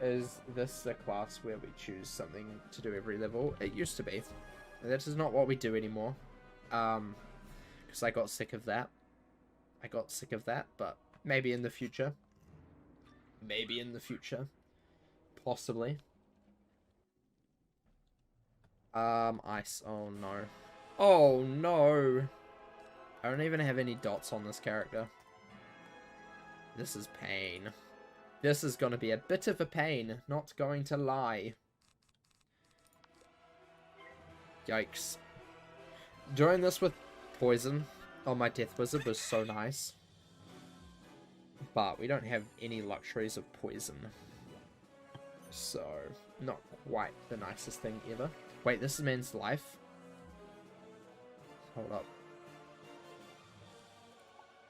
S1: Is this a class where we choose something to do every level? It used to be. That is not what we do anymore. Because I got sick of that. But maybe in the future. Possibly. Ice. Oh no. Oh no! I don't even have any dots on this character. This is pain. This is going to be a bit of a pain, not going to lie. Yikes. Doing this with poison on my Death Wizard was so nice. But we don't have any luxuries of poison. So, not quite the nicest thing ever. Wait, this is man's life? Hold up.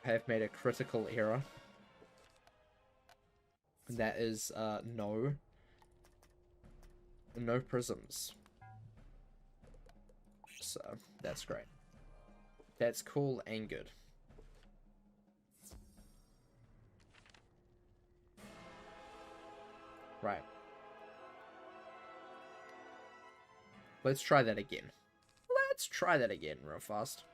S1: I have made a critical error. That is, no prisms. So, that's great. That's cool and good. Right. Let's try that again. Real fast.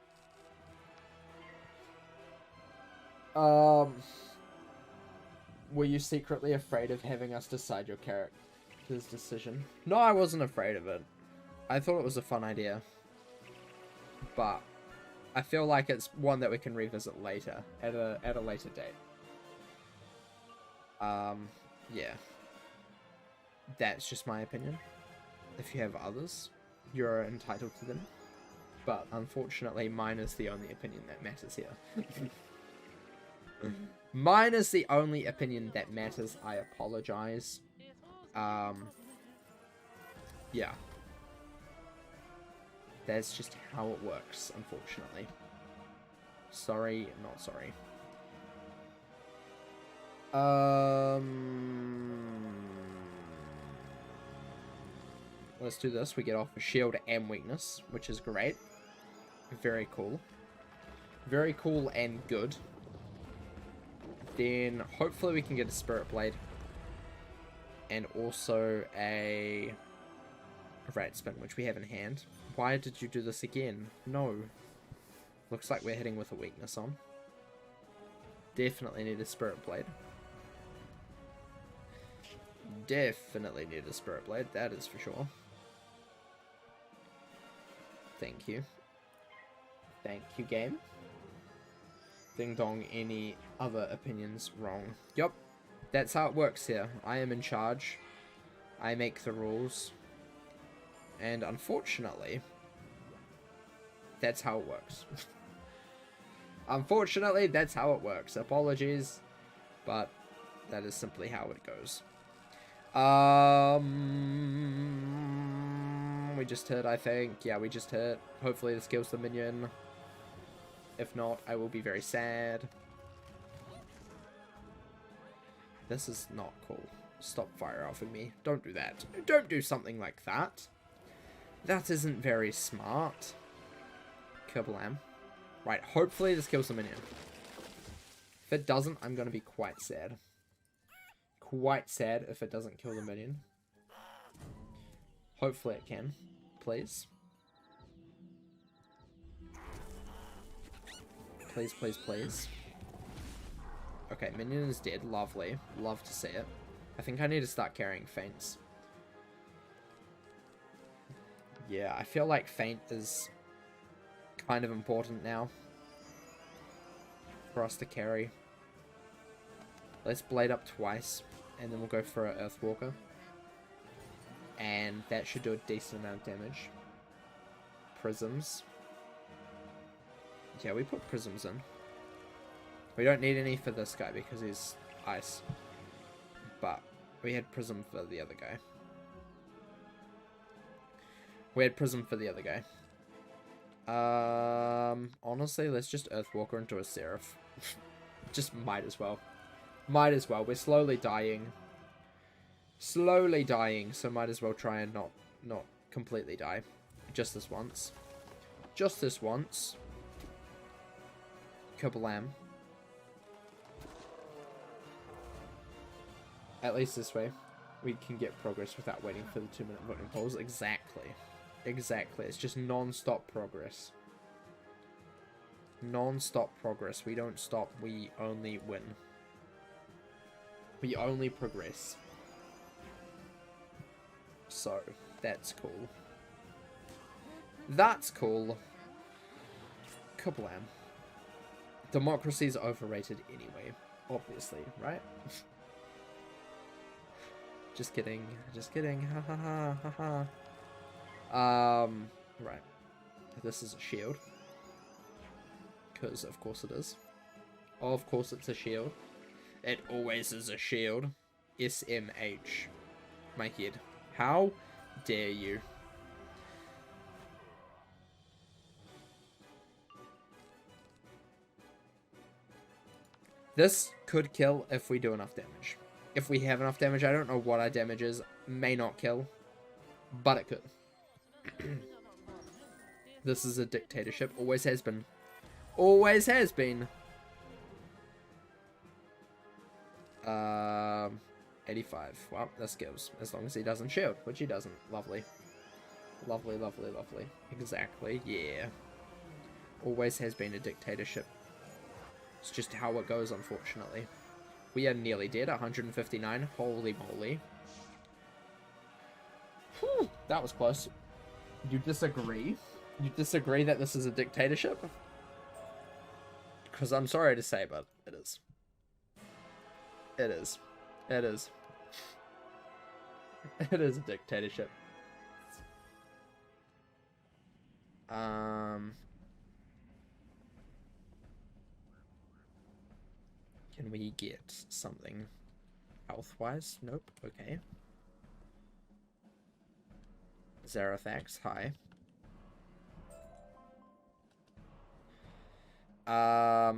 S1: Were you secretly afraid of having us decide your character's decision? No, I wasn't afraid of it. I thought it was a fun idea. But I feel like it's one that we can revisit later, at a later date. Yeah. That's just my opinion. If you have others, you're entitled to them. But unfortunately, mine is the only opinion that matters here. Mine is the only opinion that matters. I apologize. Yeah. That's just how it works, unfortunately. Sorry, not sorry. Let's do this. We get off a shield and weakness, which is great. Very cool. Very cool and good. Then hopefully we can get a Spirit Blade. And also a rat spin, which we have in hand. Why did you do this again? No. Looks like we're hitting with a weakness on. Definitely need a Spirit Blade. Definitely need a Spirit Blade, that is for sure. Thank you. Thank you, game. Ding dong, any other opinions? Wrong. Yup, that's how it works here. I am in charge. I make the rules. And unfortunately, that's how it works. Unfortunately, that's how it works. Apologies, but that is simply how it goes. We just hit, I think. Yeah, we just hit. Hopefully this kills the minion. If not, I will be very sad. This is not cool. Stop fire off of me. Don't do that. Don't do something like that. That isn't very smart. Kablam. Right, hopefully this kills the minion. If it doesn't, I'm going to be quite sad. Quite sad if it doesn't kill the minion. Hopefully it can. Please. Please, please, please. Okay, minion is dead. Lovely. Love to see it. I think I need to start carrying feints. Yeah, I feel like feint is kind of important now for us to carry. Let's blade up twice, and then we'll go for an Earthwalker. And that should do a decent amount of damage. Prisms. Yeah, we put prisms in. We don't need any for this guy because he's ice. But we had prism for the other guy. We had prism for the other guy. Honestly, let's just Earthwalker into a Seraph. Just might as well. Might as well. We're slowly dying. Slowly dying, so might as well try and not completely die. Just this once. Just this once. Kablam. At least this way, we can get progress without waiting for the 2-minute voting polls. Exactly. Exactly. It's just non-stop progress. Non-stop progress. We don't stop. We only win. We only progress. So, that's cool. That's cool. Kablam. Democracy is overrated anyway. Obviously, right? Just kidding. Just kidding. Ha ha ha ha ha. Right. This is a shield. Because of course it is. Of course it's a shield. It always is a shield. SMH. My head. How dare you? This could kill if we do enough damage. If we have enough damage, I don't know what our damage is. May not kill. But it could. This is a dictatorship. Always has been. Always has been. 85. Well, this gives. As long as he doesn't shield, which he doesn't. Lovely. Lovely, lovely, lovely. Exactly. Yeah. Always has been a dictatorship. It's just how it goes, unfortunately. We are nearly dead. 159. Holy moly. Whew, that was close. You disagree? You disagree that this is a dictatorship? Because I'm sorry to say, but it is. It is. It is. It is a dictatorship. Can we get something health-wise? Nope. Okay. Zarathax, hi.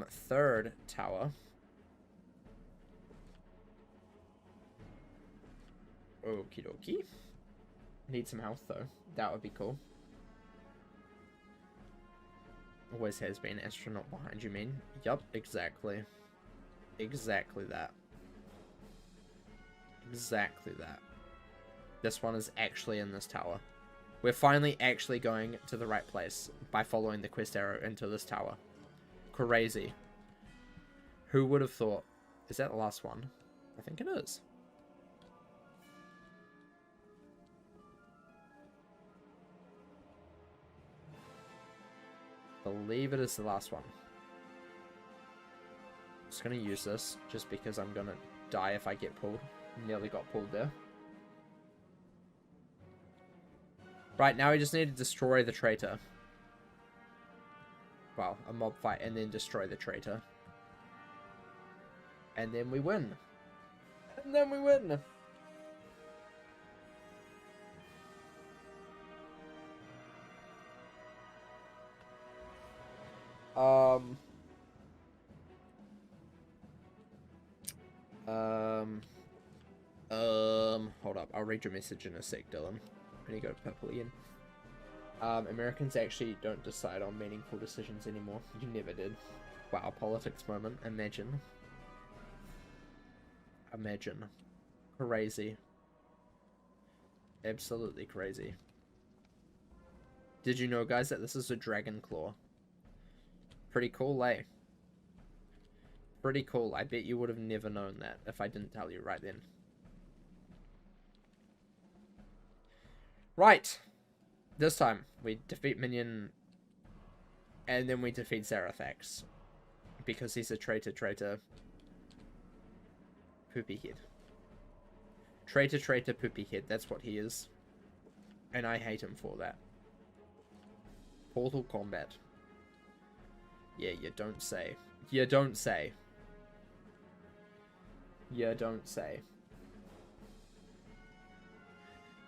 S1: Third tower. Okie dokie. Need some health though. That would be cool. Always has been. Astronaut behind you mean? Yup, exactly. Exactly that. Exactly that. This one is actually in this tower. We're finally actually going to the right place by following the quest arrow into this tower. Crazy. Who would have thought? Is that the last one? I think it is. Believe it is the last one. Just gonna use this just because I'm gonna die if I get pulled. Nearly got pulled there. Right, now we just need to destroy the traitor. Well, a mob fight and then destroy the traitor. And then we win. And then we win. Hold up. I'll read your message in a sec, Dylan. When you go to purple again. Americans actually don't decide on meaningful decisions anymore. You never did. Wow, politics moment. Imagine. Imagine. Crazy. Absolutely crazy. Did you know, guys, that this is a dragon claw? Pretty cool, eh? Pretty cool. I bet you would have never known that if I didn't tell you right then. Right. This time, we defeat Minion, and then we defeat Zarathax. Because he's a traitor. Poopy head. Traitor, poopy head. That's what he is. And I hate him for that. Portal combat. Yeah, you don't say. You don't say. You don't say.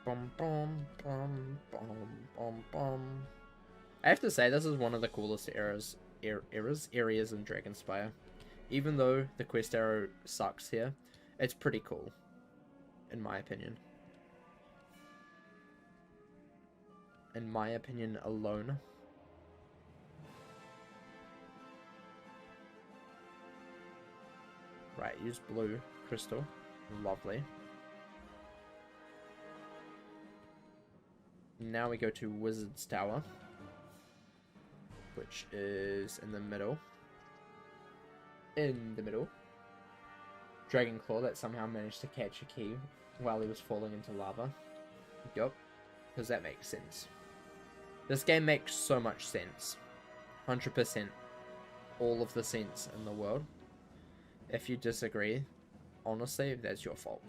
S1: Bum, bum, bum, bum, bum, bum. I have to say, this is one of the coolest areas in Dragonspire. Even though the quest arrow sucks here, it's pretty cool, in my opinion. In my opinion alone. Right, use blue crystal. Lovely. Now we go to Wizard's Tower, which is in the middle. In the middle. Dragonclaw that somehow managed to catch a key while he was falling into lava. Yup. Because that makes sense. This game makes so much sense. 100%. All of the sense in the world. If you disagree, honestly, that's your fault.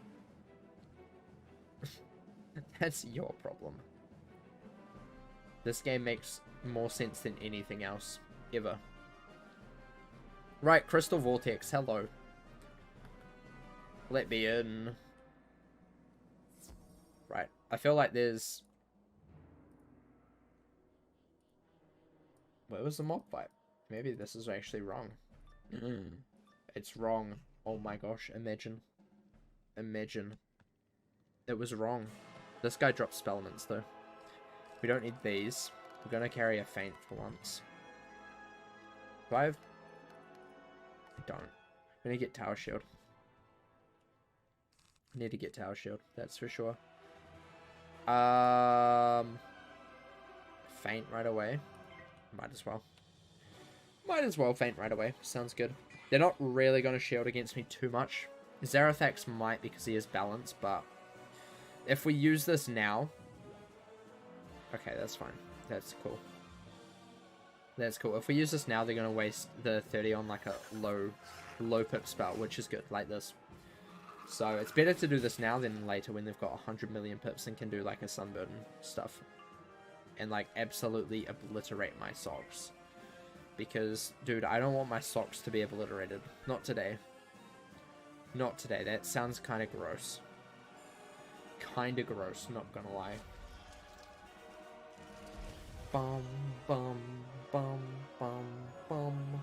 S1: That's your problem. This game makes more sense than anything else, ever. Right, Crystal Vortex, hello. Let me in. Right, I feel like there's... Where was the mob fight? Maybe this is actually wrong. It's wrong. Oh my gosh, imagine. Imagine. It was wrong. This guy drops spellments though. We don't need these. We're gonna carry a feint for once. Do I have... I don't. I'm gonna get Tower Shield. I need to get Tower Shield, that's for sure. Feint right away. Might as well. Might as well feint right away. Sounds good. They're not really going to shield against me too much. Zarathax might because he is balanced, but if we use this now... Okay, that's fine. That's cool. That's cool. If we use this now, they're going to waste the 30 on like a low pip spell, which is good, like this. So it's better to do this now than later when they've got 100 million pips and can do like a sunburn stuff. And like absolutely obliterate my socks. Because, dude, I don't want my socks to be obliterated. Not today. Not today. That sounds kind of gross. Kind of gross, not gonna lie. Bum, bum, bum, bum, bum.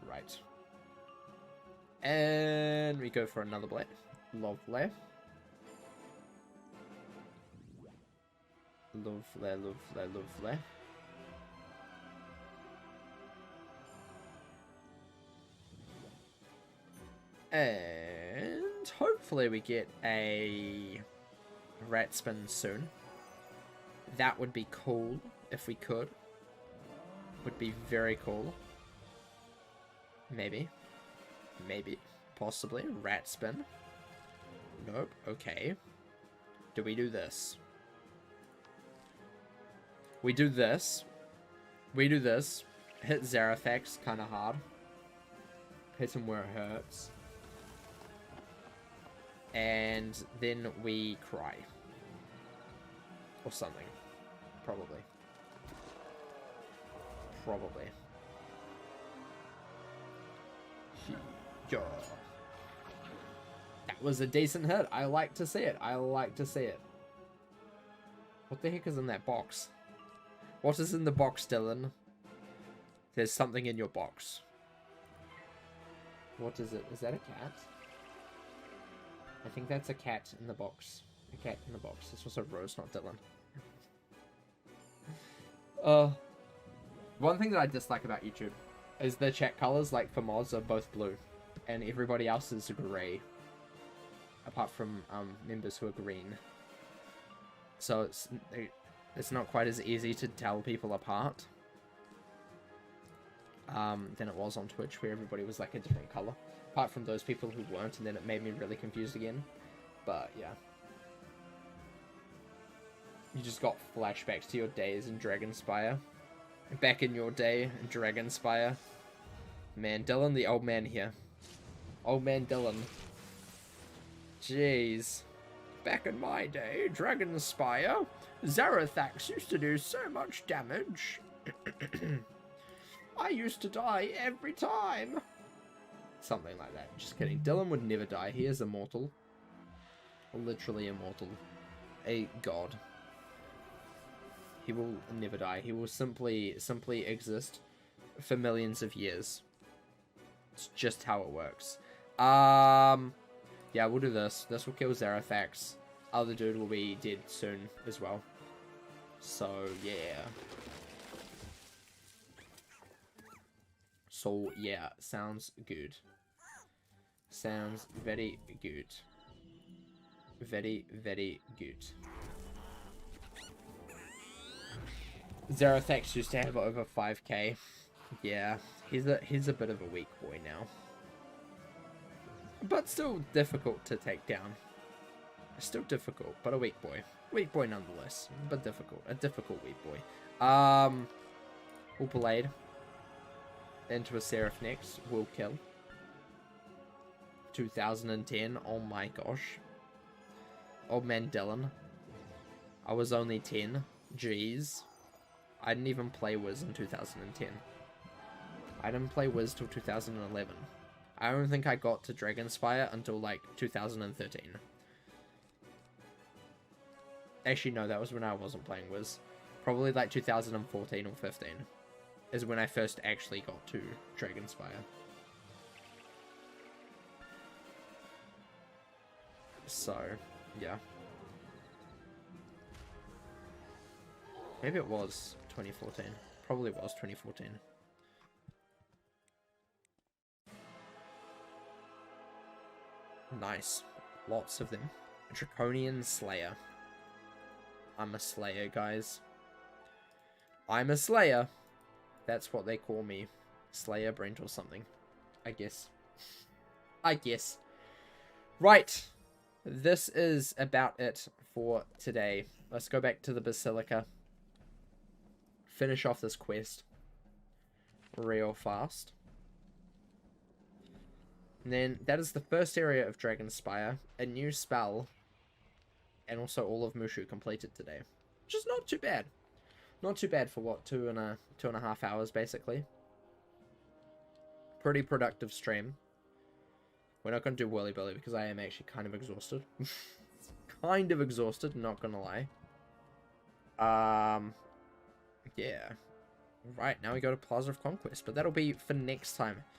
S1: Right. And we go for another blade. Lovely. Lovely, lovely, lovely. And hopefully we get a rat spin soon. That would be cool if we could. Would be very cool. Maybe. Maybe. Possibly. Rat spin. Nope. Okay. Do we do this? We do this. We do this. Hit Zarathax kind of hard. Hit him where it hurts. And then we cry. Or something. Probably. Probably. Yeah. That was a decent hit. I like to see it. I like to see it. What the heck is in that box? What is in the box, Dylan? There's something in your box. What is it? Is that a cat? I think that's a cat in the box. A cat in the box. This was a Rose, not Dylan. One thing that I dislike about YouTube is the chat colors, like for mods, are both blue. And everybody else is grey. Apart from members who are green. So it's not quite as easy to tell people apart than it was on Twitch, where everybody was like a different color. Apart from those people who weren't, and then it made me really confused again. But yeah. You just got flashbacks to your days in Dragonspire. Back in your day in Dragonspire. Man, Dylan, the old man here. Old man Dylan. Jeez. Back in my day, Dragonspire, Zarathax used to do so much damage. I used to die every time. Something like that. Just kidding. Dylan would never die. He is immortal. Literally immortal. A god. He will never die. He will simply exist for millions of years. It's just how it works. Yeah, we'll do this. This will kill Zarathax. Other dude will be dead soon as well. So, yeah. So, yeah. Sounds good. Sounds very good. Very, very good. Zarathax used to have over 5k. Yeah, he's a bit of a weak boy now. But still difficult to take down. Still difficult, but a weak boy. Weak boy nonetheless, but difficult. A difficult weak boy. We'll Blade into a Seraph next. We'll kill. 2010. Oh my gosh. Old man Dylan. I was only 10. Jeez. I didn't even play Wiz in 2010. I didn't play Wiz till 2011. I don't think I got to Dragonspire until like 2013. Actually, no, that was when I wasn't playing Wiz. Probably like 2014 or 15 is when I first actually got to Dragonspire. So, yeah. Maybe it was 2014. Probably was 2014. Nice. Lots of them. Draconian Slayer. I'm a Slayer, guys. I'm a Slayer. That's what they call me. Slayer Brent or something. I guess. I guess. Right. This is about it for today. Let's go back to the Basilica. Finish off this quest. Real fast. And then that is the first area of Dragonspire. A new spell. And also all of Mushu completed today. Which is not too bad. Not too bad for what, two and a half hours basically. Pretty productive stream. We're not going to do Whirly Billy because I am actually kind of exhausted. Kind of exhausted, not gonna lie. Yeah. Right, now we go to Plaza of Conquest, but that'll be for next time.